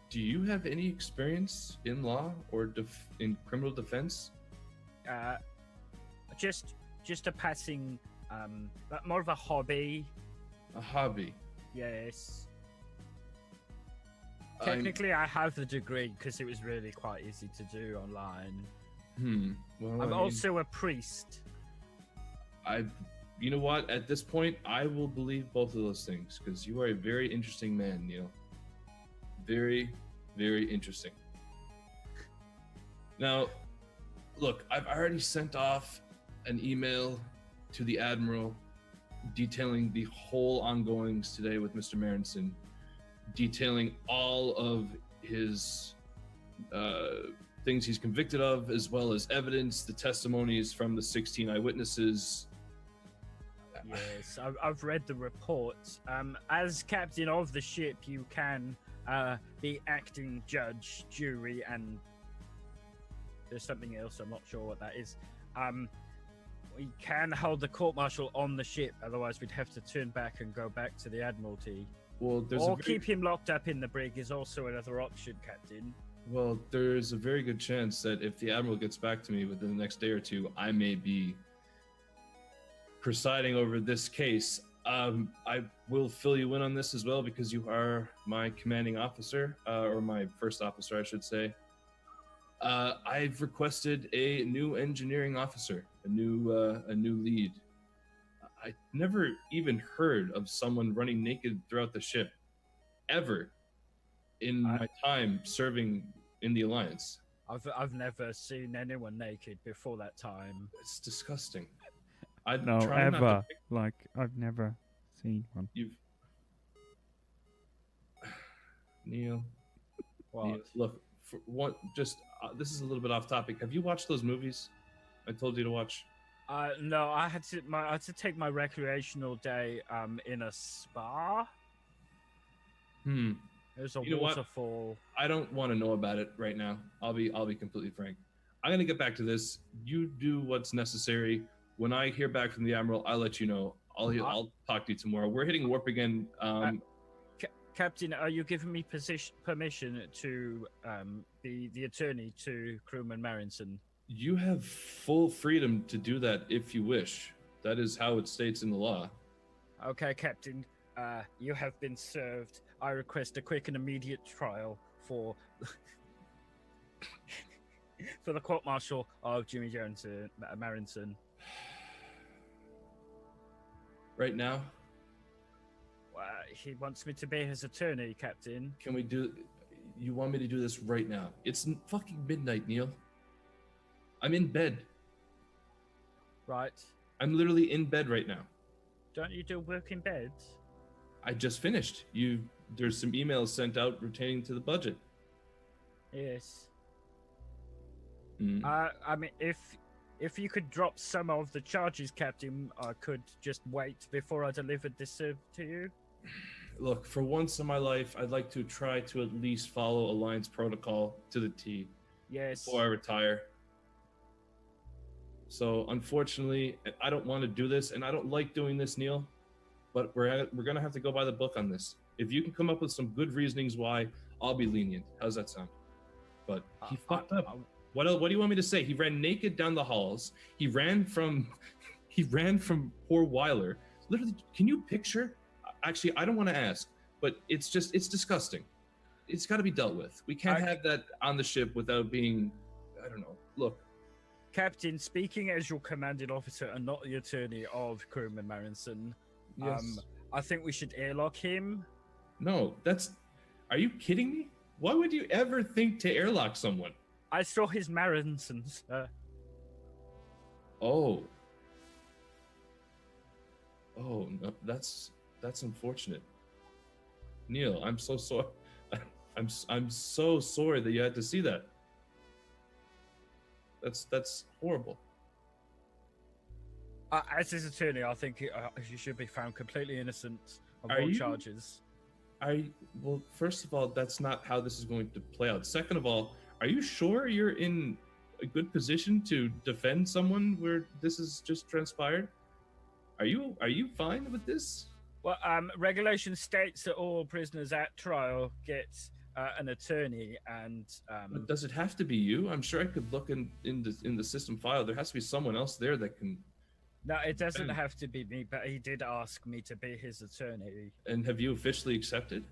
Do you have any experience in law or in criminal defense? Just a passing, but more of a hobby. A hobby. Yes. Technically, I have the degree because it was really quite easy to do online. Well, I'm also a priest. you know what? At this point, I will believe both of those things because you are a very interesting man, Neil. Very, very interesting. Now, look, I've already sent off an email to the Admiral detailing the whole ongoings today with Mr. Marinson, detailing all of his things he's convicted of, as well as evidence, the testimonies from the 16 eyewitnesses. Yes, I've read the report. As captain of the ship, you can be acting judge, jury, and there's something else. I'm not sure what that is. We can hold the court-martial on the ship, otherwise we'd have to turn back and go back to the Admiralty. Well, or keep him locked up in the brig is also another option, Captain. Well, there's a very good chance that if the Admiral gets back to me within the next day or two, I may be presiding over this case. I will fill you in on this as well because you are my commanding officer, or my first officer, I should say. I've requested a new engineering officer, a new lead. I never even heard of someone running naked throughout the ship, ever, in my time serving in the Alliance. I've never seen anyone naked before that time. It's disgusting. No, ever. Like, I've never seen one. Neil. What? Neil, look, for one, just this is a little bit off topic. Have you watched those movies I told you to watch? No, I had to take my recreational day in a spa. There's a waterfall. I don't want to know about it right now. I'll be completely frank. I'm gonna get back to this. You do what's necessary. When I hear back from the Admiral, I'll let you know. I'll talk to you tomorrow. We're hitting warp again. Captain, are you giving me permission to be the attorney to Crewman Marinson? You have full freedom to do that if you wish. That is how it states in the law. Okay, Captain. You have been served. I request a quick and immediate trial for for the court-martial of Jimmy Marinson. Right now? He wants me to be his attorney, Captain. Can we do... You want me to do this right now? It's fucking midnight, Neil. I'm in bed. Right. I'm literally in bed right now. Don't you do work in bed? I just finished. There's some emails sent out pertaining to the budget. Yes. Mm. I mean, if you could drop some of the charges, Captain, I could just wait before I delivered this to you. Look, for once in my life, I'd like to try to at least follow Alliance protocol to the T. Yes. Before I retire. So, unfortunately, I don't want to do this, and I don't like doing this, Neil. But we're going to have to go by the book on this. If you can come up with some good reasonings why, I'll be lenient. How's that sound? But he fucked up. What else? What do you want me to say? He ran naked down the halls. He ran from poor Weiler. Literally, can you picture? Actually, I don't want to ask, but it's disgusting. It's got to be dealt with. We can't have that on the ship without being, I don't know. Look. Captain, speaking as your commanding officer and not the attorney of Crewman Marinson, yes. I think we should airlock him. No, are you kidding me? Why would you ever think to airlock someone? I saw his Marinsons. Oh, no, that's unfortunate. Neil, I'm so sorry. I'm so sorry that you had to see that. That's horrible. As his attorney, I think he should be found completely innocent of all charges. Well, first of all, that's not how this is going to play out. Second of all, are you sure you're in a good position to defend someone where this has just transpired? Are you fine with this? Well, regulation states that all prisoners at trial get an attorney, and but does it have to be you? I'm sure I could look in the system file. There has to be someone else there that can. No, it doesn't have to be me, but he did ask me to be his attorney. And have you officially accepted?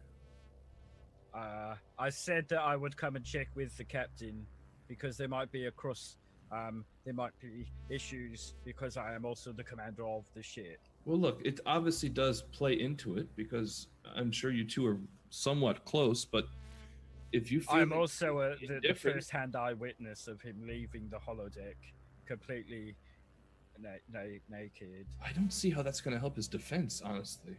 I said that I would come and check with the captain because there might be a cross there might be issues because I am also the commander of the ship. Well, look, it obviously does play into it because I'm sure you two are somewhat close, but if you feel I'm like also he's the different- first-hand eyewitness of him leaving the holodeck completely naked. I don't see how that's going to help his defense, honestly.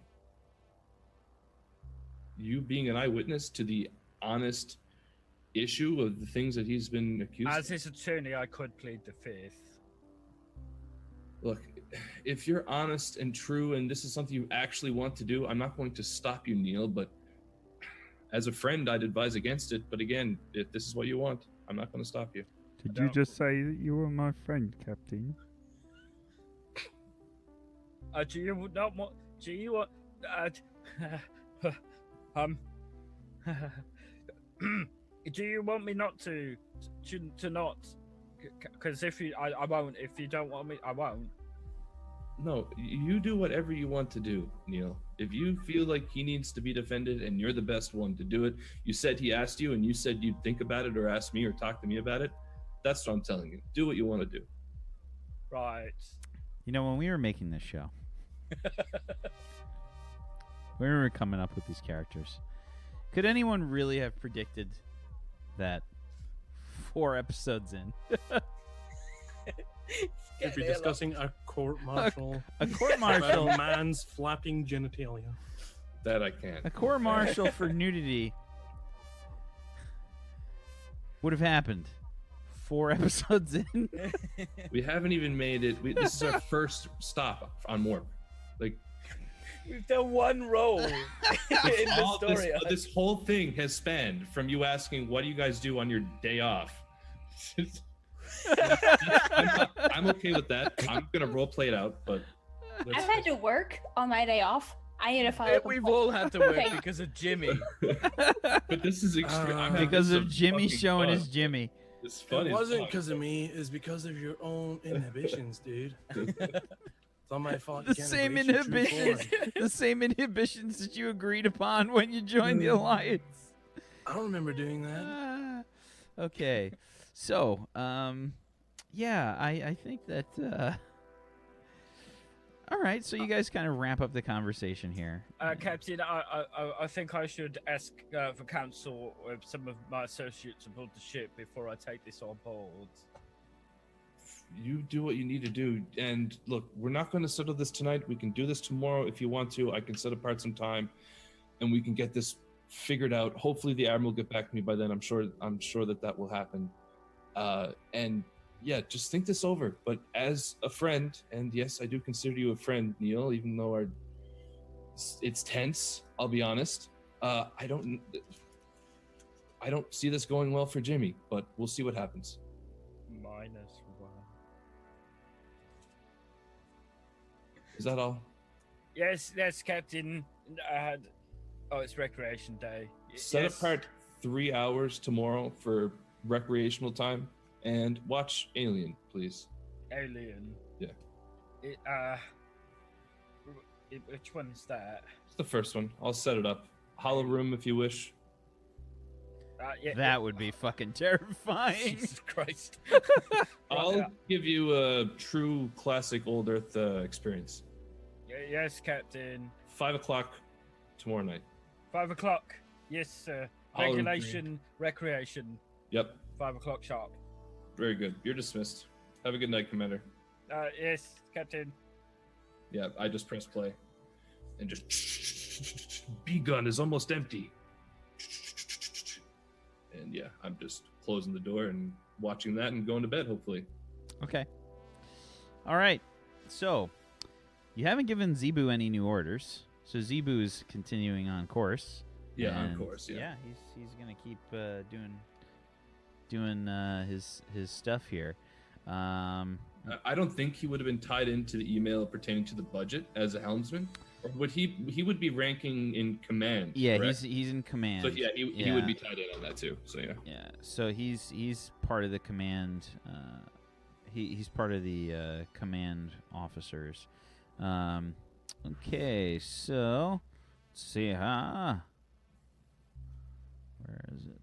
You being an eyewitness to the honest issue of the things that he's been accused As of. his attorney, I could plead the fifth. Look, if you're honest and true and this is something you actually want to do, I'm not going to stop you, Neil, but as a friend, I'd advise against it. But again, if this is what you want, I'm not going to stop you. Did you just say that you were my friend, Captain? Do you not want? Do you want? Do you want me not to not? Because if you, I won't. If you don't want me, I won't. No, you do whatever you want to do, Neil. If you feel like he needs to be defended and you're the best one to do it, you said he asked you and you said you'd think about it or ask me or talk to me about it. That's what I'm telling you. Do what you want to do. Right. You know, when we were making this show, we were coming up with these characters. Could anyone really have predicted that 4 episodes in? We'd be discussing a court-martial. A court about martial. a man's flapping genitalia. That I can't. A court martial for nudity would have happened 4 episodes in. We haven't even made it. This is our first stop on Morp. Like, We've done one role in the story. this whole thing has spanned from you asking, "What do you guys do on your day off?" I'm okay with that. I'm gonna role play it out, but I've had to work on my day off. I need to file a We've complaint. all had to work Okay. because of Jimmy. but this is extreme. I'm having Because of some Jimmy fucking showing fun. his Jimmy. It's funny. It as wasn't fuck. because of me. It's because of your own inhibitions, dude. It's not my fault. The You can't same embrace your true inhibitions, form. the same inhibitions that you agreed upon when you joined the alliance. I don't remember doing that. Okay, so yeah, I think that. All right, so you guys kind of wrap up the conversation here. Captain, I think I should ask for counsel with some of my associates aboard the ship before I take this on board. You do what you need to do, and look, we're not going to settle this tonight. We can do this tomorrow if you want to. I can set apart some time, and we can get this figured out. Hopefully, the admiral will get back to me by then. I'm sure that will happen. And yeah, just think this over. But as a friend, and yes, I do consider you a friend, Neil, even though it's tense. I'll be honest. I don't see this going well for Jimmy, but we'll see what happens. -1. Is that all? Yes, Captain. It's recreation day. Set Yes. apart 3 hours tomorrow for recreational time and watch Alien, please. Alien. Yeah. Which one is that? It's the first one. I'll set it up. Hollow room if you wish. Yeah, That would be fucking terrifying. Jesus Christ. I'll give you a true classic old Earth experience. Yes, Captain. 5 o'clock tomorrow night. 5 o'clock. Yes, sir. Hollow room. Regulation, recreation. Yep. 5 o'clock sharp. Very good. You're dismissed. Have a good night, Commander. Yes, Captain. Yeah, I just press play. And just B gun is almost empty. And yeah, I'm just closing the door and watching that and going to bed, hopefully. Okay. All right. So, you haven't given Zebu any new orders. So Zebu's continuing on course. Yeah, on And course, yeah. he's gonna keep doing his stuff here. I don't think he would have been tied into the email pertaining to the budget as a helmsman. Or would he would be ranking in command? Yeah, correct? he's in command. So yeah, he would be tied in on that too. So yeah. Yeah, so he's part of the command. He's part of the command officers. Okay, so let's see. Where is it?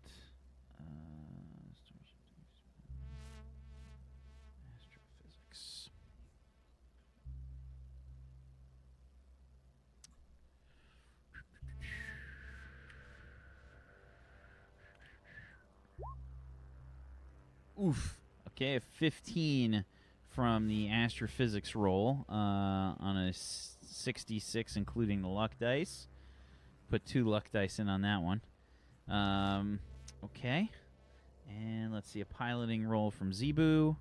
Oof. Okay, a 15 from the astrophysics roll on a 66, including the luck dice. Put 2 luck dice in on that one. Okay. And let's see, a piloting roll from Zebu.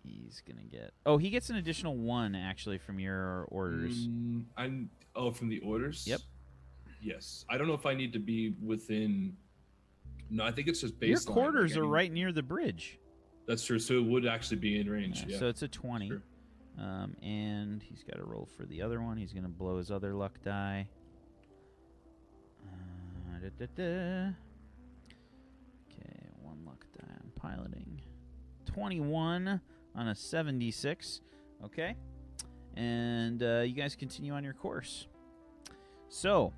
He's going to get... Oh, he gets an additional 1, actually, from your orders. From the orders? Yep. Yes. I don't know if I need to be within... No, I think it's just baseline. Your quarters are right near the bridge. That's true. So it would actually be in range. Yeah. So it's a 20. Sure. And he's got to roll for the other one. He's going to blow his other luck die. Okay, 1 luck die. I'm piloting. 21 on a 76. Okay. And you guys continue on your course. So,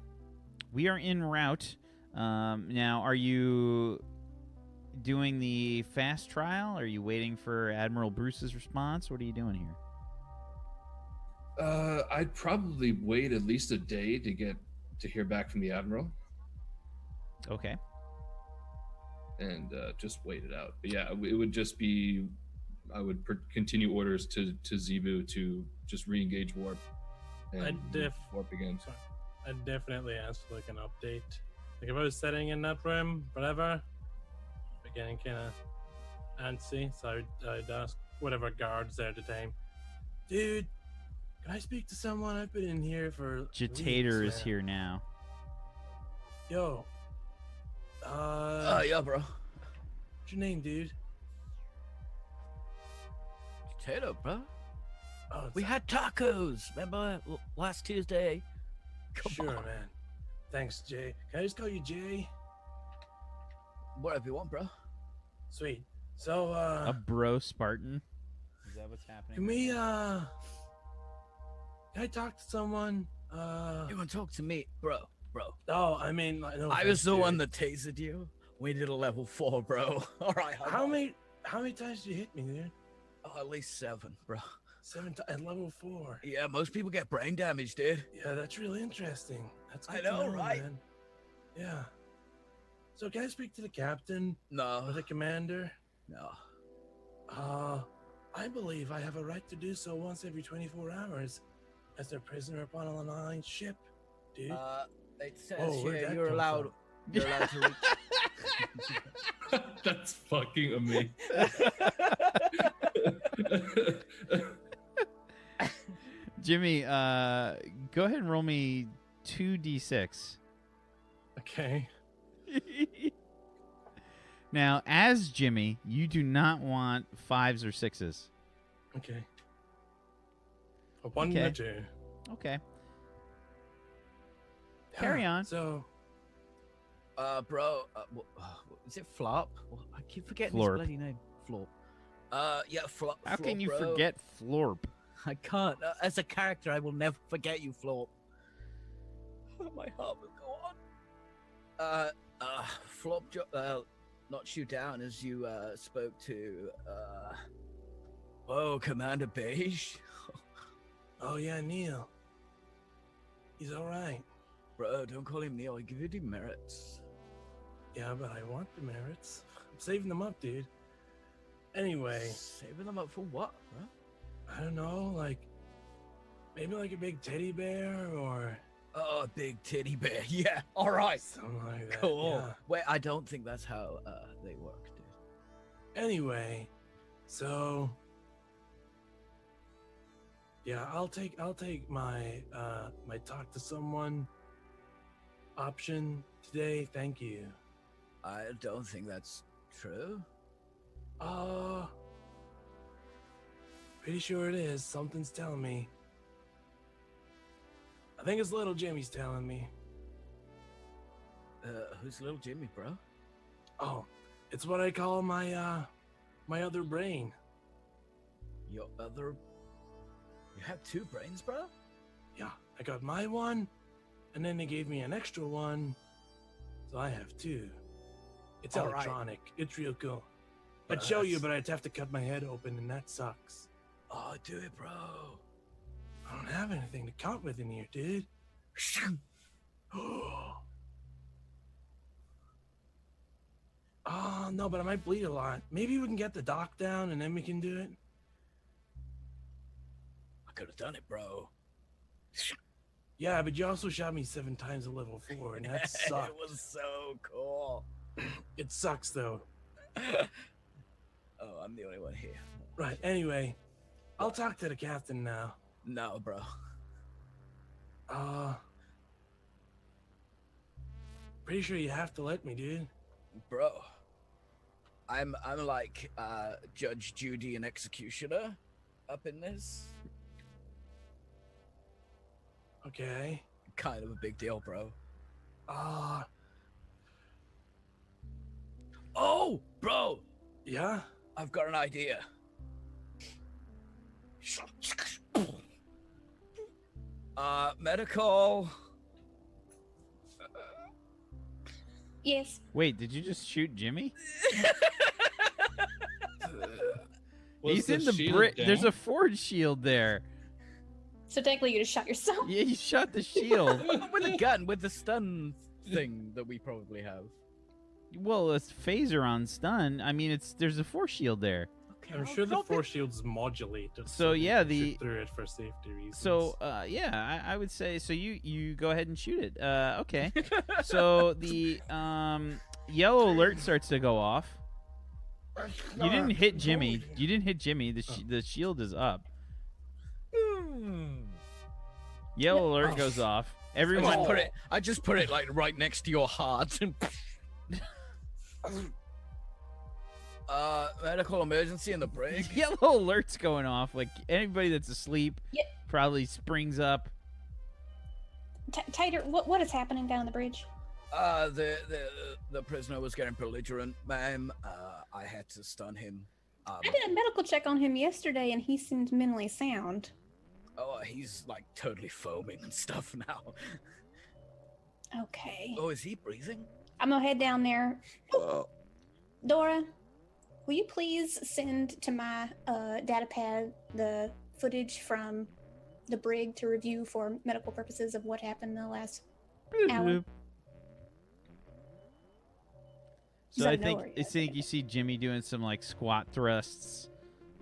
we are en route. Now, are you doing the fast trial? Are you waiting for Admiral Bruce's response? What are you doing here? I'd probably wait at least a day to hear back from the Admiral. Okay. And just wait it out. But yeah, it would just be... I would continue orders to Zebu to just re-engage warp and warp again. Sorry. I'd definitely ask for like an update. Like if I was sitting in that room, whatever, getting kind of antsy, so I'd ask whatever guards there at the time, dude, can I speak to someone? I've been in here for Jitator weeks, is man. here now. Yo. Yeah, bro. What's your name, dude? Potato, bro. Oh, We had tacos. Remember last Tuesday? Come on, man. Thanks, Jay. Can I just call you Jay? Whatever you want, bro. Sweet. So, A bro Spartan? Is that what's happening? can we, can I talk to someone? You want to talk to me, bro? Oh, I mean, like, no I offense, was the one dude. that tasered you. We did a level 4, bro. All right. How many times did you hit me, dude? Oh, at least 7, bro. 7 times at level 4. Yeah, most people get brain damage, dude. Yeah, that's really interesting. That's I good to know, right? Man. Yeah. So can I speak to the captain No. or the commander? No. I believe I have a right to do so once every 24 hours as their prisoner upon a line ship, dude. It says Whoa, where'd here that you're come allowed. from? You're allowed to reach. That's fucking amazing. Jimmy, go ahead and roll me 2d6. Okay. Now, as Jimmy, you do not want 5s or 6s. Okay. A 1 Okay. and a 2. Okay. Carry on. So, Bro, is it Flop? I keep forgetting Florp. his bloody name. Florp. Yeah, Flop. How can Florp, you bro. forget Florp? I can't. As a character, I will never forget you, Florp. My heart will go on. Flop, knocked you down as you spoke to. Commander Beige. oh yeah, Neil. He's all right. Bro, don't call him Neil. I give you demerits. Yeah, but I want the merits. I'm saving them up, dude. Anyway, Saving them up for what, bro? I don't know, like maybe like a big teddy bear or Oh, big titty bear. Yeah, all right. something like that. Cool. Yeah. Wait, I don't think that's how they work, dude. Anyway, so yeah, I'll take my my talk to someone option today. Thank you. I don't think that's true. Pretty sure it is. Something's telling me. I think it's little Jimmy's telling me. Who's little Jimmy, bro? Oh, it's what I call my my other brain. Your other... You have 2 brains, bro? Yeah, I got my one, and then they gave me an extra one, so I have 2. It's All right. electronic. It's real cool. But I'd show you, that's- but I'd have to cut my head open, and that sucks. Oh, do it, bro. I don't have anything to cut with in here, dude. Oh, no, but I might bleed a lot. Maybe we can get the doc down and then we can do it. I could have done it, bro. Yeah, but you also shot me 7 times at level 4, and that sucks. It was so cool. It sucks, though. Oh, I'm the only one here. Right, anyway, I'll talk to the captain now. No, bro. Pretty sure you have to let me, dude. Bro. I'm like Judge Judy and Executioner up in this. Okay. Kind of a big deal, bro. Oh, bro. Yeah? I've got an idea. Medical. Yes. Wait, did you just shoot Jimmy? Was He's in the shield brick. down? There's a forge shield there. So technically, you just shot yourself. Yeah, you shot the shield. With a gun, with the stun thing that we probably have. Well, it's phaser on stun. I mean, there's a force shield there. Okay, I'm I'll sure the drop it. force shield's modulated. So, you yeah, can the- shoot through it for safety reasons. So, yeah, I would say so. You go ahead and shoot it. Okay. So the yellow alert starts to go off. You didn't hit Jimmy. You didn't hit Jimmy. The shield is up. Yellow alert goes off. Everyone. I just put it like right next to your heart. Medical emergency in the brig. Yellow alert's going off. Like anybody that's asleep Yeah. probably springs up. Tater, what is happening down the bridge? The prisoner was getting belligerent, ma'am. I had to stun him. I did a medical check on him yesterday, and he seemed mentally sound. Oh, he's like totally foaming and stuff now. Okay. Oh, is he breathing? I'm gonna head down there. Dora, will you please send to my data pad the footage from the brig to review for medical purposes of what happened in the last hour? So Does I that know her think yet? you see Jimmy doing some like squat thrusts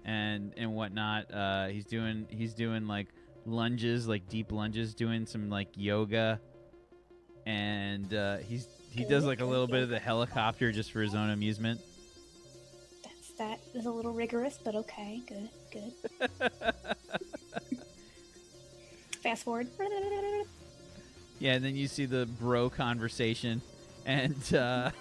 and whatnot. He's doing like lunges, like deep lunges, doing some like yoga, and he does like a little bit of the helicopter just for his own amusement. That is a little rigorous, but okay, good. Fast forward. Yeah, and then you see the bro conversation, and and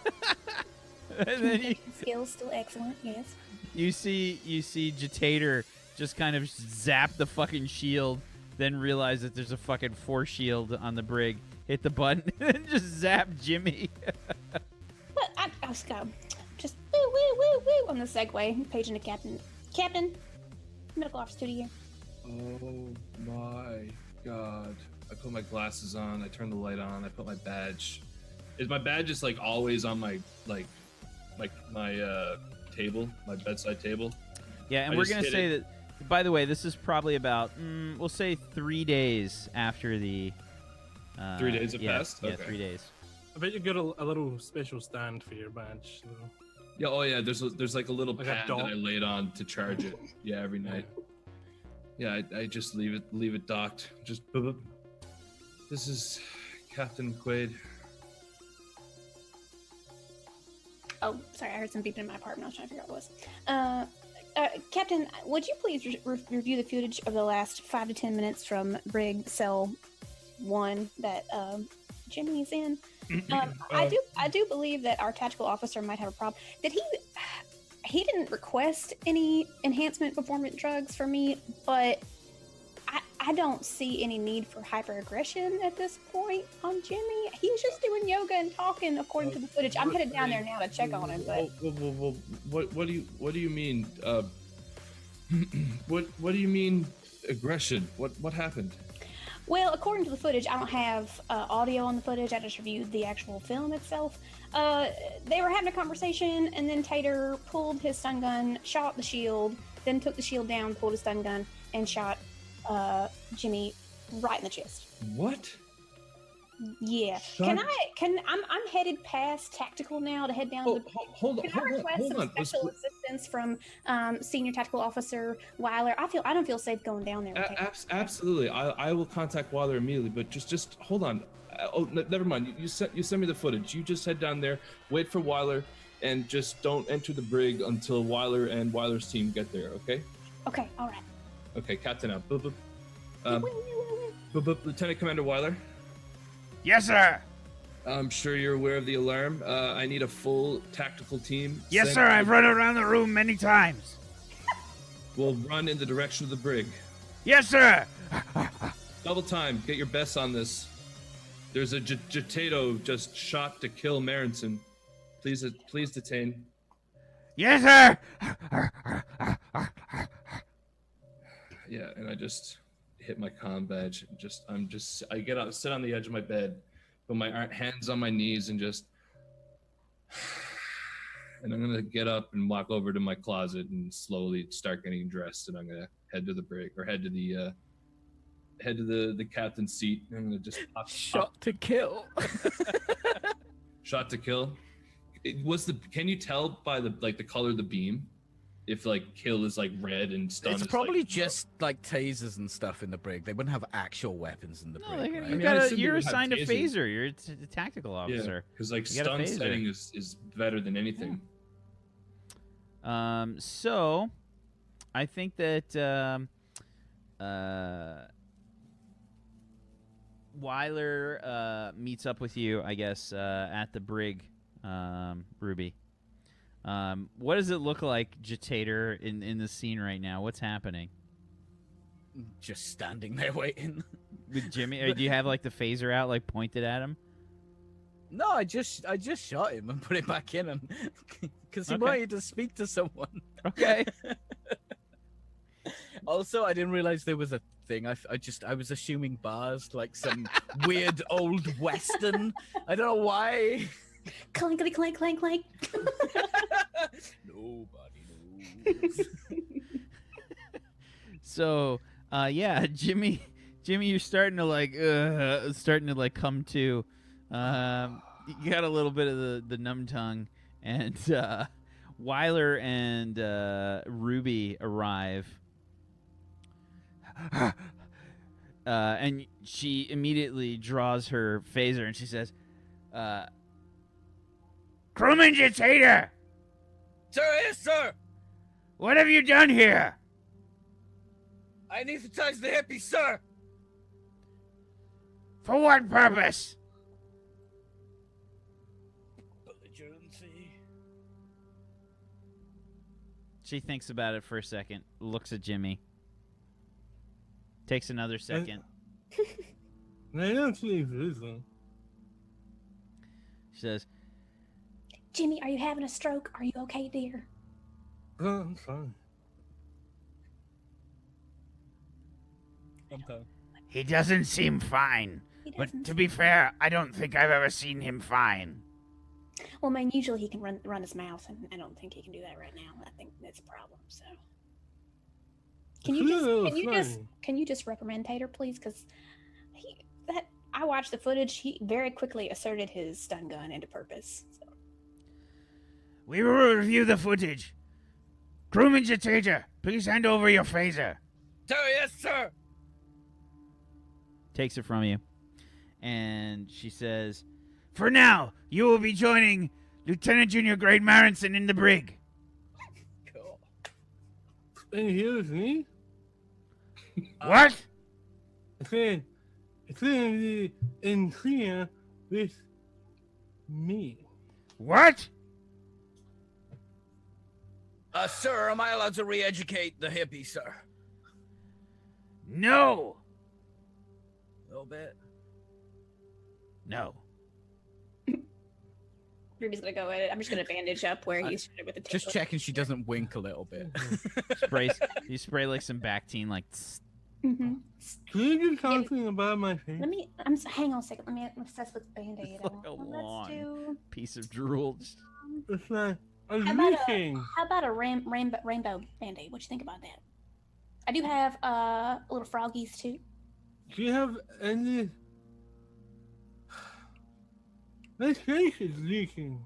then Skills still excellent, yes. you see Jatator just kind of zap the fucking shield, then realize that there's a fucking force shield on the brig. Hit the button and just zap Jimmy. But I was go just woo on the Segway, paging the captain. Captain, medical officer duty here. Oh my god. I put my glasses on, I turn the light on, I put my badge. Is my badge just like always on my my table, my bedside table? Yeah, and I we're just gonna hit say it. that. By the way, this is probably about we'll say 3 days after the. 3 days have yeah, passed? Yeah, Okay. 3 days. I bet you got a little special stand for your badge. So. Yeah, oh yeah, there's like a little Like a pad that dock? I laid on to charge it. Yeah, every night. Yeah, I just leave it docked. Just boop, boop. This is Captain Quaid. Oh, sorry, I heard some beeping in my apartment. I was trying to figure out what it was. Captain, would you please review the footage of the last 5 to 10 minutes from Brig Cell 1 that Jimmy's in? I do believe that our tactical officer might have a problem. He didn't request any enhancement performance drugs for me, but I don't see any need for hyperaggression at this point on Jimmy. He was just doing yoga and talking according to the footage. I'm headed down there now to check on him, but What do you mean? What do you mean aggression? What happened? well, according to the footage, I don't have audio on the footage. I just reviewed the actual film itself. They were having a conversation, and then Tater pulled his stun gun, shot the shield, then took the shield down, pulled his stun gun, and shot Jimmy right in the chest. What? Yeah. I'm headed past tactical now to head down to the. Hold Can I request some special assistance from Senior Tactical Officer Weiler? I don't feel safe going down there. Absolutely, I will contact Weiler immediately. But just hold on. Never mind. You send me the footage. You just head down there, wait for Weiler, and just don't enter the brig until Weiler and Weiler's team get there. Okay? Okay. All right. Okay, Captain out. Boop, boop. Boop, boop. Lieutenant Commander Weiler. Yes, sir. I'm sure you're aware of the alarm. I need a full tactical team. Yes, sir. I've run around the room many times. We'll run in the direction of the brig. Yes, sir. Double time. Get your best on this. There's a Jatato just shot to kill Marinson. Please detain. Yes, sir. Yeah, and I just hit my comm badge. I get out, sit on the edge of my bed, put my hands on my knees, and I'm gonna get up and walk over to my closet and slowly start getting dressed, and I'm gonna head to the brig or head to the captain's seat. And I'm gonna just Shot to kill. Shot to kill. Can you tell by the color of the beam if kill is red and stun It's is probably just tasers and stuff in the brig. They wouldn't have actual weapons in the brig. Right? assume You're they would have assigned a tasers. phaser. You're a tactical officer. because got a stun phaser. setting is better than anything. So I think that Weiler meets up with you, I guess, at the brig, Ruby. What does it look like, Jatator, in the scene right now? What's happening? Just standing there waiting. With Jimmy? Or do you have the phaser out, pointed at him? No, I just shot him and put it back in him because he Okay. wanted to speak to someone. Okay. Also, I didn't realize there was a thing. I was assuming bars, some weird old western. I don't know why. Clankety clank clank clank. Nobody knows. So, yeah, Jimmy, you're starting to come to. You got a little bit of the numb tongue, and Weiler and Ruby arrive, and she immediately draws her phaser and she says, Crewman Jatator, Sir, yes, sir. what have you done here? I anesthetize the hippie, sir. For what purpose? Belligerency. She thinks about it for a second, looks at Jimmy, takes another second. I don't see this. She says, Jimmy, are you having a stroke? Are you okay, dear? I'm fine. He doesn't seem fine. He But doesn't. to be fair, I don't think I've ever seen him fine. Well, man, usually he can run his mouth, and I don't think he can do that right now. I think that's a problem. So, can you just reprimand Tater, please? Because I watched the footage. He very quickly asserted his stun gun into purpose. So. We will review the footage. Crewman Jatator, please hand over your phaser. Sir, yes, sir. takes it from you, and she says, For now, you will be joining Lieutenant Junior Grade Marinson in the brig. Cool. And here with me? What? I said, it's gonna be in here with me. What? Sir, am I allowed to re-educate the hippie, sir? No. A little bit. No. Ruby's gonna go at it. I'm just gonna bandage up where he's shot with the tail. Just checking she doesn't wink a little bit. you spray some Bactine, Mm-hmm. Can you do something about my face? Hang on a second. Let me assess with Band-Aid. Like a long piece of drool. It's like a How about leaking. How about a rainbow Band-Aid? What you think about that? I do have little froggies too. Do you have any My face is leaking.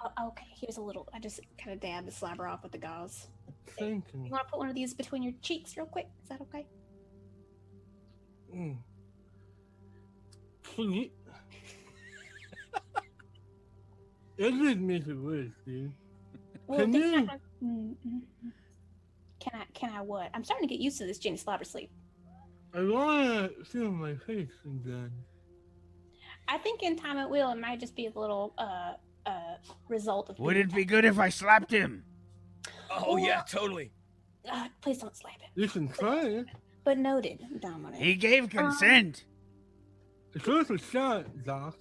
Oh, okay, here's a little. I just kind of dab the slobber off with the gauze. Thank You you. want to put one of these between your cheeks real quick? Is that okay? Mm. Can you... That just makes it worse, dude. Well, Can that's you- not Can I what? I'm starting to get used to this Jenny slobber sleep. I wanna feel my face again. I think in time it will. It might just be a little result of. Would it be good if I slapped him? Oh yeah, totally. Please don't slap it. You can try it. But noted, Dominic. He gave consent. It's worth a shot, Doc.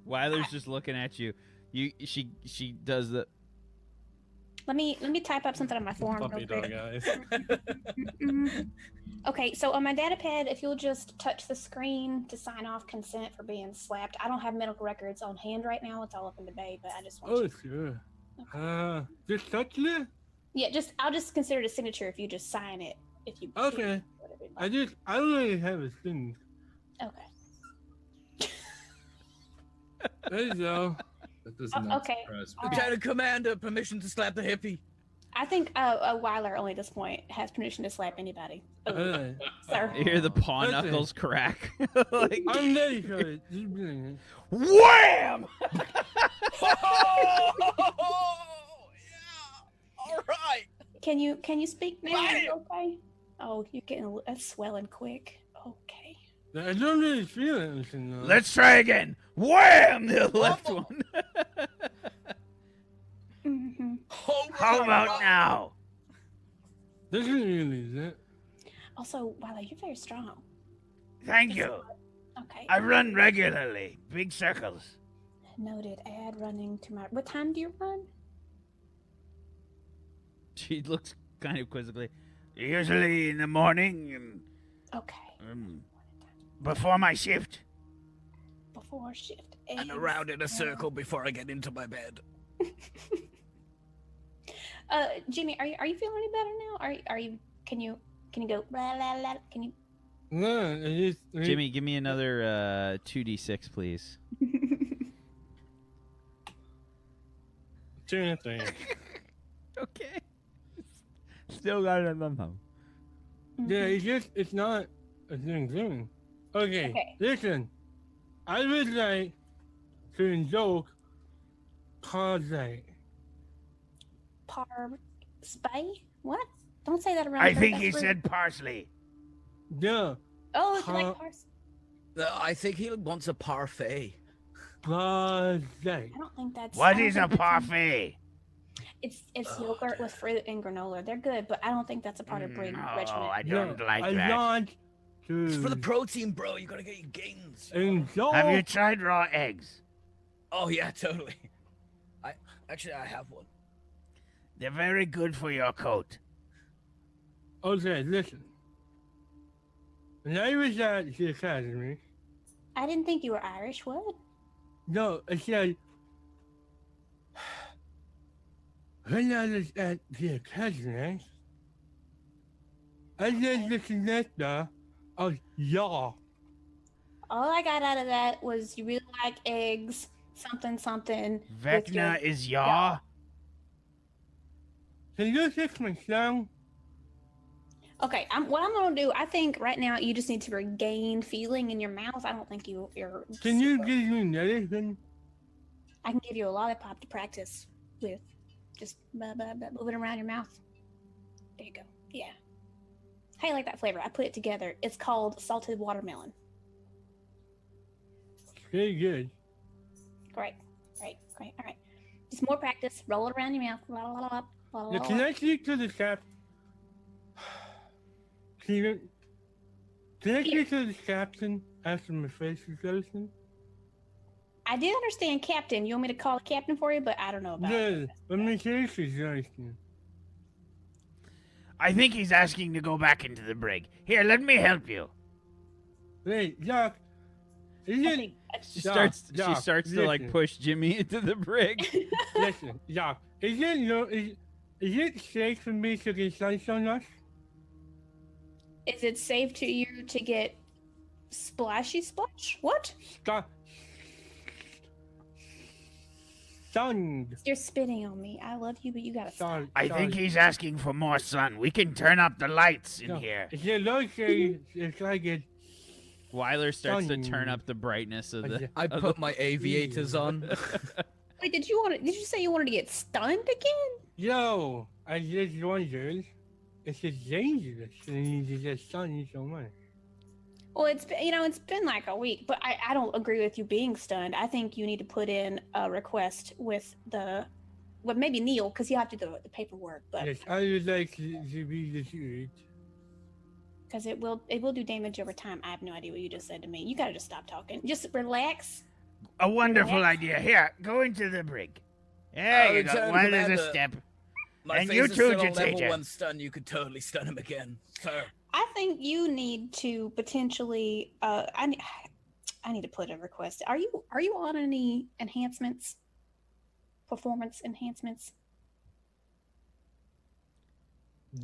Weiler's just looking at you. She does the. Let me type up something on my form. Puppy real dog, quick. guys. Okay, so on my data pad, if you'll just touch the screen to sign off consent for being slapped. I don't have medical records on hand right now. It's all up in debate, but I just want Oh, you. sure. Just touch it? Yeah, I'll just consider it a signature if you just sign it. If you. Okay. I don't really have a thing. Okay. There you go. That does Oh, not okay. surprise me. All right. Lieutenant Commander, permission to slap the hippie. I think Weiler only at this point has permission to slap anybody. Oh, Alright. sir. You hear the paw Listen. knuckles crack. Like, I'm ready for it. Keep doing it. wham! Oh, yeah. All right. Can you speak now? Right. Are you okay? Oh, you're getting that's swelling quick. Okay. I don't really feel anything though. Let's try again. Wham! The left Oh. one. Mm-hmm. How about now? This isn't really it. Also, Weiler, you're very strong. Thank you. Okay. I run regularly. Big circles. Noted. Add running to my. What time do you run? She looks kind of quizzically. Usually in the morning and Okay. before my shift. Before shift. And around in a circle before I get into my bed. Jimmy, are you feeling any better now? Are you? Can you go? La, la, la, can you? No, it is. Jimmy, give me another 2d6, please. 2 and 3. Okay. Still got it on them. Yeah, it's not a thing. Okay, Okay. listen. I would like to invoke Kazai. Spy? What? Don't say that around. I her, think that's he rude. said parsley. Yeah, Oh, it's like Par- parsley. I think he wants a parfait. Kazai. I don't think that's. What I don't is a think that's- parfait? It's yogurt with fruit and granola. They're good, but I don't think that's a part of bread Oh, regimen. I don't like I that. want to It's for the protein, bro. You gotta get your gains. invoke. Have you tried raw eggs? Oh yeah, totally. I have one. They're very good for your coat. Okay, listen. When I was at the academy, I didn't think you were Irish. What? no, I said, when I was at the academy, I said the connector of y'all. All I got out of that was you really like eggs, something. with your- Vecna is yaw. Can you fix my song? Okay, what I'm gonna do, I think right now you just need to regain feeling in your mouth. I don't think you're. Can you super- give me medicine? I can give you a lollipop to practice with. Just move it around your mouth. There you go. Yeah. How you like that flavor? I put it together. It's called salted watermelon. Very good. Great. All right. Just more practice. Roll it around your mouth. La, la, la, la, la, la, Now, la. can I speak to the cap? Can I speak to the captain after my face is open? I did understand captain. You want me to call the captain for you, but I don't know about it. No, but my face is open. I think he's asking to go back into the brig. Here, let me help you. Wait, Doc. I Isn't think- She Doc, starts to like listen. push Jimmy into the brig. Listen, Doc. Is it safe for me to get sunshine on us? Is it safe to you to get Splashy splash? What? Stunned. You're spitting on me. I love you, but you gotta stop. Sorry. I think he's asking for more sun. We can turn up the lights in No, here. It's like it. Weiler starts to Stunning. turn up the brightness of the. I put my aviators on. Wait, did you say you wanted to get stunned again? Yo, I just wondered. It's just dangerous and you to get stunned so much. Well, it's been like a week, but I don't agree with you being stunned. I think you need to put in a request with maybe Neil, because you have to do the paperwork, but Yes, I would like to be the truth. because it will do damage over time. I have no idea what you just said to me. You gotta just stop talking. Just relax. A wonderful Relax. idea. Here, go into the brig. There you go. Lieutenant One is a Commander. step. My And face you is too, still on Jataja. level 1 stun. You could totally stun him again, sir. I think you need to potentially. I need to put a request. Are you on any enhancements? Performance enhancements?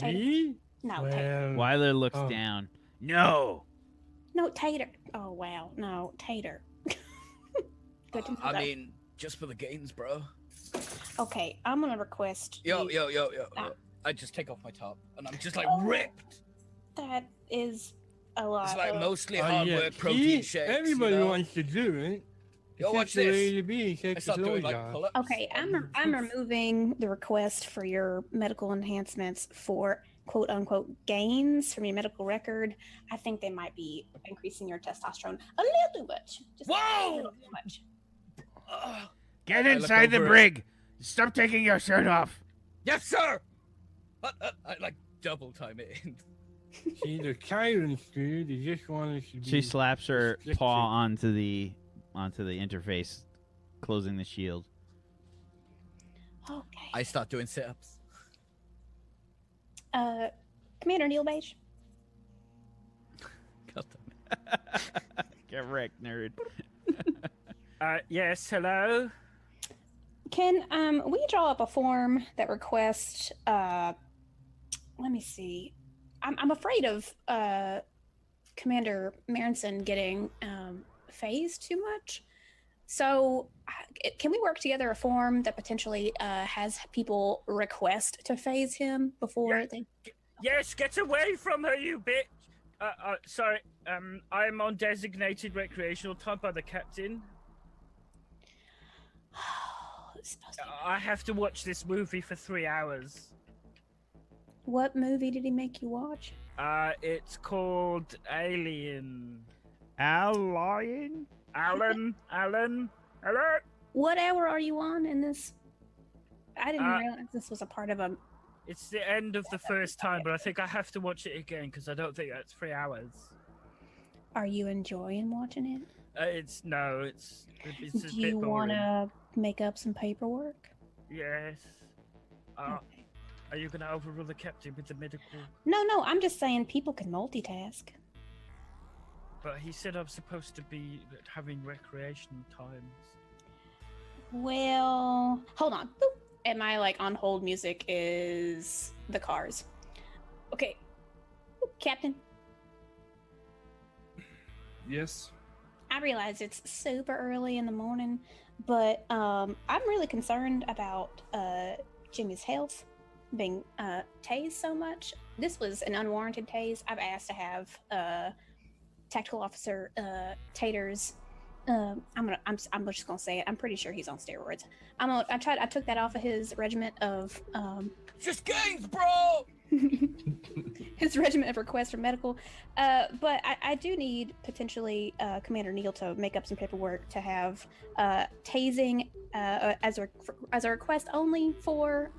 Me? No, Tater. Weiler looks Oh. down. No. No, Tater. Oh wow, no, Tater. Good to know. I that. mean, just for the gains, bro. Okay, I'm gonna request. Yo. you- Ah. I just take off my top, and I'm just like Oh. ripped. That is a lot. It's like of- mostly Oh, hard yeah. work protein See? shakes. Everybody you know? wants to do it. Yo, It's watch just the way this. to be. I Take the start doing like blowjob. pull-ups. Okay, I'm removing the request for your medical enhancements for quote unquote gains from your medical record. I think they might be increasing your testosterone a little too much. Just a Whoa! little too much. Get I look inside the over it. brig. Stop taking your shirt off. Yes, sir. I like double time it in. See, the tyrants, dude, they just want us to be. She slaps her restricted. paw onto the interface, closing the shield. Okay. I start doing sit-ups. Commander Neil Beige. God damn it. Get wrecked, nerd. Yes, hello. Can we draw up a form that requests let me see. I'm afraid of Commander Marenson getting phased too much. So can we work together a form that potentially has people request to phase him before they Yes, get away from her, you bitch. Sorry. I'm on designated recreational time by the captain. It's supposed to be- I have to watch this movie for 3 hours. What movie did he make you watch? It's called Alien. Alien? Alan? Hello? What hour are you on in this? I didn't Uh, realize this was a part of a. It's the end of the first time, but I think I have to watch it again because I don't think that's 3 hours. Are you enjoying watching it? It's a Do bit you boring. want to make up some paperwork? Yes. Okay. Are you gonna overrule the captain with the medical? No, I'm just saying people can multitask. But he said I'm supposed to be having recreation times. Well, hold on. Boop. And my on hold music is the cars. Okay, Captain. Yes. I realize it's super early in the morning, but I'm really concerned about Jimmy's health being tased so much. This was an unwarranted tase. I've asked to have tactical officer Taters. I'm just gonna say it. I'm pretty sure he's on steroids. I took that off of his regiment of Just gains, bro. his regiment of requests for medical. But I do need potentially Commander Neil to make up some paperwork to have tasing as a request only for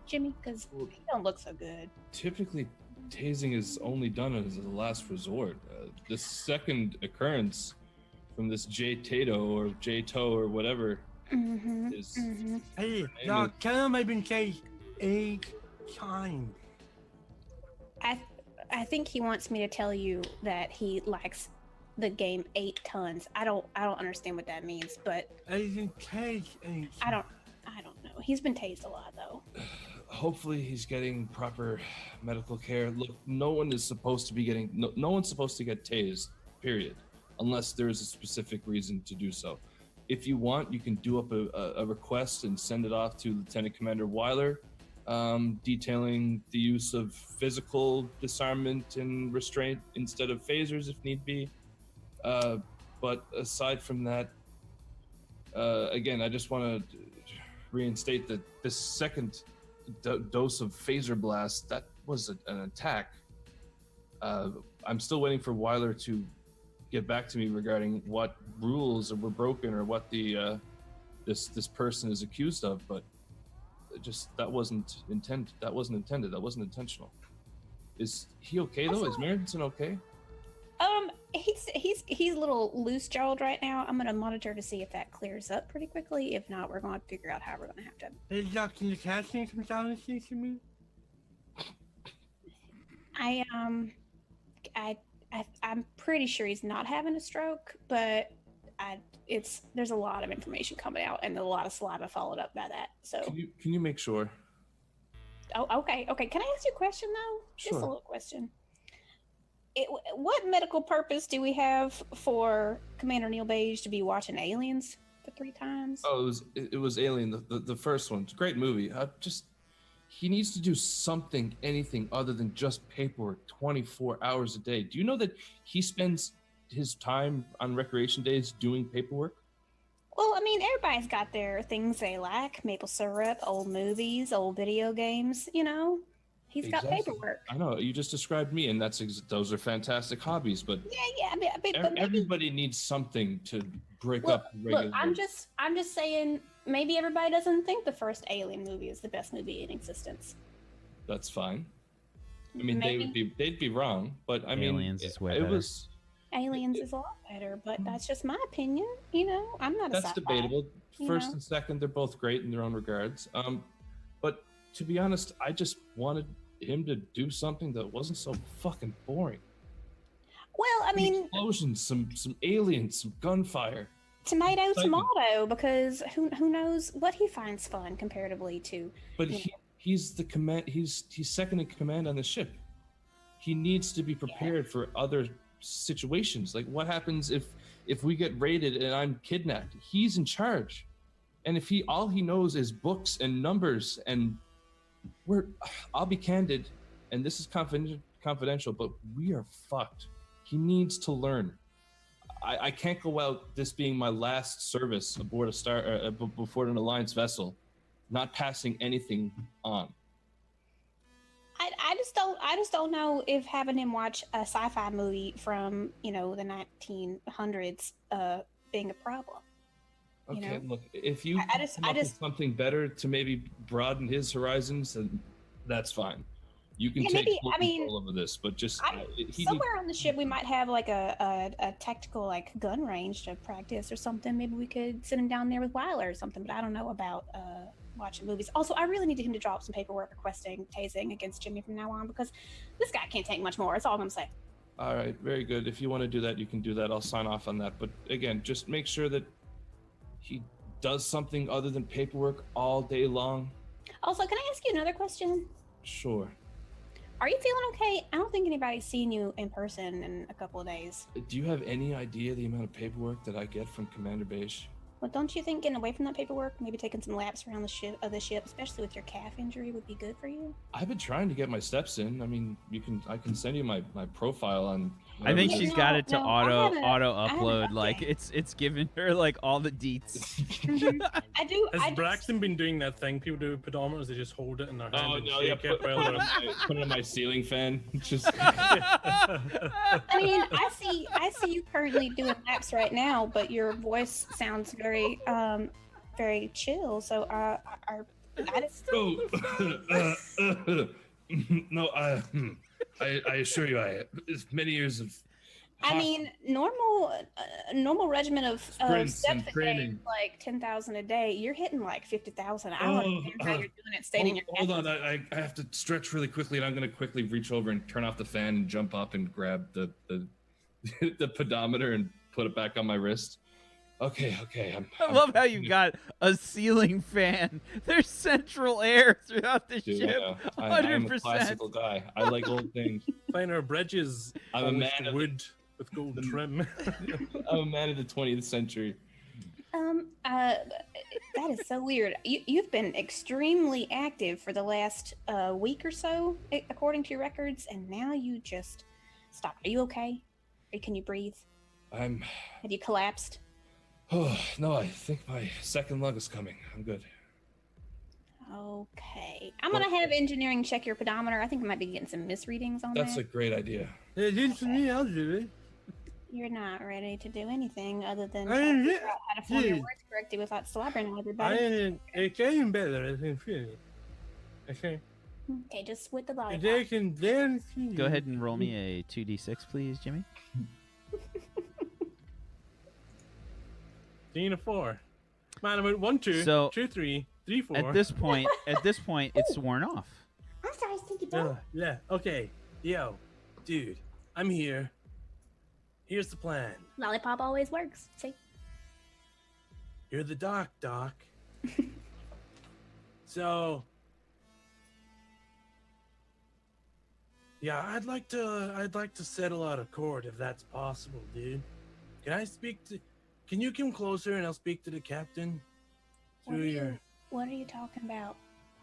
Jimmy, because he don't look so good. Typically, tasing is only done as a last resort. The second occurrence from this J Tato or J Toe or whatever Mm-hmm. is Hey, y'all, tell him I've been chased 8 times. I think he wants me to tell you that he likes the game 8 tons. I don't understand what that means, but I've been chased 8 I don't know. He's been tased a lot though. hopefully he's getting proper medical care. Look, no one is supposed to be getting no one's supposed to get tased period, unless there is a specific reason to do so. If you want, you can do up a request and send it off to Lieutenant Commander Weiler, detailing the use of physical disarmament and restraint instead of phasers if need be. But aside from that, again, I just want to reinstate that this second dose of phaser blast, that was an attack. I'm still waiting for Weiler to get back to me regarding what rules were broken or what the this person is accused of, but that wasn't intended. That wasn't intentional. Is he okay though? Is Meredith okay? He's a little loose jawed right now. I'm gonna monitor to see if that clears up pretty quickly. If not, we're gonna figure out how we're gonna have to. Is Dr. Natasha come down and see to me? I'm pretty sure he's not having a stroke, but there's a lot of information coming out and a lot of saliva followed up by that. So Can you make sure? Oh, okay. Can I ask you a question though? Sure. Just a little question. What medical purpose do we have for Commander Neil Beige to be watching Aliens for 3 times? Oh, it was Alien, the first one. It's a great movie. He needs to do something, anything other than just paperwork 24 hours a day. Do you know that he spends his time on recreation days doing paperwork? Well, I mean, everybody's got their things they like. Maple syrup, old movies, old video games, you know? He's got paperwork. I know, you just described me, and those are fantastic hobbies, but Yeah, I mean, but maybe, everybody needs something to break up the regular. Look, I'm just saying, maybe everybody doesn't think the first Alien movie is the best movie in existence. That's fine. I mean, Maybe. they'd be wrong, but I mean, Aliens is way it better. was. Aliens is a lot better, but that's just my opinion. You know, I'm not a That's sci-fi. debatable. you First know? and second, they're both great in their own regards. But to be honest, I just wanted him to do something that wasn't so fucking boring. Well, I mean, Explosions, some aliens, some gunfire. tomato, excitement. tomato, because who knows what he finds fun comparatively to. But Yeah. he's the command. He's second in command on the ship. He needs to be prepared for other situations. Like, what happens if we get raided and I'm kidnapped? He's in charge, and if all he knows is books and numbers, and I'll be candid, and this is confidential, but we are fucked. He needs to learn. I can't go out, this being my last service aboard before an Alliance vessel, not passing anything on. I just don't know if having him watch a sci-fi movie from the 1900s being a problem. Okay, look, if you I just- come up with something better to maybe broaden his horizons, then that's fine. You can Yeah, take maybe- full I mean, control over this, but just Somewhere on the ship, we might have like a tactical gun range to practice or something. Maybe we could sit him down there with Weiler or something. But I don't know about watching movies. Also, I really needed him to drop some paperwork requesting tasing against Jimmy from now on, because this guy can't take much more. That's all I'm gonna say. All right, very good. If you want to do that, you can do that. I'll sign off on that. But again, just make sure that he does something other than paperwork all day long. Also, can I ask you another question? Sure. Are you feeling okay? I don't think anybody's seen you in person in a couple of days. Do you have any idea the amount of paperwork that I get from Commander Beige? Well, don't you think getting away from that paperwork, maybe taking some laps around the ship, especially with your calf injury, would be good for you? I've been trying to get my steps in. I mean, I can send you my profile on. I think whatever. she's got it to No, I auto have an upload. Like update. it's giving her like all the deets. I do. Has Braxton been doing that thing people do with pedometers? They just hold it in their hand Oh and no! Yeah, shake it while they're put it on my ceiling fan. Just I mean, I see you currently doing laps right now, but your voice sounds very chill. So I just no. I assure you, it's many years of. I mean, normal regimen of Sprints steps and a day, training. like 10,000 a day. You're hitting like 50,000 an hour. And how you're doing it, staying in your Hold on, cabin. I have to stretch really quickly, and I'm going to quickly reach over and turn off the fan and jump up and grab the the pedometer and put it back on my wrist. Okay. I love how you got a ceiling fan. There's central air throughout the Dude, ship. I am a 100%. classical guy. I like old things. Fine, our bridges I'm a polished man of wood. with gold trim. I'm a man of the 20th century. That is so weird. You've been extremely active for the last week or so, according to your records, and now you just stopped. Are you okay? Can you breathe? I'm. Have you collapsed? Oh, no, I think my second lung is coming. I'm good. Okay. I'm gonna have engineering check your pedometer. I think I might be getting some misreadings on That's a that. great idea. It is to me, I'll do it. You're not ready to do anything other than I try to am figure out how to form your dude. words correctly without slobbering on I everybody. am. It's getting better. I can feel it. Okay. Okay, just with the lollipop. They can dance. Go ahead and roll me a 2d6, please, Jimmy. Dean of 4. Man, I went 1, 2, So, 2, 3, 3, 4. At this point, it's worn off. I'm sorry, Stinky Boy. Yeah. Okay. Yo, dude, I'm here. Here's the plan. Lollipop always works. See? You're the doc. So, yeah, I'd like to settle out of court if that's possible, dude. Can you come closer and I'll speak to the captain? What Through are, your. you, what are you talking about?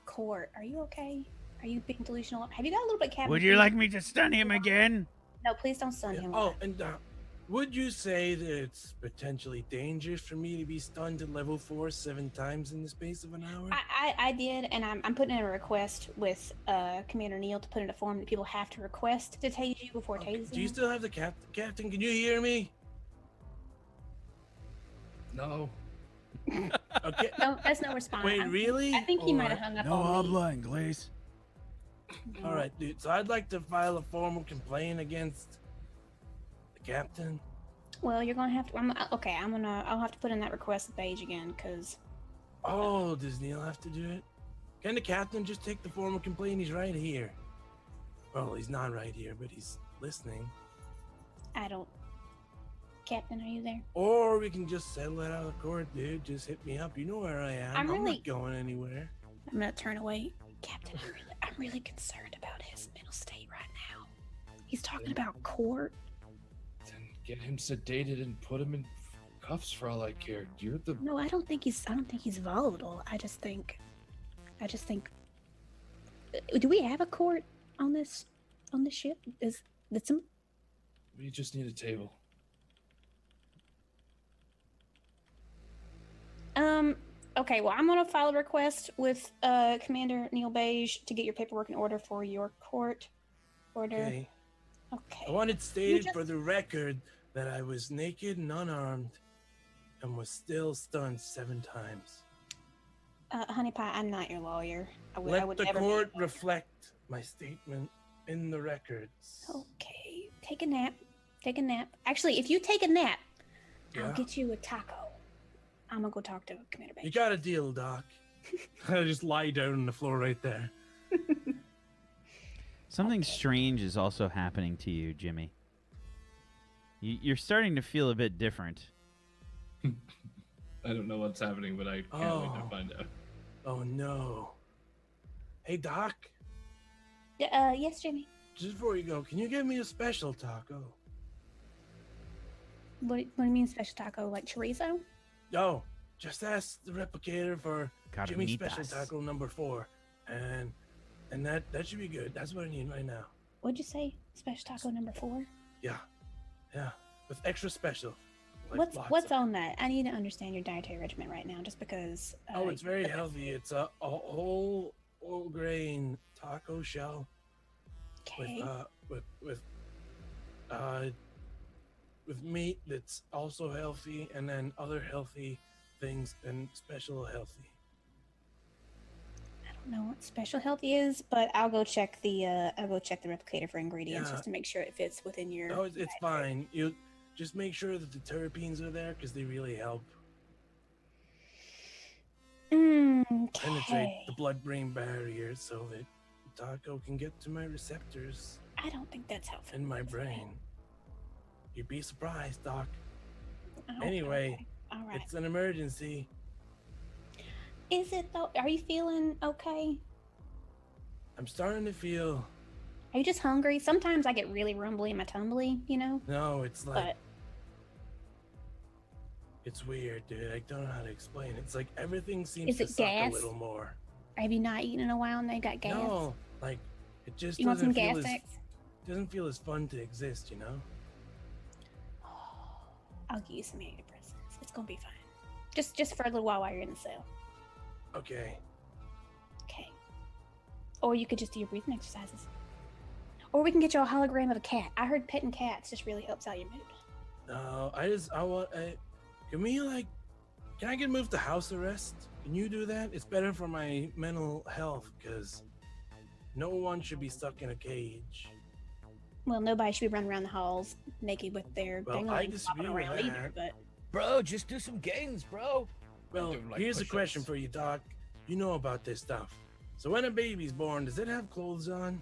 Court. Are you okay? Are you being delusional? Have you got a little bit of cabin Would you fever? like me to stun him again? No, please don't stun him. Oh, and would you say that it's potentially dangerous for me to be stunned to level 4 7 times in the space of an hour? I did, and I'm putting in a request with Commander Neil to put in a form that people have to request to tase you before tasing. Do you still have the captain? Can you hear me? No. Okay. No, that's no response. Wait, really? I think he might have Alright. hung up on me. inglés. All right, dude. So I'd like to file a formal complaint against the captain. Well, you're gonna have to. I'll have to put in that request page again, cause. Oh, does Neil have to do it? Can the captain just take the formal complaint? He's right here. Well, he's not right here, but he's listening. I don't. Captain, are you there? Or we can just settle it out of court, dude. Just hit me up. You know where I am. I'm really- not going anywhere. I'm gonna turn away. Captain, I'm really concerned about his mental state right now. He's talking about court. Then get him sedated and put him in cuffs for all I care. You're the. No, I don't think he's volatile. I just think. Do we have a court on this ship? Is some? We just need a table. Okay, well, I'm gonna file a request with Commander Neil Beige to get your paperwork in order for your court order. Okay. Okay. I want it stated just- for the record that I was naked and unarmed and was still stunned 7 times. Honey Pie, I'm not your lawyer. I Let would the never be court your lawyer. reflect my statement in the records. Okay, take a nap. Take a nap. Actually, if you take a nap, Yeah. I'll get you a taco. I'm gonna go talk to Commander You Beige. got a deal, Doc. I just lie down on the floor right there. Something strange is also happening to you, Jimmy. You're starting to feel a bit different. I don't know what's happening, but I can't wait to Oh. find out. Oh no. Hey, Doc, Yes, Jimmy. just before you go, can you give me a special taco? What do you mean special taco? Like chorizo? No, just ask the replicator for Jimmy's special Carnitas. taco number 4. And that should be good. That's what I need right now. What'd you say? Special taco number 4? Yeah. With extra special. Like lots What's of- on that? I need to understand your dietary regimen right now, just because. Oh, it's very healthy. It's a whole grain taco shell Okay. with meat that's also healthy, and then other healthy things and special healthy. I don't know what special healthy is, but I'll go check the replicator for ingredients Yeah. just to make sure it fits within your. No, it's fine. You just make sure that the terpenes are there because they really help penetrate Okay. the blood-brain barrier so that the taco can get to my receptors I don't think that's helpful. in my brain. You'd be surprised, Doc. Oh, Anyway, okay. All right. It's an emergency. Is it though? Are you feeling okay? I'm starting to feel Are you just hungry? Sometimes I get really rumbly in my tumbly, you know? No, it's like But it's weird, dude. I don't know how to explain. It's like everything seems Is to it suck gas? a little more. have you not eaten in a while and they got gas? No, like it just You want some doesn't feel gas as X? doesn't feel as fun to exist, you know? I'll give you some antidepressants. It's gonna be fine. Just for a little while you're in the cell. Okay. Okay. Or you could just do your breathing exercises. Or we can get you a hologram of a cat. I heard petting cats just really helps out your mood. No, can I get moved to house arrest? Can you do that? It's better for my mental health because no one should be stuck in a cage. Well, nobody should be running around the halls naked with their Well, I dangling disagree flopping with around either, that. but Bro, just do some gains, bro. Well, doing, like, here's a push-ups. question for you, Doc. You know about this stuff. So when a baby's born, does it have clothes on?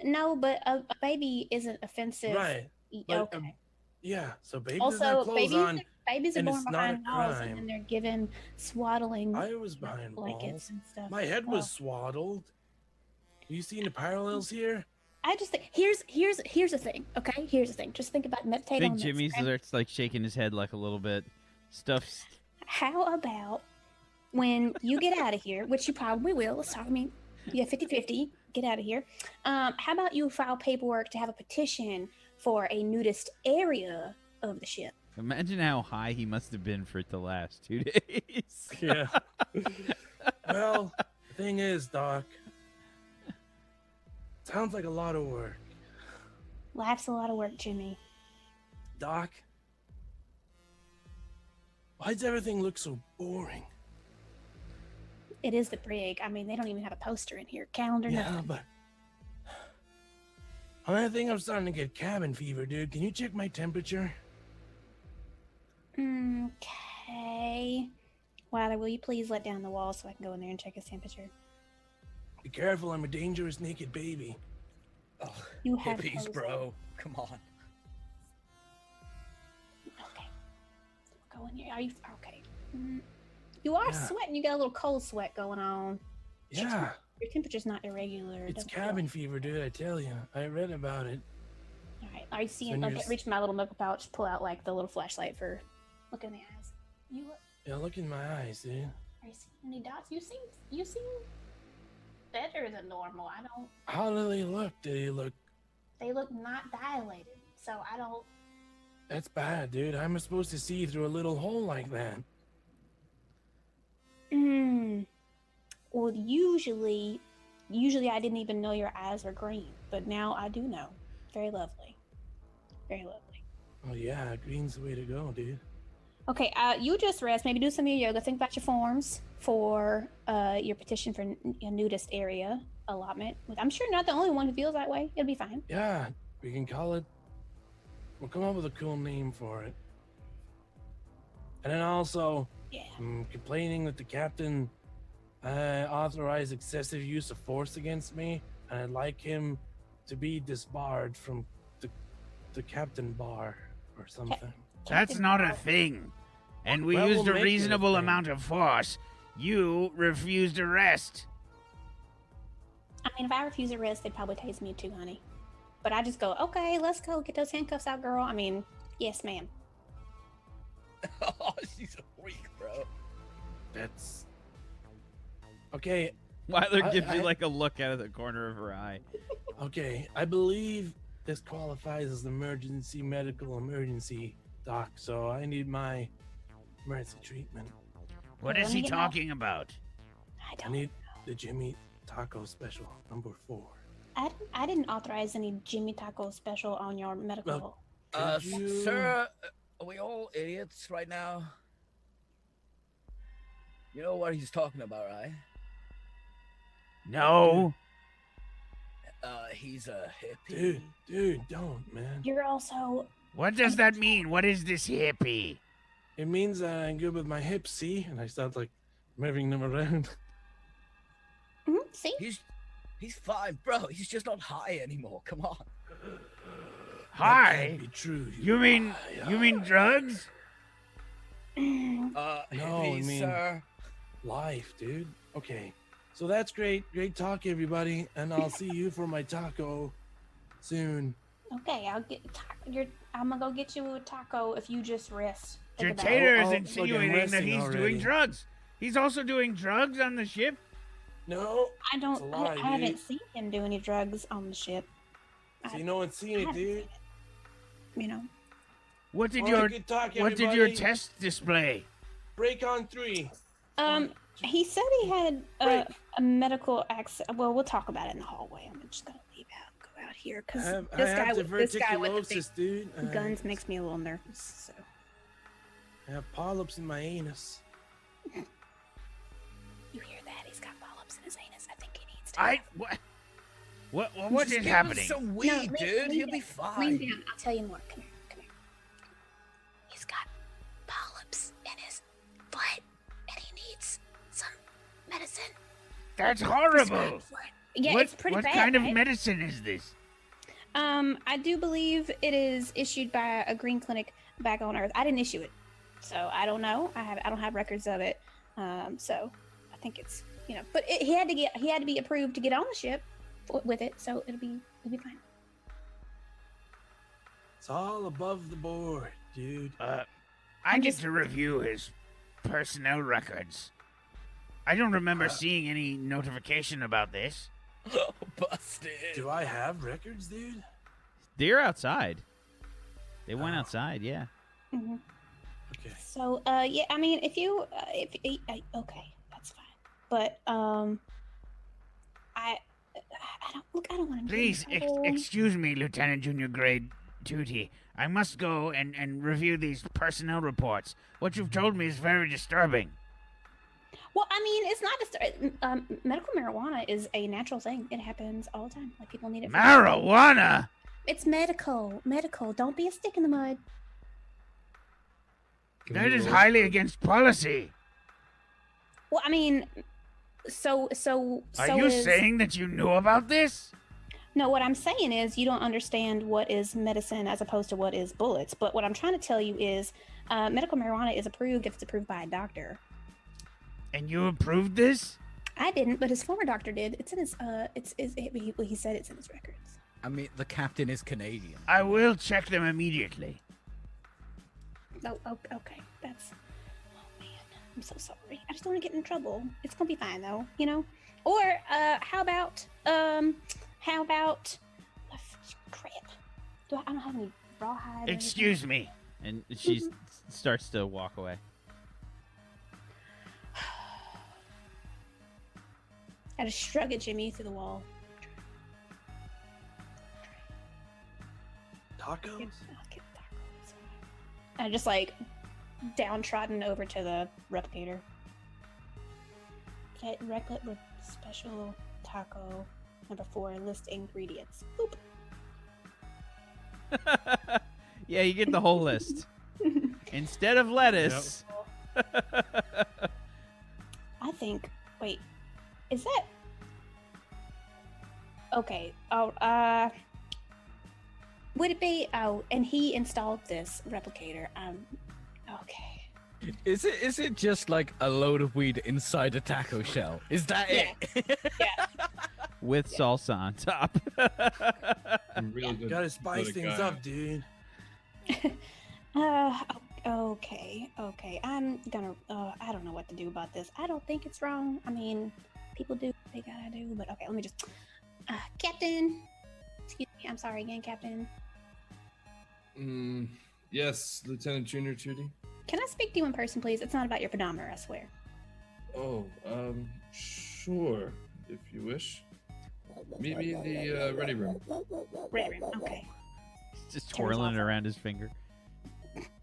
no, but a baby isn't offensive. Right. But, Okay. Yeah. So babies doesn't have Also, clothes on. babies are and born it's not behind a walls, crime. and then they're given swaddling I was behind blankets walls. and stuff. My head Well, was swaddled. You seen the parallels here? I just think here's the thing. Okay, here's the thing. Just think about I meditate think on this. Jimmy okay? starts like shaking his head like a little bit. Stuff's How about when you get out of here, which you probably will. Let's talk. I mean, you have 50-50. Get out of here. How about you file paperwork to have a petition for a nudist area of the ship? Imagine how high he must have been for the last 2 days. Yeah. Well, the thing is, Doc, sounds like a lot of work. Life's a lot of work, Jimmy. Doc, why does everything look so boring? It is the brig. I mean, they don't even have a poster in here, calendar, Yeah, nothing. but I think I'm starting to get cabin fever, dude. Can you check my temperature? Okay. Wilder, will you please let down the wall so I can go in there and check his temperature? Be careful, I'm a dangerous naked baby. Oh, You have hippies, clothes bro. Come on. Okay. Go in here. Are you okay? You are Yeah. sweating. You got a little cold sweat going on. Yeah, Your temperature's not irregular. it's Don't cabin fever, dude. I tell you, I read about it. All right. Are you seeing? When Okay, you're s- reach my little knuckle pouch. Pull out like the little flashlight for look in the eyes. You look. Yeah, look in my eyes, dude. Are you seeing any dots? You seem better than normal. I don't. How do they look? Do they look? They look not dilated. So I don't. That's bad, dude. How am I supposed to see through a little hole like that? Well, usually I didn't even know your eyes were green, but now I do know. Very lovely. Very lovely. Oh yeah, green's the way to go, dude. Okay, you just rest. Maybe do some of your yoga. Think about your forms for your petition for a nudist area allotment. I'm sure you're not the only one who feels that way. It'll be fine. Yeah, we can call it. We'll come up with a cool name for it. And then also, Yeah. I'm complaining that the captain authorized excessive use of force against me, and I'd like him to be disbarred from the captain bar or something. That's Captain not a Ball. thing. And we Well, used we'll a make it a reasonable thing. amount of force. You refused arrest. I mean, if I refuse arrest, they'd probably tase me too, honey. But I just go, okay, let's go. Get those handcuffs out, girl. I mean, yes, ma'am. Oh, she's a freak, bro. That's okay. Wyler gives you I- like a look out of the corner of her eye. Okay, I believe this qualifies as an medical emergency, Doc. So I need my emergency treatment. What Well, is let me he get my- talking about? I I don't. need the Jimmy Taco Special #4. I didn't authorize any Jimmy Taco special on your medical. Well, Could you- Sir, are we all idiots right now? You know what he's talking about, right? No. He's a hippie. Dude, don't, man. You're also. What does that mean? What is this hippie? It means that I'm good with my hips, see? And I start like moving them around. See? He's fine, bro. He's just not high anymore. Come on. That Hi. can't be true. You mean drugs? No, I Hippies, mean- sir. Life, dude. Okay. So that's great. Great talk, everybody. And I'll see you for my taco soon. Okay, I'm gonna go get you a taco if you just rest. Your Think about tater it. is I'll- insinuating that resting he's already. doing drugs. He's also doing drugs on the ship. No. I don't. It's a lie, I haven't dude. seen him do any drugs on the ship. See, no one's seen it, haven't dude. seen it. You know. What did All right, your good talk, What did your everybody. test display? Break on 3. He said he had Break. a medical accident. Well, we'll talk about it in the hallway. I'm just gonna leave out, go out here, because I this have guy with the big diverticulosis, dude. guns makes me a little nervous. So. I have polyps in my anus. You hear that? He's got polyps in his anus. I think he needs to. What Just is give him happening? some weed, dude. He'll be Lean fine. down. I'll tell you more. Come here. He's got polyps in his butt, and he needs some medicine. That's horrible. Yeah, what it's pretty what bad. kind of right? medicine is this? I do believe it is issued by a green clinic back on Earth. I didn't issue it, so I don't know. I don't have records of it. So I think it's but he had to be approved to get on the ship with it, so it'll be fine. It's all above the board, dude. I get to review his personnel records. I don't remember seeing any notification about this. Busted. Do I have records, dude? They're outside. They went outside, yeah. hmm Okay. So yeah, I mean, if okay, that's fine. But I don't want to. Please excuse me, Lieutenant Junior Grade Duty. I must go and review these personnel reports. What you've told me is very disturbing. Well, I mean, it's not just medical marijuana is a natural thing. It happens all the time. Like people need it. Marijuana? It's medical. Don't be a stick in the mud. That is highly against policy. Well, I mean, so Are you saying that you knew about this? No, what I'm saying is you don't understand what is medicine as opposed to what is bullets. But what I'm trying to tell you is medical marijuana is approved if it's approved by a doctor. And you approved this? I didn't, but his former doctor did. It's in his he said it's in his records. I mean, the captain is Canadian. I will check them immediately. Oh, okay. That's. Oh man, I'm so sorry. I just don't want to get in trouble. It's gonna be fine though, Or how about crap? I don't have any rawhide. or Excuse me. And she starts to walk away. I just shrug at Jimmy through the wall. Tacos? I'll get tacos. And I just downtrodden over to the replicator. Get Reclet with special taco number 4. List ingredients. Boop. Yeah, you get the whole list. Instead of lettuce. I think. Wait, is that? Okay. Oh. Would it be? Oh, and he installed this replicator. Okay. Is it just like a load of weed inside a taco shell? Is that it? Yeah. With salsa on top. Really good. Gotta spice good things guy. up, dude. Okay. I'm gonna. I don't know what to do about this. I don't think it's wrong. I mean, people do what they gotta do. But okay, let me just. Captain. Excuse me. I'm sorry again, Captain. Yes, Lieutenant Junior Tutti. Can I speak to you in person, please? It's not about your pedometer, I swear. Oh, sure, if you wish. Meet me in the ready room. Ready room. Okay. Just twirling it around his finger.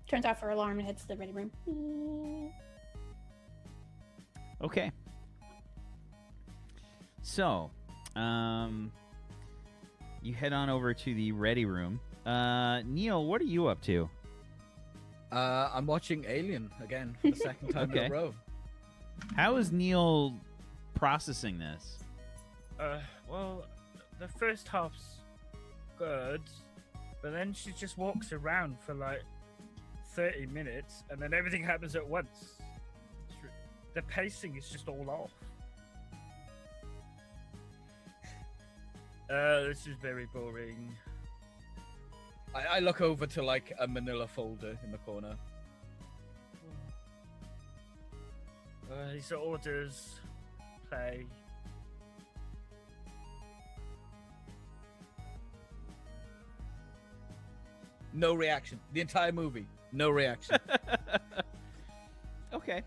Turns off her alarm and heads to the ready room. Okay. So, you head on over to the ready room. Neil, what are you up to? I'm watching Alien again for the second time in Okay. a row. How is Neil processing this? Well, the first half's good, but then she just walks around for 30 minutes, and then everything happens at once. The pacing is just all off. This is very boring. I look over to like a manila folder in the corner. These are orders. Play. No reaction. The entire movie. No reaction. Okay.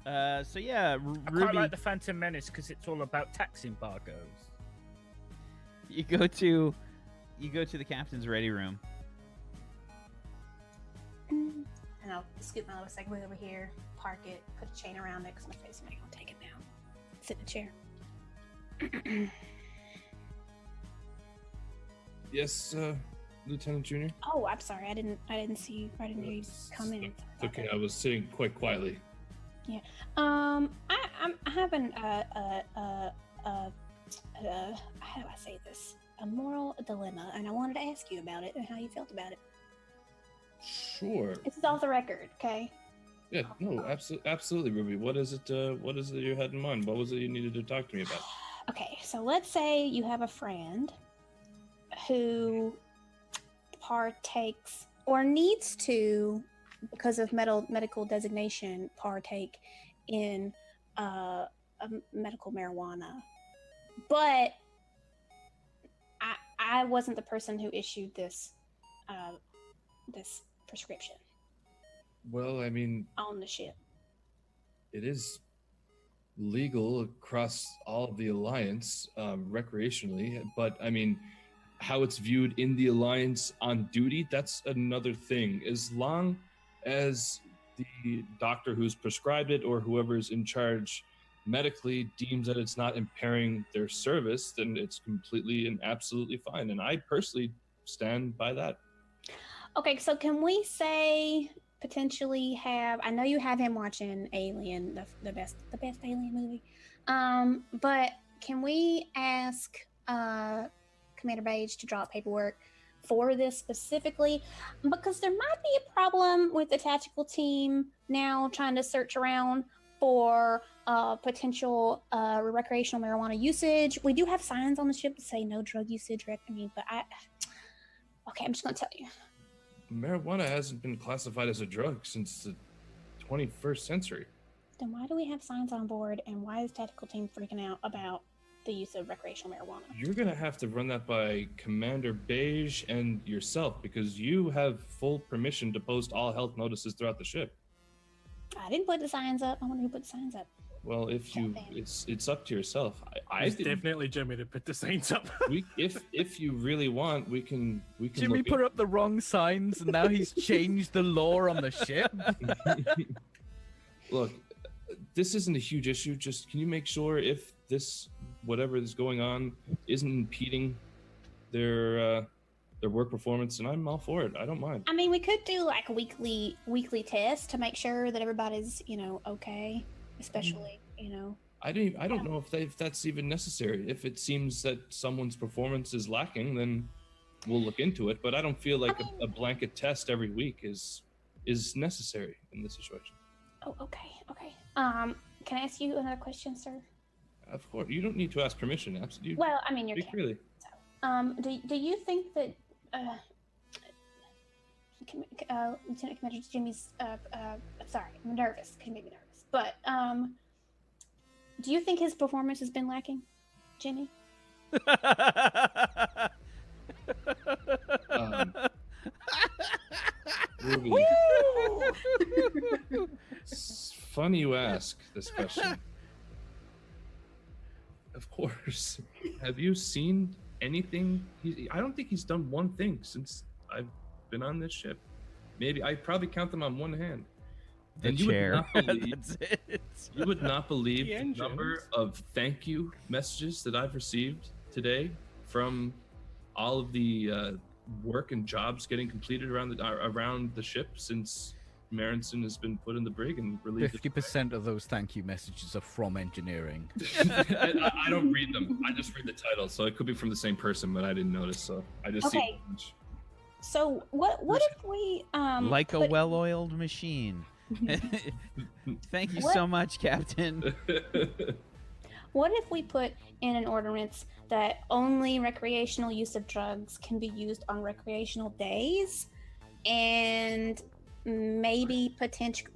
So yeah, I Ruby, quite like the Phantom Menace because it's all about tax embargoes. you go to the captain's ready room. And I'll scoot my little Segway over here, park it, put a chain around it because my face is gonna take it down. Sit in the chair. Yes, Lieutenant Junior. Oh, I'm sorry. I didn't see you. I didn't hear you come in. It's okay. I was sitting quite quietly. I'm having how do I say this? A moral dilemma, and I wanted to ask you about it and how you felt about it. Sure. This is off the record, okay? Yeah. No. Absolutely, Ruby. What is it? What is it you had in mind? What was it you needed to talk to me about? Okay, so let's say you have a friend who partakes or needs to, because of medical designation, partake in medical marijuana. But I wasn't the person who issued this this prescription Well, I mean, on the ship. it is legal across all of the Alliance, recreationally, but I mean, how it's viewed in the Alliance on duty, that's another thing. As long as the doctor who's prescribed it or whoever's in charge medically deems that it's not impairing their service, then it's completely and absolutely fine. And I personally stand by that. Okay, so can we say potentially have? I know you have him watching Alien, the best Alien movie. But can we ask Commander Page to drop paperwork for this specifically? Because there might be a problem with the tactical team now trying to search around for potential recreational marijuana usage. We do have signs on the ship that say no drug usage. I'm just gonna tell you. Marijuana hasn't been classified as a drug since the 21st century. Then why do we have signs on board, and why is tactical team freaking out about the use of recreational marijuana? You're gonna have to run that by Commander Beige and yourself, because you have full permission to post all health notices throughout the ship. I didn't put the signs up. I wonder who put the signs up. Well, if you, it's up to yourself. It's definitely Jimmy to put the signs up. if you really want, we can. Jimmy look put up the wrong signs, and now he's changed the law on the ship. Look, this isn't a huge issue. Just can you make sure if this whatever is going on isn't impeding their work performance, and I'm all for it. I don't mind. I mean, we could do like a weekly test to make sure that everybody's, okay, especially, I don't know if that's even necessary. If it seems that someone's performance is lacking, then we'll look into it. But I don't feel like a blanket test every week is necessary in this situation. Oh, okay. Can I ask you another question, sir? Of course, you don't need to ask permission. Absolutely. Well, I mean, you're Speak freely. do you think that Lieutenant Commander Jimmy's sorry, I'm nervous. Can make me nervous. But do you think his performance has been lacking, Jimmy? Ruby, it's funny you ask this question. Of course. Have you seen anything? I don't think he's done one thing since I've been on this ship. Maybe I probably count them on one hand. The And chair. That's it. You would not believe the number of thank you messages that I've received today from all of the work and jobs getting completed around the ship since Marinson has been put in the brig and relieved. 50% of those thank you messages are from engineering. I don't read them. I just read the title, so it could be from the same person, but I didn't notice. So I just see. So what if we like a well-oiled machine. Thank you so much, Captain. What if we put in an ordinance that only recreational use of drugs can be used on recreational days, and maybe potentially,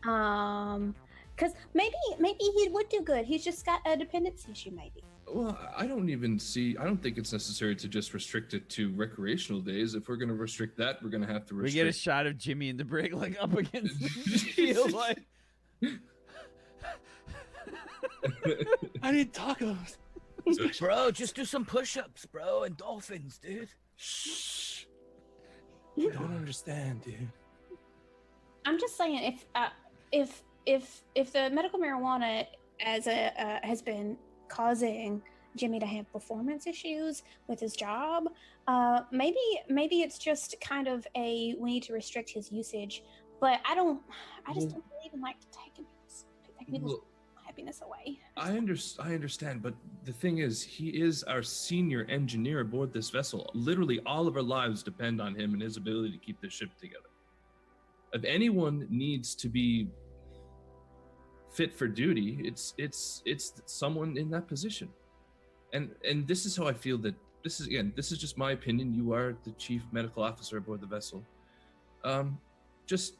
because maybe he would do good. He's just got a dependency issue, maybe. Well, I don't think it's necessary to just restrict it to recreational days. If we're going to restrict that, we're going to have to We restrict. get a shot of Jimmy in the brig, like up against the shield, like. I need tacos. Bro, just do some push-ups, bro. Endorphins, dude. Shh. You don't understand, dude. I'm just saying, if the medical marijuana has been causing Jimmy to have performance issues with his job, maybe it's just kind of we need to restrict his usage. But I just don't believe in like taking people's happiness away. I understand, but the thing is, he is our senior engineer aboard this vessel. Literally, all of our lives depend on him and his ability to keep the ship together. If anyone needs to be fit for duty, it's someone in that position. And this is how I feel that this is just my opinion. You are the chief medical officer aboard the vessel. Just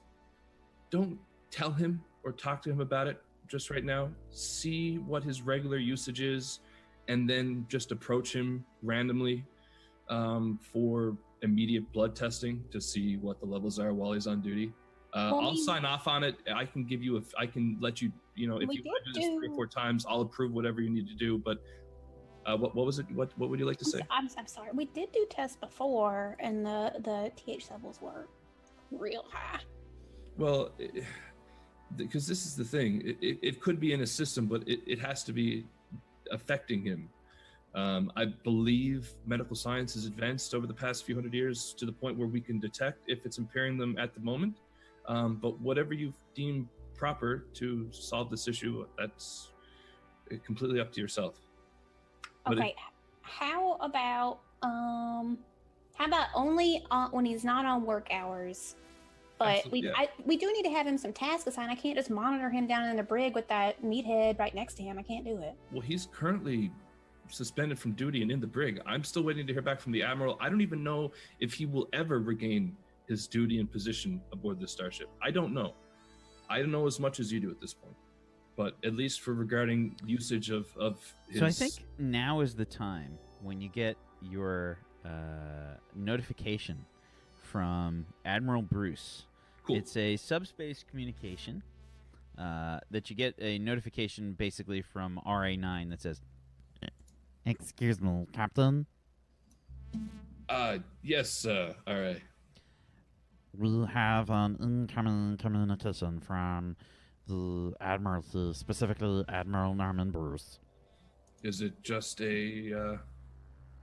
don't tell him or talk to him about it just right now. See what his regular usage is, and then just approach him randomly for immediate blood testing to see what the levels are while he's on duty. I'll sign off on it. I can give you I can let you, if you want to do this 3 or 4 times, I'll approve whatever you need to do. But what was it? What would you like to say? I'm sorry. We did do tests before, and the TH levels were real high. Well, because this is the thing. It could be in a system, but it has to be affecting him. I believe medical science has advanced over the past few hundred years to the point where we can detect if it's impairing them at the moment. But whatever you deem proper to solve this issue, that's completely up to yourself. Okay, how about only when he's not on work hours? But we do need to have him some tasks assigned. I can't just monitor him down in the brig with that meathead right next to him. I can't do it. Well, he's currently suspended from duty and in the brig. I'm still waiting to hear back from the admiral. I don't even know if he will ever regain his duty and position aboard the starship. I don't know. I don't know as much as you do at this point. But at least for regarding usage of his... So I think now is the time when you get your notification from Admiral Bruce. Cool. It's a subspace communication that you get a notification basically from RA9 that says, "Excuse me, Captain. Yes, all right. We have an incoming communication from the Admiralty, specifically Admiral Norman Bruce." Is it just a...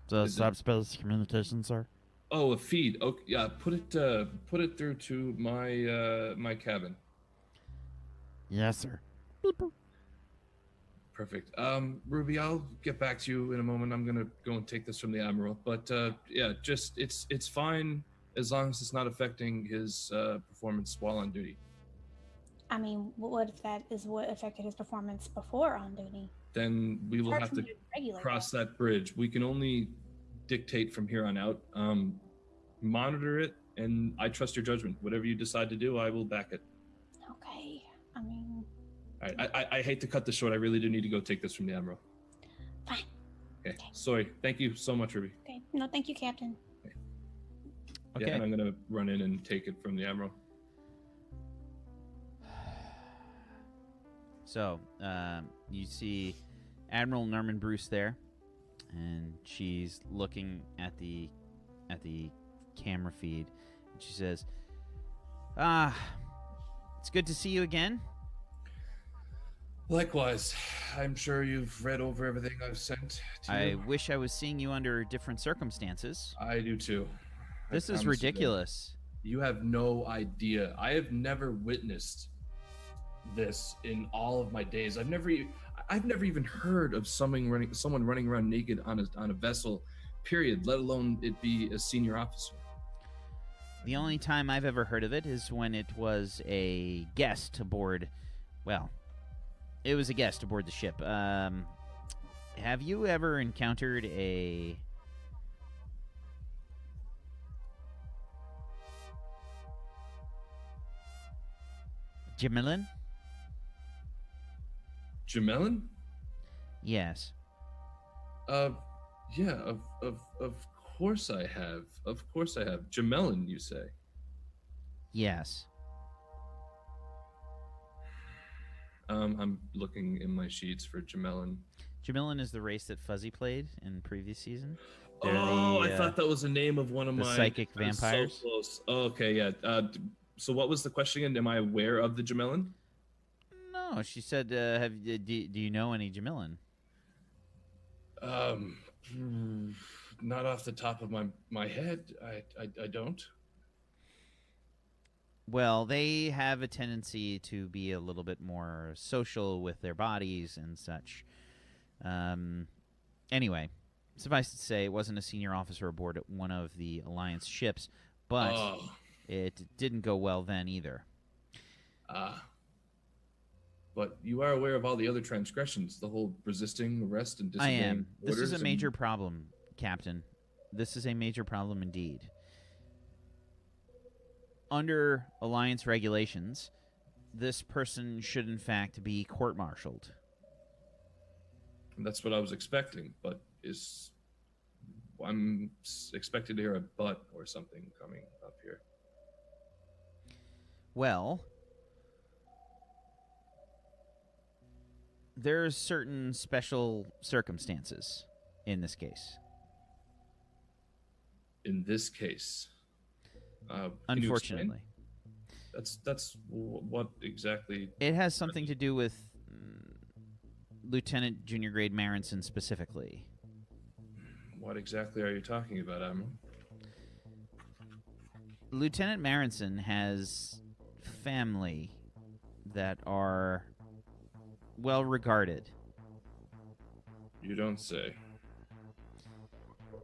The subspace communication, sir? Oh, a feed. Okay, yeah. Put it through to my my cabin. Yes, sir. Perfect. Ruby, I'll get back to you in a moment. I'm gonna go and take this from the admiral. But yeah, just it's fine as long as it's not affecting his performance while on duty. I mean, what if that is what affected his performance before on duty? Then we will have to cross that bridge. We can only dictate from here on out. Monitor it, and I trust your judgment. Whatever you decide to do, I will back it. Okay. I mean... All right. I hate to cut this short. I really do need to go take this from the admiral. Fine. Okay. Sorry. Thank you so much, Ruby. Okay. No, thank you, Captain. Okay. Yeah, and I'm going to run in and take it from the admiral. So, you see Admiral Norman Bruce there, and she's looking at the camera feed, and she says, it's good to see you again. Likewise. I'm sure you've read over everything I've sent to I you. wish I was seeing you under different circumstances. I do too. This is ridiculous. You have no idea. I have never witnessed this in all of my days. I've never even heard of someone running around naked on a vessel, period, let alone it be a senior officer. The only time I've ever heard of it is when it was a guest aboard, well, It was a guest aboard the ship. Have you ever encountered a Jamilin? Jamelin? Yes. Yeah, of course I have. Of course I have. Jamelin, you say? Yes. I'm looking in my sheets for Jamelin. Jamilin is the race that Fuzzy played in previous season. They're Oh, the, I thought that was the name of one of the my psychic I was vampires. So close. Oh, okay, yeah. So what was the question again? Am I aware of the Jamelin? No, she said, do you know any Jamilin? Not off the top of my head. I don't. Well, they have a tendency to be a little bit more social with their bodies and such. Anyway, suffice to say, it wasn't a senior officer aboard one of the Alliance ships, but it didn't go well then either. But you are aware of all the other transgressions, the whole resisting arrest and I disobeying am. This is orders a and- major problem, Captain. This is a major problem indeed. Under Alliance regulations, this person should in fact be court-martialed. That's what I was expecting, but I'm expected to hear a but or something coming up here. Well, there's certain special circumstances in this case. In this case, can you explain? Unfortunately. That's what exactly. It has something to do with Lieutenant Junior Grade Marinson specifically. What exactly are you talking about, Admiral? Lieutenant Marinson has family that are well regarded. You don't say.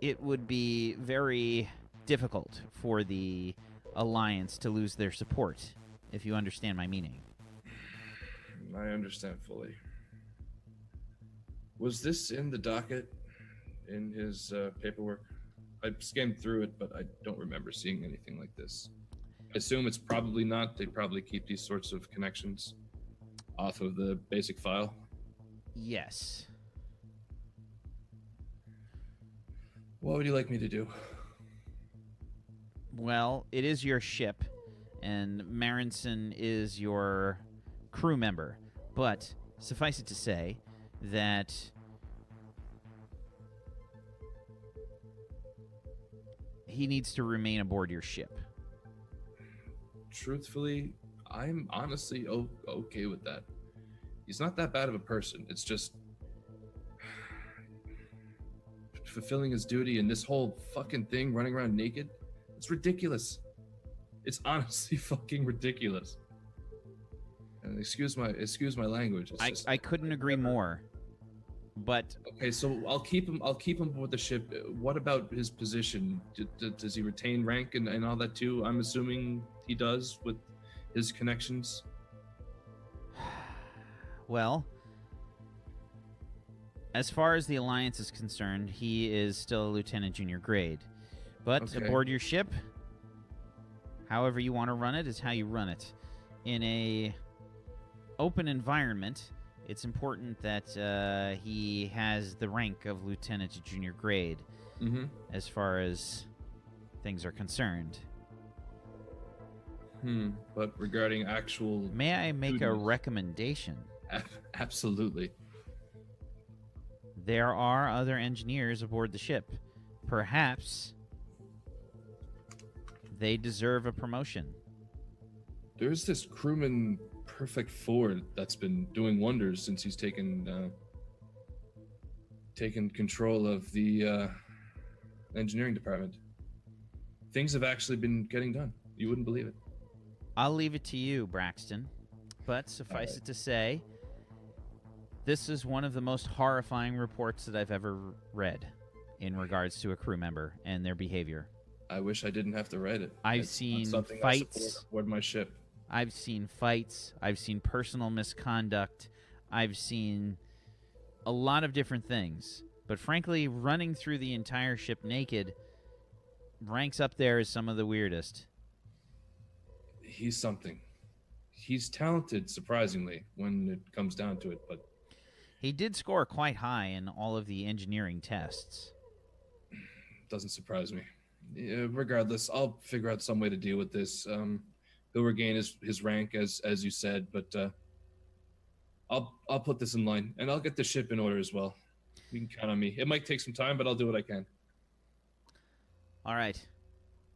It would be very difficult for the Alliance to lose their support, if you understand my meaning. I understand fully. Was this in the docket, in his paperwork? I skimmed through it, but I don't remember seeing anything like this. I assume it's probably not. They probably keep these sorts of connections off of the basic file. Yes. What would you like me to do? Well, it is your ship, and Marinson is your crew member. But suffice it to say that he needs to remain aboard your ship. Truthfully, I'm honestly okay with that. He's not that bad of a person. It's just fulfilling his duty and this whole fucking thing, running around naked. It's ridiculous. It's honestly fucking ridiculous. And excuse my language. It's I couldn't agree more. But okay, so I'll keep him aboard the ship. What about his position? Does he retain rank and all that too? I'm assuming he does with his connections. well, as far as the Alliance is concerned, he is still a Lieutenant Junior Grade. But Okay. aboard your ship, however you want to run it is how you run it. In a open environment, it's important that he has the rank of Lieutenant to Junior Grade Mm-hmm. as far as things are concerned. But regarding actual... May I make a duties. recommendation? Absolutely. There are other engineers aboard the ship. Perhaps they deserve a promotion. There's this crewman Perfect Ford that's been doing wonders since he's taken control of the engineering department. Things have actually been getting done. You wouldn't believe it. I'll leave it to you, Braxton. But suffice it to say, this is one of the most horrifying reports that I've ever read in regards to a crew member and their behavior. I wish I didn't have to write it. I've It's not seen something I support fights. aboard my ship. I've seen fights. I've seen personal misconduct. I've seen a lot of different things. But frankly, running through the entire ship naked ranks up there as some of the weirdest. He's something. He's talented, surprisingly, when it comes down to it, but He did score quite high in all of the engineering tests. doesn't surprise me. Yeah, regardless, I'll figure out some way to deal with this. He'll regain his rank, as you said, but I'll put this in line, and I'll get the ship in order as well. You can count on me. It might take some time, but I'll do what I can. All right.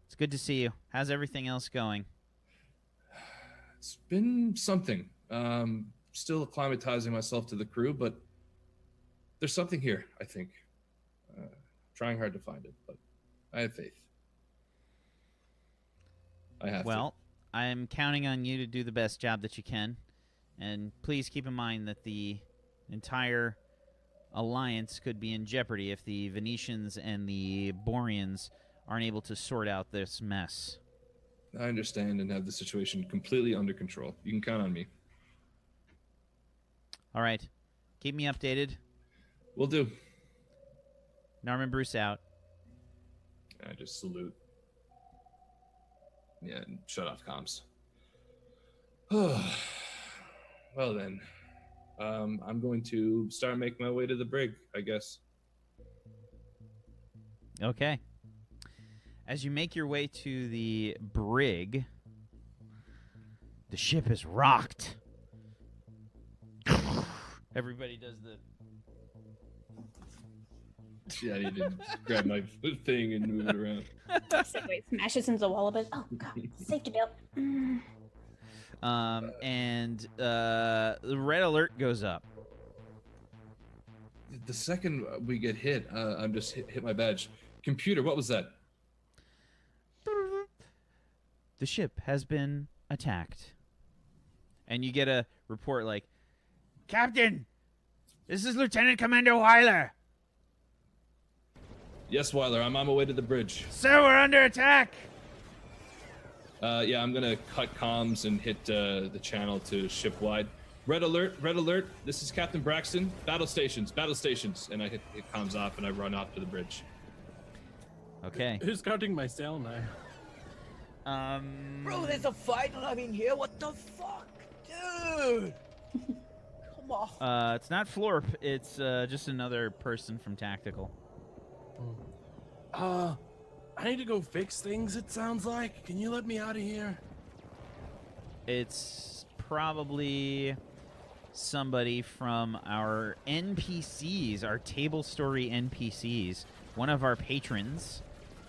It's good to see you. How's everything else going? It's been something. Still acclimatizing myself to the crew, but there's something here, I think. Trying hard to find it, but I have faith. I have Well, I'm counting on you to do the best job that you can. And please keep in mind that the entire alliance could be in jeopardy if the Venetians and the Boreans aren't able to sort out this mess. to. I understand and have the situation completely under control. You can count on me. All right. Keep me updated. Will do. Norman Bruce out. I just salute. Yeah, and shut off comms. Well then, I'm going to start making my way to the brig, I guess. Okay. As you make your way to the brig, the ship is rocked. Everybody does the... Yeah, I need to grab my thing and move it around. Segway smashes into the wall a bit. Oh god, safety belt. And the red alert goes up. The second we get hit, I'm just hit my badge. Computer, what was that? The ship has been attacked. And you get a report like, Captain, this is Lieutenant Commander Weiler. Yes, Weiler, I'm on my way to the bridge. Sir, we're under attack. Yeah, I'm gonna cut comms and hit the channel to ship-wide. Red alert, this is Captain Braxton. Battle stations. And I hit comms off and I run off to the bridge. Okay. Who's counting my sail now? Bro, there's a fight in here. What the fuck? Dude! Come on. It's not Florp. It's just another person from Tactical. I need to go fix things, it sounds like. Can you let me out of here? It's probably somebody from our NPCs, our table story NPCs. One of our patrons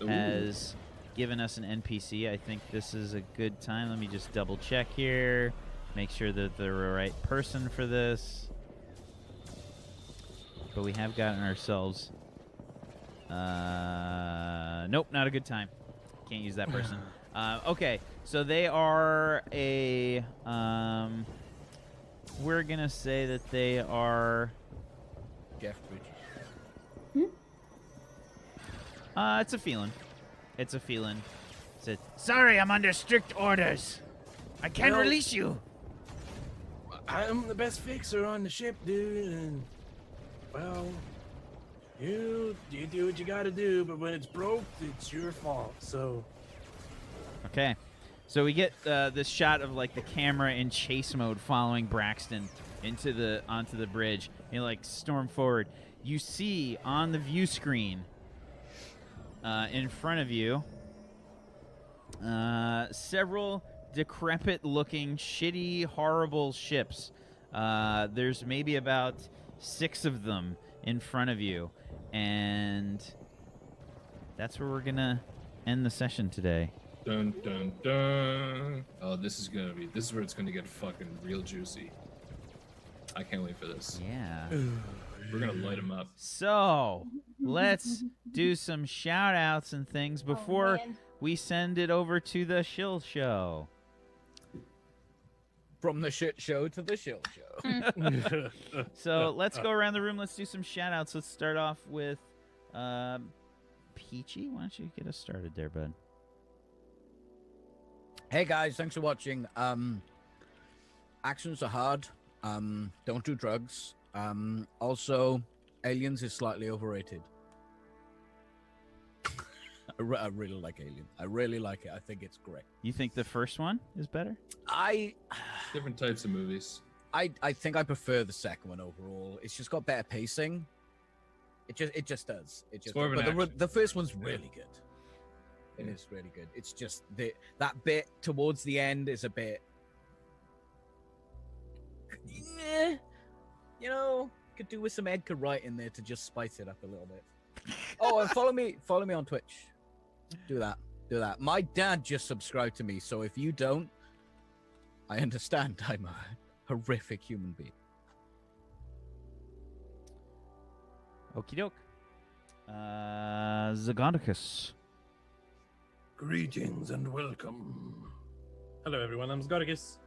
has given us an NPC. I think this is a good time. Let me just double check here. Make sure that they're the right person for this. But we have gotten ourselves... nope, not a good time. Can't use that person. Okay, so they are a... we're going to say that they are... Jeff Bridges. It's a feeling. It's a feeling. Sorry, I'm under strict orders. I can't Well- release you. I'm the best fixer on the ship, dude, and... Well... You do what you gotta do, but when it's broke, it's your fault, so... Okay. So we get this shot of like the camera in chase mode following Braxton onto the bridge. You like storm forward. You see on the view screen in front of you several decrepit-looking, shitty, horrible ships. There's maybe about 6 of them in front of you, and that's where we're gonna end the session today. Dun dun dun. Oh, this is where it's gonna get fucking real juicy. I can't wait for this. Yeah. We're gonna light them up. So let's do some shout outs and things before man. we send it over to the shill show. From the shit show to the shill show. So let's go around the room. Let's do some shout outs. Let's start off with Peachy. Why don't you get us started there, bud? Hey guys, thanks for watching. Accents are hard. Don't do drugs. Also, Aliens is slightly overrated. I really like Alien. I really like it. I think it's great. You think the first one is better? Different types of movies. I think I prefer the second one overall. It's just got better pacing. It just does. It just. more of an But action. the first one's really good. It is really good. It's just that bit towards the end is a bit. You know, could do with some Edgar Wright in there to just spice it up a little bit. Oh, and follow me on Twitch. Do that. My dad just subscribed to me, so if you don't, I understand. I'm a horrific human being. Okie doke. Zagonicus. Greetings and welcome. Hello, everyone. I'm Sgoticus.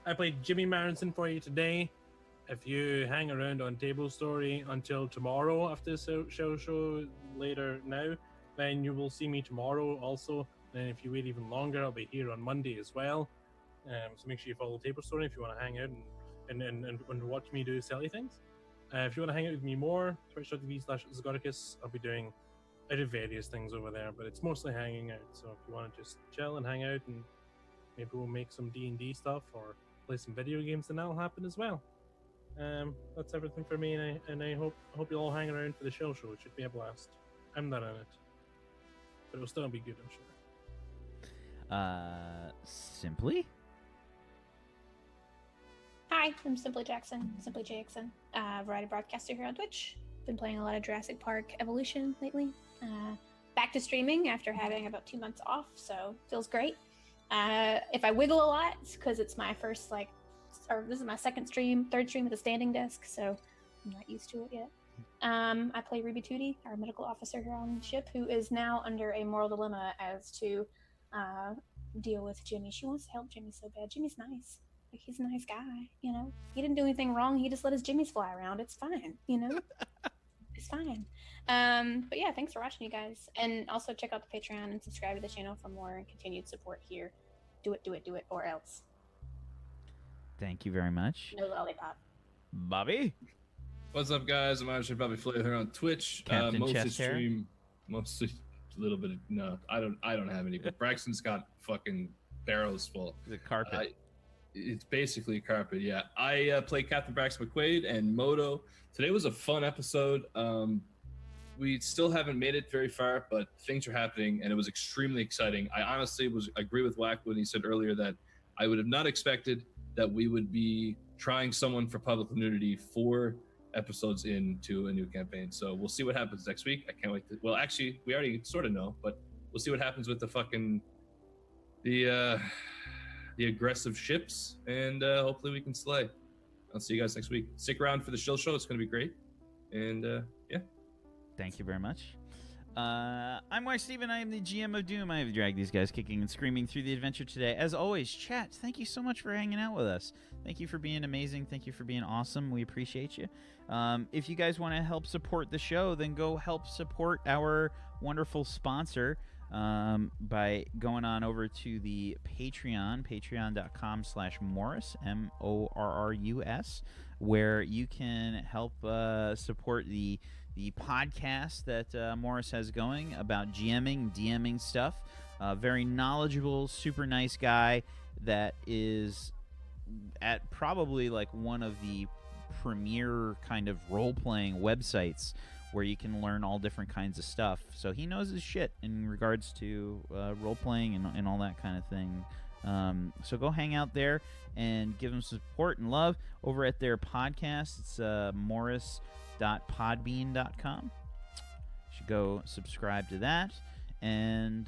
I played Jimmy Marinson for you today. If you hang around on Table Story until tomorrow after the show later now, then you will see me tomorrow also. And if you wait even longer, I'll be here on Monday as well. So make sure you follow Table Story if you want to hang out and watch me do silly things. If you want to hang out with me more, twitch.tv/Sgoticus. I do various things over there, but it's mostly hanging out. So if you want to just chill and hang out, and maybe we'll make some D&D stuff or play some video games, then that'll happen as well. That's everything for me, and I hope you'll all hang around for the show. It should be a blast. I'm not in it, but it'll still be good, I'm sure. Simply? Hi, I'm Simply Jackson, variety broadcaster here on Twitch. Been playing a lot of Jurassic Park Evolution lately. Back to streaming after having about 2 months off, so feels great. If I wiggle a lot, it's because it's my first, this is my third stream with a standing desk, so I'm not used to it yet. I play Ruby Tootie, our medical officer here on the ship, who is now under a moral dilemma as to deal with Jimmy. She wants to help Jimmy so bad. Jimmy's nice. He's a nice guy, you know? He didn't do anything wrong. He just let his Jimmies fly around. It's fine, you know? It's fine. But yeah, thanks for watching, you guys. And also check out the Patreon and subscribe to the channel for more continued support here. Do it, or else. Thank you very much. No lollipop. Bobby? What's up, guys? I'm actually Bobby Flair here on Twitch. Captain Mostly Chest Hair? stream, mostly a little bit. No, I don't have any. But Braxton's got fucking barrels full. Is it carpet? It's basically carpet. Yeah, I play Captain Braxton McQuaid and Moto. Today was a fun episode. We still haven't made it very far, but things are happening, and it was extremely exciting. I honestly agree with Wack when he said earlier that I would have not expected that we would be trying someone for public nudity 4 episodes into a new campaign. So we'll see what happens next week. I can't wait to. Well, actually, we already sort of know, but we'll see what happens with the aggressive ships, and hopefully we can slay. I'll see you guys next week. Stick around for the show. It's going to be great. And yeah. Thank you very much. I'm Why Steven. I am the GM of Doom. I have dragged these guys kicking and screaming through the adventure today. As always, chat, thank you so much for hanging out with us. Thank you for being amazing. Thank you for being awesome. We appreciate you. If you guys want to help support the show, then go help support our wonderful sponsor by going on over to the Patreon, patreon.com/Morris, MORRUS, where you can help support the podcast that Morris has going about GMing, DMing stuff. Very knowledgeable, super nice guy that is at probably one of the premier kind of role-playing websites where you can learn all different kinds of stuff. So he knows his shit in regards to role-playing and all that kind of thing. So go hang out there and give them support and love over at their podcast. It's morris.podbean.com. You should go subscribe to that. And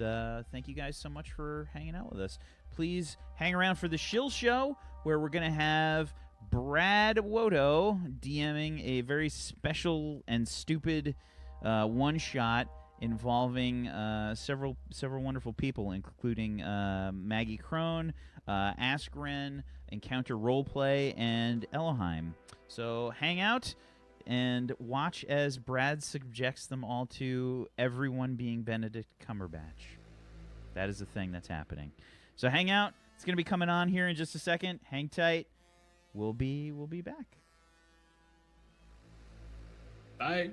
thank you guys so much for hanging out with us. Please hang around for the Shill Show, where we're going to have Brad Wodo DMing a very special and stupid one-shot involving several wonderful people, including Maggie Crone, Askren, Encounter Roleplay, and Elohim. So hang out and watch as Brad subjects them all to everyone being Benedict Cumberbatch. That is the thing that's happening. So hang out. It's going to be coming on here in just a second. Hang tight. we'll be back. Bye.